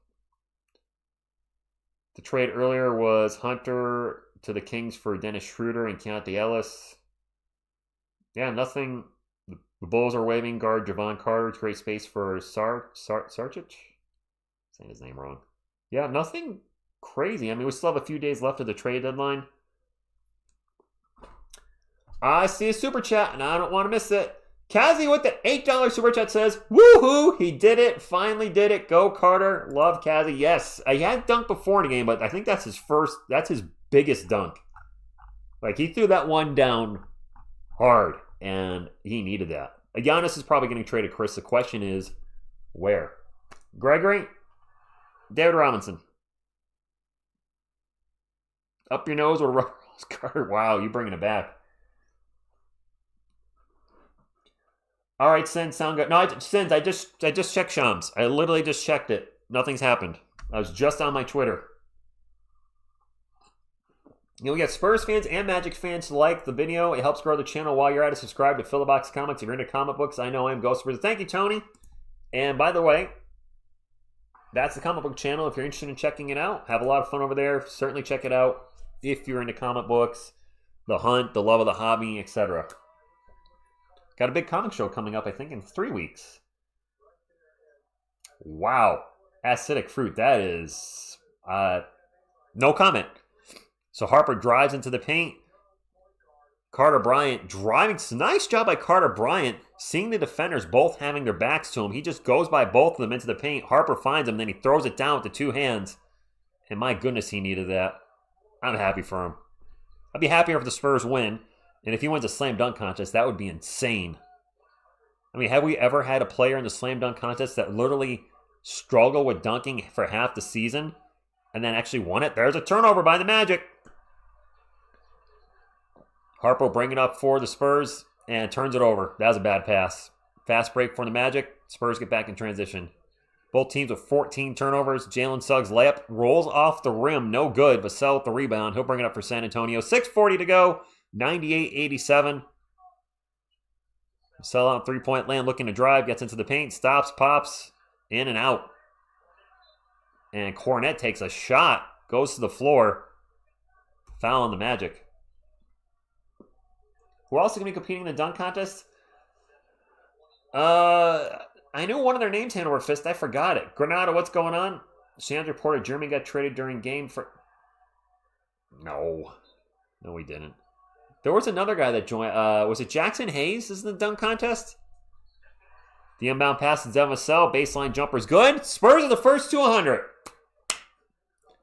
[SPEAKER 2] The trade earlier was Hunter to the Kings for Dennis Schroeder and Keontae Ellis. Yeah, nothing. The Bulls are waiving guard Javon Carter to create space for Sarchich. Saying his name wrong. Yeah, nothing crazy. I mean, we still have a few days left of the trade deadline. I see a super chat, and I don't want to miss it. Kazi with the $8 super chat says, woohoo, he did it, finally did it. Go Carter, love Kazi. Yes, he had dunked before in the game, but I think that's his biggest dunk. Like, he threw that one down hard, and he needed that. Giannis is probably getting traded, Chris. The question is, where? Gregory? David Robinson. Up your nose or rubber rolls, Carter. Wow, you bringing it back. All right, Sins, sound good. No, Sins, I just checked Shams. I literally just checked it. Nothing's happened. I was just on my Twitter. You know, we got Spurs fans and Magic fans to like the video. It helps grow the channel. While you're at it, subscribe to Fill the Box Comics. If you're into comic books, I know I am. Ghost Spurs. Thank you, Tony. And by the way, that's the comic book channel. If you're interested in checking it out, have a lot of fun over there. Certainly check it out if you're into comic books, the hunt, the love of the hobby, etc. Got a big comic show coming up, I think, in 3 weeks. Wow. Acidic fruit. That is... no comment. So Harper drives into the paint. Carter Bryant driving. Nice job by Carter Bryant. Seeing the defenders both having their backs to him. He just goes by both of them into the paint. Harper finds him, then he throws it down with the 2 hands. And my goodness, he needed that. I'm happy for him. I'd be happier if the Spurs win. And if he wins a slam dunk contest, that would be insane. I mean, have we ever had a player in the slam dunk contest that literally struggled with dunking for half the season and then actually won it? There's a turnover by the Magic. Harpo bringing up for the Spurs and turns it over. That was a bad pass. Fast break for the Magic. Spurs get back in transition. Both teams with 14 turnovers. Jalen Suggs layup rolls off the rim. No good. Vassell with the rebound. He'll bring it up for San Antonio. 6:40 to go. 98-87. Vassell on three-point land looking to drive. Gets into the paint. Stops. Pops. In and out. And Cornette takes a shot. Goes to the floor. Foul on the Magic. Who else is going to be competing in the dunk contest? I knew one of their names hand over fist. I forgot it. Granada, what's going on? Shams reported Germany got traded during game for... No, we didn't. There was another guy that joined. Was it Jackson Hayes? Is in the dunk contest? The inbound pass to Devin Vassell. Baseline jumper's good. Spurs are the first to 100.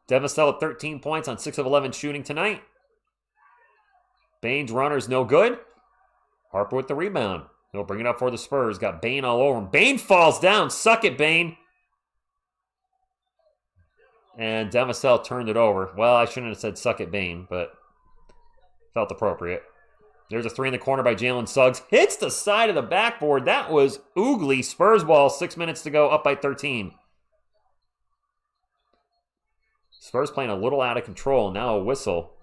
[SPEAKER 2] Devin Vassell with 13 points on 6 of 11 shooting tonight. Bane's runner's no good. Harper with the rebound. He'll bring it up for the Spurs. Got Bane all over him. Bane falls down. Suck it, Bane. And Devin Vassell turned it over. Well, I shouldn't have said suck it, Bane, but felt appropriate. There's a three in the corner by Jalen Suggs. Hits the side of the backboard. That was oogly. Spurs ball. 6 minutes to go. Up by 13. Spurs playing a little out of control. Now a whistle.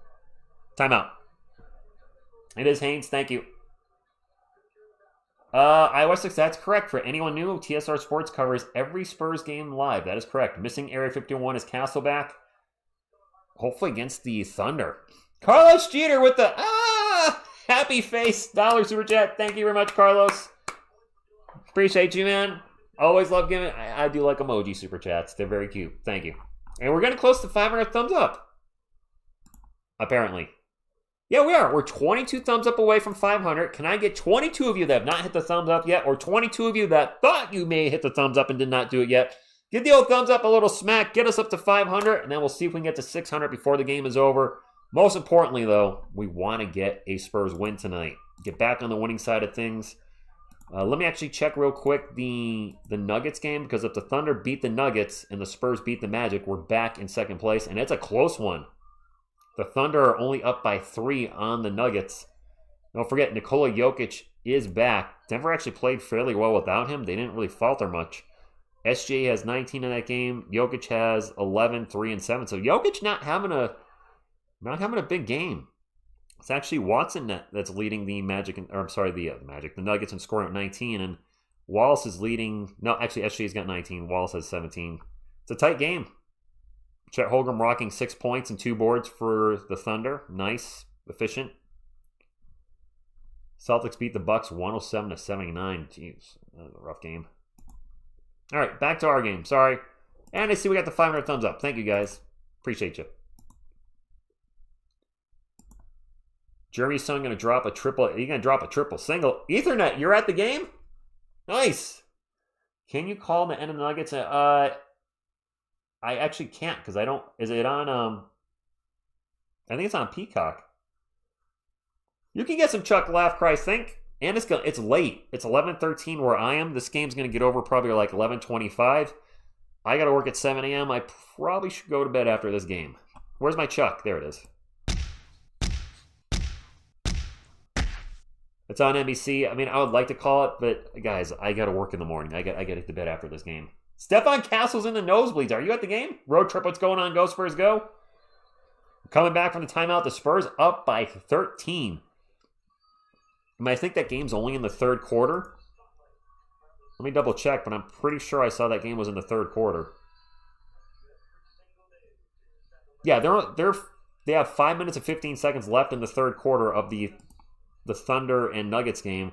[SPEAKER 2] Timeout. It is Haynes. Thank you. iOS 6, that's correct. For anyone new, TSR Sports covers every Spurs game live. That is correct. Missing Area 51 is Castleback. Hopefully against the Thunder. Carlos Jeter with the happy face dollar super chat. Thank you very much, Carlos. Appreciate you, man. Always love giving. I do like emoji super chats. They're very cute. Thank you. And we're getting close to 500 thumbs up. Apparently. Yeah, we are. We're 22 thumbs up away from 500. Can I get 22 of you that have not hit the thumbs up yet, or 22 of you that thought you may hit the thumbs up and did not do it yet? Give the old thumbs up a little smack. Get us up to 500, and then we'll see if we can get to 600 before the game is over. Most importantly, though, we want to get a Spurs win tonight. Get back on the winning side of things. Let me actually check real quick the Nuggets game, because if the Thunder beat the Nuggets and the Spurs beat the Magic, we're back in second place, and it's a close one. The Thunder are only up by 3 on the Nuggets. Don't forget, Nikola Jokic is back. Denver actually played fairly well without him. They didn't really falter much. SGA has 19 in that game. Jokic has 11, 3, and 7. So Jokic not having a big game. It's actually Watson that's leading the Magic, the Nuggets in scoring at 19, and Wallace is leading. No, actually SGA's got 19. Wallace has 17. It's a tight game. Chet Holmgren rocking 6 points and 2 boards for the Thunder. Nice, efficient. Celtics beat the Bucks 107-79. Jeez, that was a rough game. All right, back to our game. Sorry. And I see we got the 500 thumbs up. Thank you, guys. Appreciate you. Jeremy's son going to drop a triple. He's going to drop a triple single. Ethernet, you're at the game? Nice. Can you call the end of the Nuggets? I actually can't because I don't. Is it on? I think it's on Peacock. You can get some Chuck Laugh Cry Think, and it's late. It's 11:13 where I am. This game's gonna get over probably like 11:25. I got to work at 7 a.m. I probably should go to bed after this game. Where's my Chuck? There it is. It's on NBC. I mean, I would like to call it, but guys, I got to work in the morning. I got to get to bed after this game. Stefan Castle's in the nosebleeds. Are you at the game? Road trip, what's going on? Go Spurs, go. Coming back from the timeout, the Spurs up by 13. I mean, I think that game's only in the third quarter. Let me double check, but I'm pretty sure I saw that game was in the third quarter. Yeah, they have 5 minutes and 15 seconds left in the third quarter of the Thunder and Nuggets game.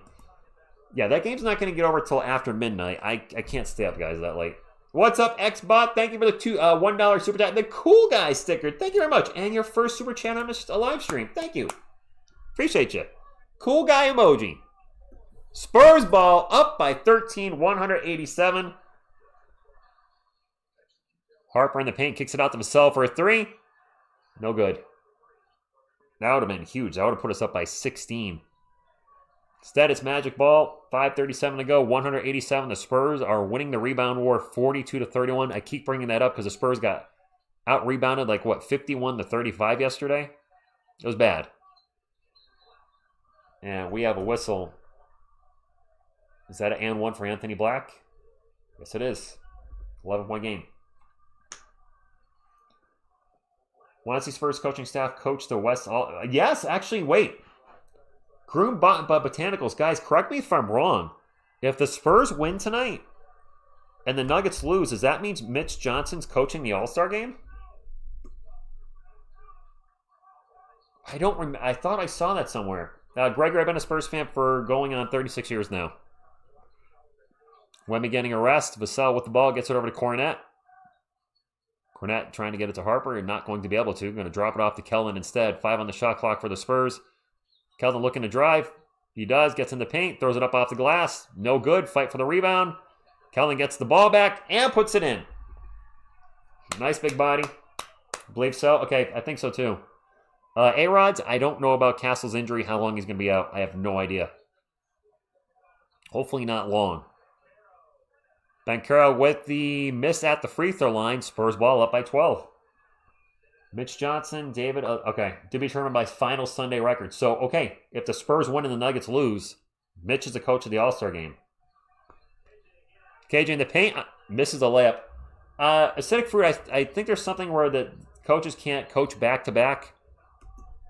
[SPEAKER 2] Yeah, that game's not going to get over till after midnight. I can't stay up, guys, that late. What's up, Xbot? Thank you for the $1 super chat. The cool guy sticker. Thank you very much. And your first super chat on a live stream. Thank you. Appreciate you. Cool guy emoji. Spurs ball up by 13, 187. Harper in the paint kicks it out to Vassell for a 3. No good. That would have been huge. That would have put us up by 16. Instead, it's Magic ball. 5:37 to go. 187. The Spurs are winning the rebound war 42-31. I keep bringing that up because the Spurs got out-rebounded like, 51-35 yesterday? It was bad. And we have a whistle. Is that an and one for Anthony Black? Yes, it is. 11-point game. Want to see Spurs coaching staff coach the West? Yes, actually, wait. Groom Botanicals. Guys, correct me if I'm wrong. If the Spurs win tonight and the Nuggets lose, does that mean Mitch Johnson's coaching the All-Star game? I don't remember. I thought I saw that somewhere. Gregory, I've been a Spurs fan for going on 36 years now. Wemby getting a rest. Vassell with the ball gets it over to Cornette. Cornette trying to get it to Harper and not going to be able to. Going to drop it off to Keldon instead. 5 on the shot clock for the Spurs. Keldon looking to drive. He does. Gets in the paint. Throws it up off the glass. No good. Fight for the rebound. Keldon gets the ball back and puts it in. Nice big body. I believe so. Okay, I think so too. A-Rods, I don't know about Castle's injury, how long he's going to be out. I have no idea. Hopefully not long. Banchero with the miss at the free throw line. Spurs ball up by 12. Mitch Johnson, David, okay, to be determined by final Sunday record. So, okay, if the Spurs win and the Nuggets lose, Mitch is the coach of the All-Star game. KJ in the paint, misses a layup. Acidic fruit, I think there's something where the coaches can't coach back-to-back.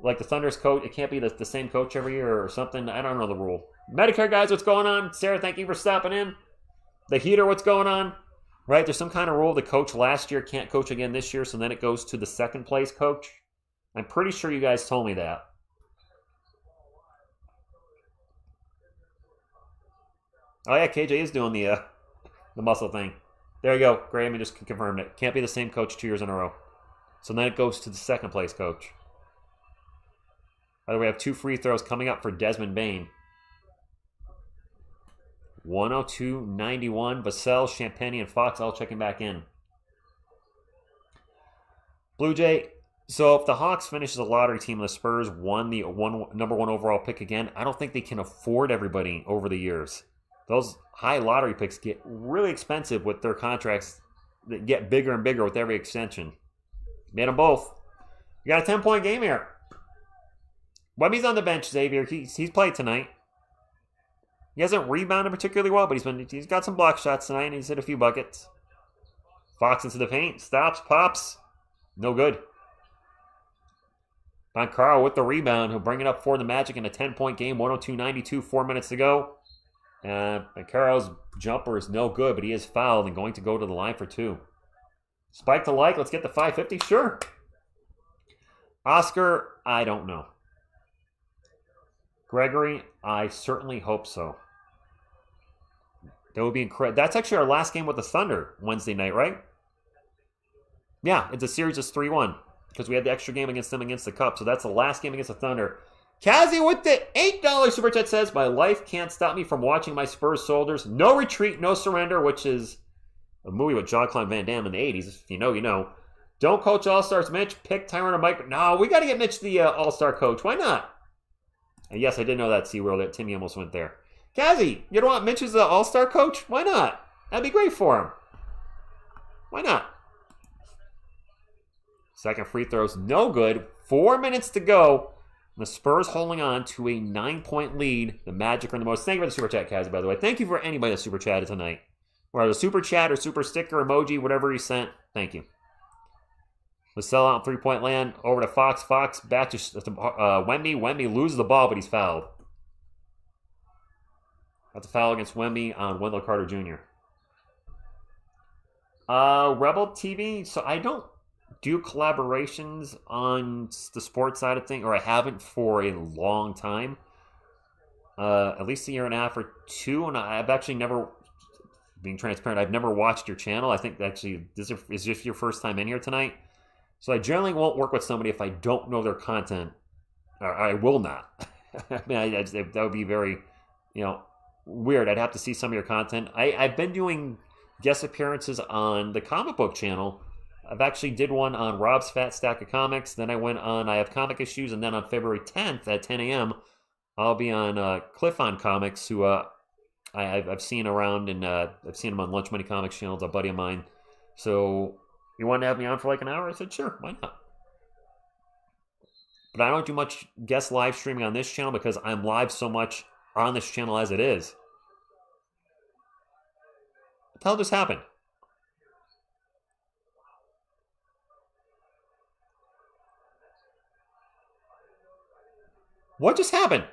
[SPEAKER 2] Like the Thunder's coach, it can't be the same coach every year or something. I don't know the rule. Medicare guys, what's going on? Sarah, thank you for stopping in. The Heater, what's going on? Right, there's some kind of rule the coach last year can't coach again this year, so then it goes to the second place coach. I'm pretty sure you guys told me that. Oh yeah, KJ is doing the muscle thing. There you go. Graham just confirmed it. Can't be the same coach 2 years in a row. So then it goes to the second place coach. By the way, we have 2 free throws coming up for Desmond Bane. 102-91. Vassell, Champagny, and Fox all checking back in. Blue Jay. So if the Hawks finish as a lottery team and the Spurs won the number 1 overall pick again, I don't think they can afford everybody over the years. Those high lottery picks get really expensive with their contracts that get bigger and bigger with every extension. Made them both. We got a 10-point game here. Wemby's on the bench, Xavier. He's played tonight. He hasn't rebounded particularly well, but he's got some block shots tonight, and he's hit a few buckets. Fox into the paint. Stops, pops. No good. Banchero with the rebound. He'll bring it up for the Magic in a 10-point game. 102-92, 4 minutes to go. Banchero's jumper is no good, but he is fouled and going to go to the line for 2. Spike to like. Let's get the 550. Sure. Oscar, I don't know. Gregory, I certainly hope so. That would be incredible. That's actually our last game with the Thunder Wednesday night, right? Yeah, it's a series of 3-1 because we had the extra game against them against the Cup. So that's the last game against the Thunder. Kazi with the $8 super chat says, my life can't stop me from watching my Spurs soldiers. No retreat, no surrender, which is a movie with Jean-Claude Van Damme in the 80s. If you know, you know. Don't coach All-Stars, Mitch. Pick Tyron or Mike. No, we got to get Mitch the All-Star coach. Why not? And yes, I did know that, SeaWorld, that Timmy almost went there. Kazi, you don't want Mitch as the All-Star coach? Why not? That'd be great for him. Why not? Second free throw's no good. 4 minutes to go. The Spurs holding on to a 9-point lead. The Magic are in the most. Thank you for the super chat, Kazi, by the way. Thank you for anybody that super chatted tonight. Or the super chat or super sticker emoji, whatever he sent. Thank you. The sellout in three-point land. Over to Fox. Fox back to Wemby. Wemby loses the ball, but he's fouled. That's a foul against Wemby on Wendell Carter Jr. Rebel TV. So I don't do collaborations on the sports side of things, or I haven't for a long time. At least a year and a half or 2, and I've actually never, being transparent, I've never watched your channel. I think actually this is just your first time in here tonight. So I generally won't work with somebody if I don't know their content. Or I will not. I mean, that would be very, weird. I'd have to see some of your content. I've been doing guest appearances on the comic book channel. I've actually did one on Rob's Fat Stack of Comics. Then I went on I Have Comic Issues. And then on February 10th at 10 a.m., I'll be on Cliff on Comics, who I've seen around. And I've seen him on Lunch Money Comics channel. It's a buddy of mine. So you want to have me on for like an hour? I said, sure, why not? But I don't do much guest live streaming on this channel because I'm live so much on this channel as it is. What the hell just happened? What just happened?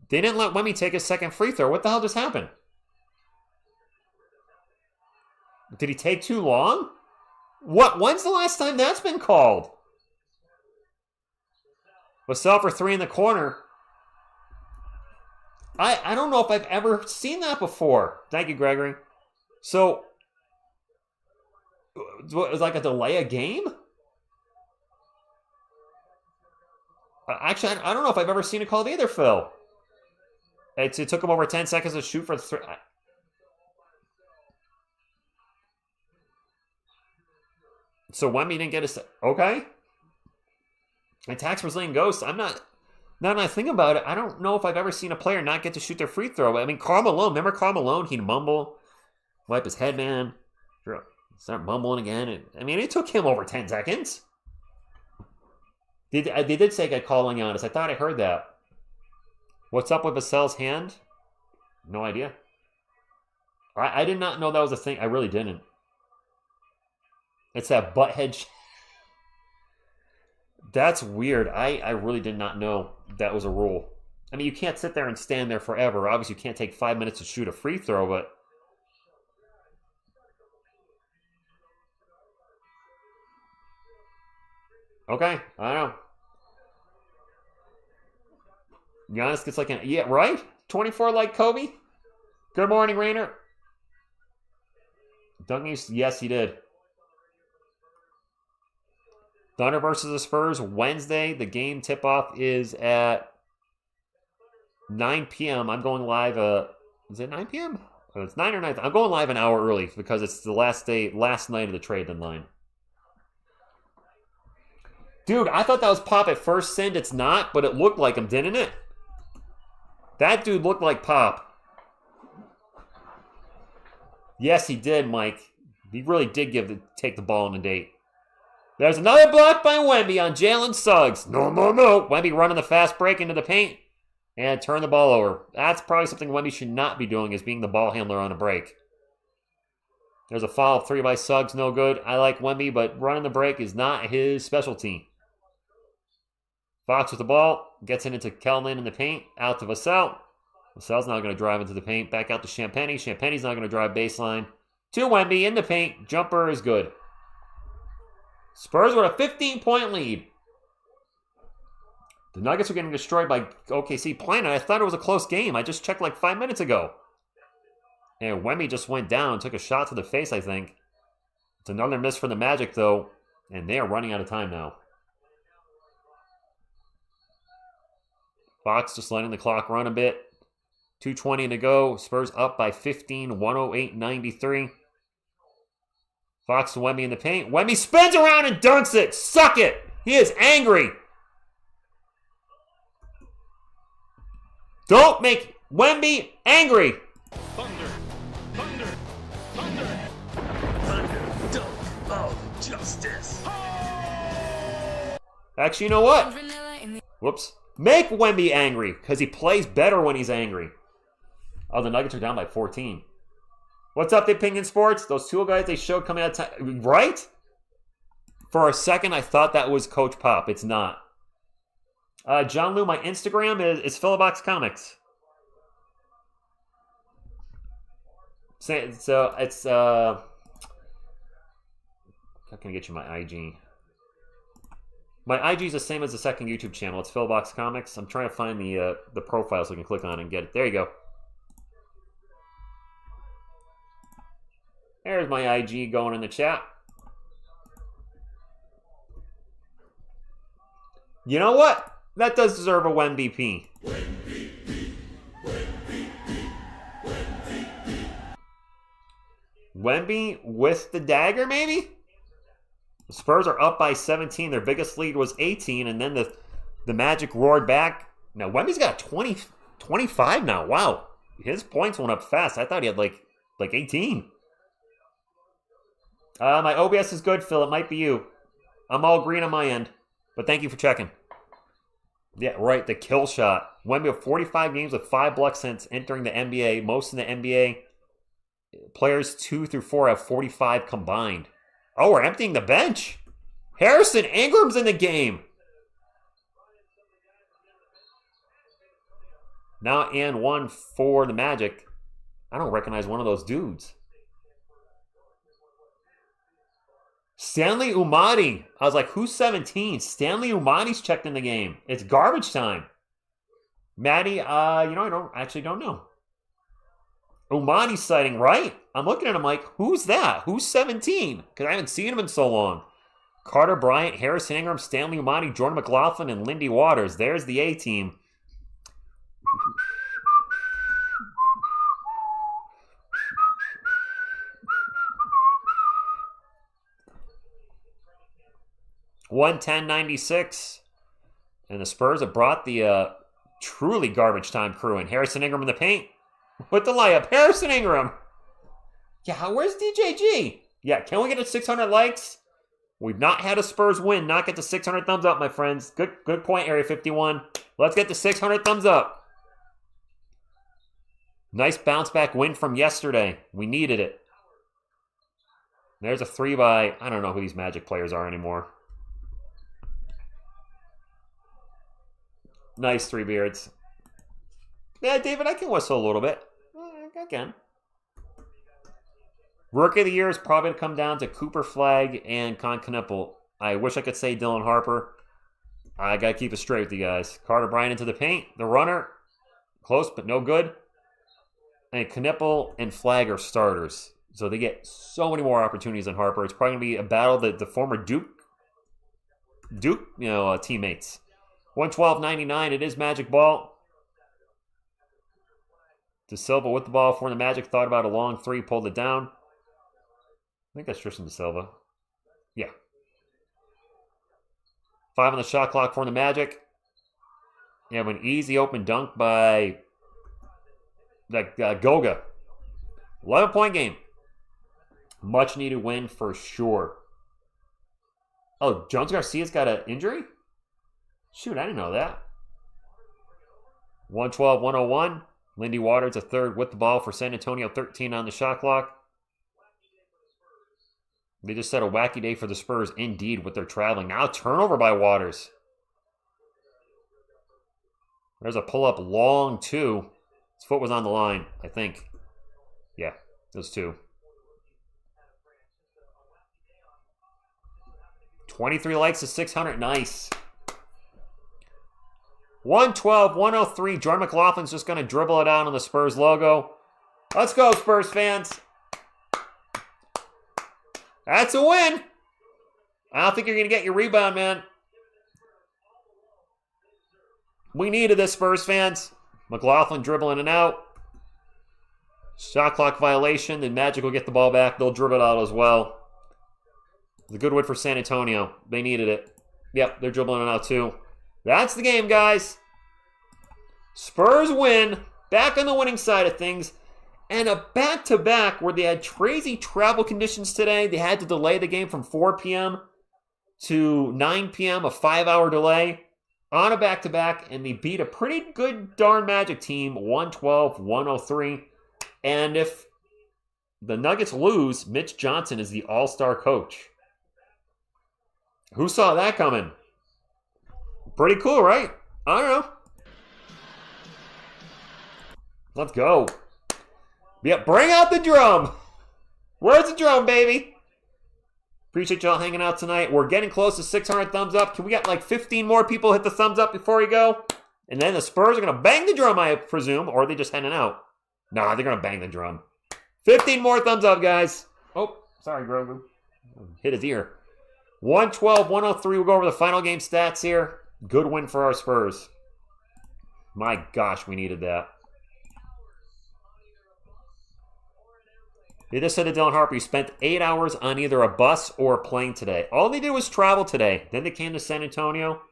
[SPEAKER 2] They didn't let Wemby take his second free throw. What the hell just happened? Did he take too long? What? When's the last time that's been called? Vassell for three in the corner. I don't know if I've ever seen that before. Thank you, Gregory. So, it was like a delay of game? Actually, I don't know if I've ever seen it called either, Phil. It took him over 10 seconds to shoot for three. So Wemby didn't get a... Okay. Attacks Brazilian Ghost. I'm not... Now that I think about it, I don't know if I've ever seen a player not get to shoot their free throw. I mean, Karl Malone. Remember Karl Malone? He'd mumble, wipe his headband, start mumbling again. I mean, it took him over 10 seconds. They did say get called on Giannis. I thought I heard that. What's up with Vassell's hand? No idea. I did not know that was a thing. I really didn't. It's that butthead. That's weird. I really did not know that was a rule. I mean, you can't sit there and stand there forever. Obviously, you can't take 5 minutes to shoot a free throw, but... Okay, I don't know. Giannis gets like an... Yeah, right? 24 like Kobe? Good morning, Rainer. Duncan, yes, he did. Thunder versus the Spurs, Wednesday. The game tip-off is at 9 p.m. I'm going live, is it 9 p.m.? It's 9 or 9. I'm going live an hour early because it's the last night of the trade deadline. Dude, I thought that was Pop at first send. It's not, but it looked like him, didn't it? That dude looked like Pop. Yes, he did, Mike. He really did take the ball in the date. There's another block by Wemby on Jalen Suggs. No. Wemby running the fast break into the paint and turn the ball over. That's probably something Wemby should not be doing, is being the ball handler on a break. There's a follow-up three by Suggs, no good. I like Wemby, but running the break is not his specialty. Fox with the ball, gets it into Kellman in the paint, out to Vassell. Vassell's not going to drive into the paint, back out to Champagny. Champagny's not going to drive baseline. To Wemby in the paint, jumper is good. Spurs with a 15-point lead. The Nuggets are getting destroyed by OKC playing, and I thought it was a close game. I just checked like 5 minutes ago. And Wemby just went down, took a shot to the face, I think. It's another miss for the Magic, though, and they are running out of time now. Fox just letting the clock run a bit. 2:20 to go. Spurs up by 15, 108-93. Fox to Wemby in the paint. Wemby spins around and dunks it. Suck it. He is angry. Don't make Wemby angry.
[SPEAKER 1] Thunder, dunk of justice.
[SPEAKER 2] Actually, you know what? Whoops. Make Wemby angry, because he plays better when he's angry. Oh, the Nuggets are down by 14. What's up, The Opinion Sports? Those two guys they showed coming out of time. Right? For a second, I thought that was Coach Pop. It's not. John Lou, my Instagram is Philobox Comics. So it's how can I get you my IG? My IG is the same as the second YouTube channel. It's Philobox Comics. I'm trying to find the profile so I can click on it and get it. There you go. There's my IG going in the chat. You know what? That does deserve a WemBP. Wemby with the dagger, maybe? The Spurs are up by 17. Their biggest lead was 18, and then the Magic roared back. Now, Wemby's got 25 now. Wow. His points went up fast. I thought he had like 18. My OBS is good, Phil. It might be you. I'm all green on my end. But thank you for checking. Yeah, right. The kill shot. Wemby with 45 games with 5 blocks since entering the NBA. Most in the NBA players 2 through 4 have 45 combined. Oh, we're emptying the bench. Harrison Ingram's in the game. Now and 1 for the Magic. I don't recognize one of those dudes. Stanley Umadi. I was like, who's 17? Stanley Umadi's checked in the game. It's garbage time. Maddie, I don't know. Umadi's sighting, right? I'm looking at him like, who's that? Who's 17? Because I haven't seen him in so long. Carter Bryant, Harrison Ingram, Stanley Umadi, Jordan McLaughlin, and Lindy Waters. There's the A-team. $110.96. And the Spurs have brought the truly garbage time crew in. Harrison Ingram in the paint with the layup. Harrison Ingram. Yeah, where's DJG? Yeah, can we get to 600 likes? We've not had a Spurs win. Not get to 600 thumbs up, my friends. Good point, Area 51. Let's get to 600 thumbs up. Nice bounce back win from yesterday. We needed it. There's a 3 by, I don't know who these Magic players are anymore. Nice 3 beards. Yeah, David, I can whistle a little bit. I can. Rookie of the year is probably to come down to Cooper Flagg and Con Knuppel. I wish I could say Dylan Harper. I got to keep it straight with you guys. Carter Bryant into the paint. The runner. Close, but no good. And Knuppel and Flagg are starters. So they get so many more opportunities than Harper. It's probably going to be a battle that the former Duke teammates. 112.99. It is Magic ball. De Silva with the ball for the Magic. Thought about a long 3, pulled it down. I think that's Tristan De Silva. Yeah. 5 on the shot clock for the Magic. You have an easy open dunk by Goga. 11-point game. Much needed win for sure. Oh, Jones Garcia's got an injury? Shoot, I didn't know that. 112-101. Lindy Waters a third with the ball for San Antonio. 13 on the shot clock. They just said a wacky day for the Spurs, indeed, with their traveling. Now turnover by Waters. There's a pull-up long 2. His foot was on the line, I think. Yeah, those 2. 23 likes to 600. Nice. 112-103. Jordan McLaughlin's just going to dribble it out on the Spurs logo. Let's go, Spurs fans. That's a win. I don't think you're going to get your rebound, man. We needed this, Spurs fans. McLaughlin dribbling it out. Shot clock violation. Then Magic will get the ball back. They'll dribble it out as well. It's a good win for San Antonio. They needed it. Yep, they're dribbling it out too. That's the game, guys. Spurs win. Back on the winning side of things. And a back-to-back where they had crazy travel conditions today. They had to delay the game from 4 p.m. to 9 p.m., a 5-hour delay on a back-to-back. And they beat a pretty good darn Magic team, 112-103. And if the Nuggets lose, Mitch Johnson is the all-star coach. Who saw that coming? Pretty cool, right? I don't know. Let's go. Yeah, bring out the drum. Where's the drum, baby? Appreciate y'all hanging out tonight. We're getting close to 600 thumbs up. Can we get like 15 more people hit the thumbs up before we go? And then the Spurs are going to bang the drum, I presume. Or are they just heading out? Nah, they're going to bang the drum. 15 more thumbs up, guys. Oh, sorry, Grogu. Hit his ear. 112-103. We'll go over the final game stats here. Good win for our Spurs. My gosh, we needed that. They just said to Dylan Harper, you spent 8 hours on either a bus or a plane today. All they did was travel today. Then they came to San Antonio,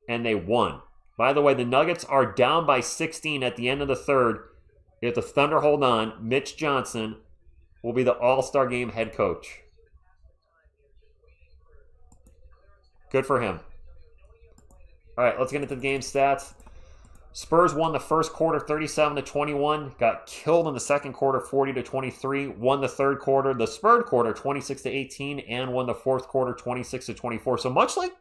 [SPEAKER 2] and they won. By the way, the Nuggets are down by 16 at the end of the third. If the Thunder hold on, Mitch Johnson will be the All-Star Game head coach. Good for him. All right, let's get into the game stats. Spurs won the first quarter 37-21, got killed in the second quarter 40-23, won the third quarter, the Spurs quarter 26-18, and won the fourth quarter 26-24. So much like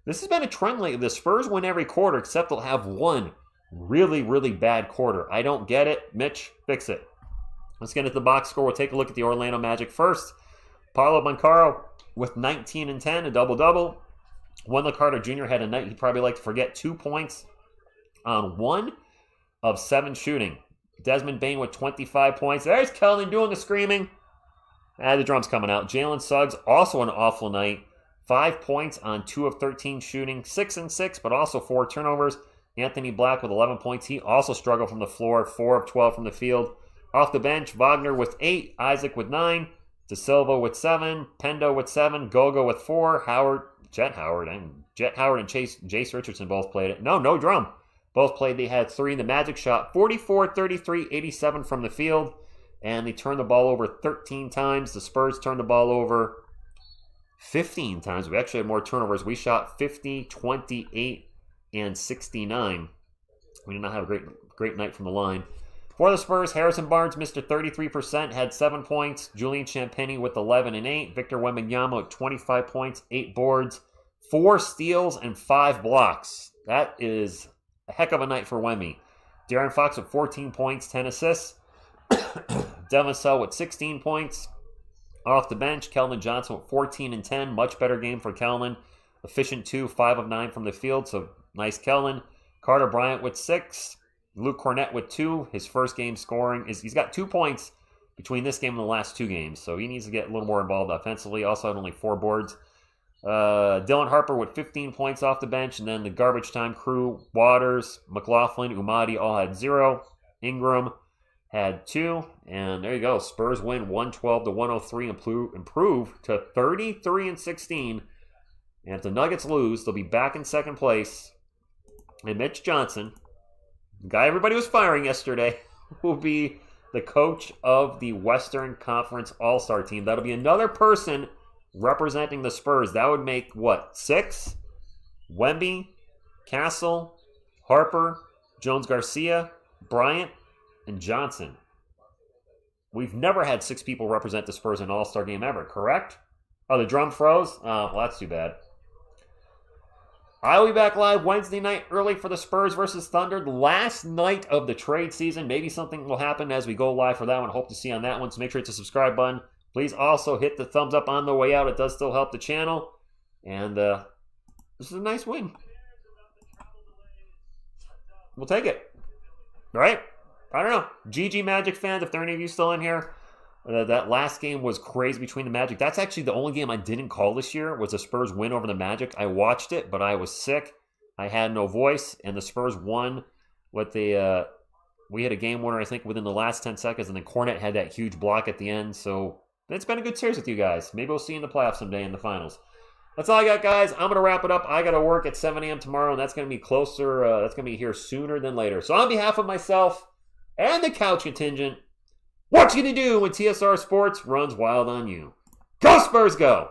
[SPEAKER 2] this has been a trend lately. The Spurs win every quarter except they'll have one really, really bad quarter. I don't get it. Mitch, fix it. Let's get into the box score. We'll take a look at the Orlando Magic first. Paolo Banchero with 19 and 10, a double-double. Wendell Carter Jr. had a night he'd probably like to forget, 2 points on 1 of 7 shooting. Desmond Bane with 25 points. There's Keldon doing the screaming. The drum's coming out. Jalen Suggs, also an awful night. 5 points on 2 of 13 shooting. 6 and 6, but also 4 turnovers. Anthony Black with 11 points. He also struggled from the floor. 4 of 12 from the field. Off the bench, Wagner with 8. Isaac with 9. De Silva with 7. Pendo with 7. Gogo with 4. Jet Howard and Jace Richardson both played it. No drum. Both played. They had 3. The Magic shot 44, 33, 87 from the field. And they turned the ball over 13 times. The Spurs turned the ball over 15 times. We actually had more turnovers. We shot 50, 28, and 69. We did not have a great night from the line. For the Spurs, Harrison Barnes missed a 33%, had 7 points. Julian Champagnie with 11 and 8. Victor Wembanyama with 25 points, 8 boards, 4 steals, and 5 blocks. That is a heck of a night for Wemby. De'Aaron Fox with 14 points, 10 assists. Devin Sell with 16 points. Off the bench, Keldon Johnson with 14 and 10. Much better game for Keldon. Efficient 2, 5 of 9 from the field, so nice Keldon. Carter Bryant with 6. Luke Cornett with 2. His first game scoring he's got 2 points between this game and the last 2 games, so he needs to get a little more involved offensively. Also had only 4 boards. Dylan Harper with 15 points off the bench, and then the garbage time crew, Waters, McLaughlin, Umadi all had 0. Ingram had 2, and there you go. Spurs win 112-103, improve to 33 and 16. And if the Nuggets lose, they'll be back in second place. And Mitch Johnson, the guy everybody was firing yesterday, will be the coach of the Western Conference All-Star team. That'll be another person representing the Spurs. That would make, 6? Wemby, Castle, Harper, Jones-Garcia, Bryant, and Johnson. We've never had 6 people represent the Spurs in an All-Star game ever, correct? Oh, the drum froze? Oh, well, that's too bad. I'll be back live Wednesday night early for the Spurs versus Thunder. The last night of the trade season. Maybe something will happen as we go live for that one. Hope to see you on that one. So make sure to hit the subscribe button. Please also hit the thumbs up on the way out. It does still help the channel. And this is a nice win. We'll take it. All right? I don't know. GG Magic fans, if there are any of you still in here. That last game was crazy between the Magic. That's actually the only game I didn't call this year, was the Spurs win over the Magic. I watched it, but I was sick. I had no voice, and the Spurs won with the we had a game winner, I think, within the last 10 seconds, and then Cornette had that huge block at the end. So it's been a good series with you guys. Maybe we'll see you in the playoffs someday in the finals. That's all I got, guys. I'm going to wrap it up. I got to work at 7 a.m. tomorrow, and that's going to be closer. That's going to be here sooner than later. So on behalf of myself and the couch contingent, what you gonna do when TSR Sports runs wild on you? Go Spurs, go!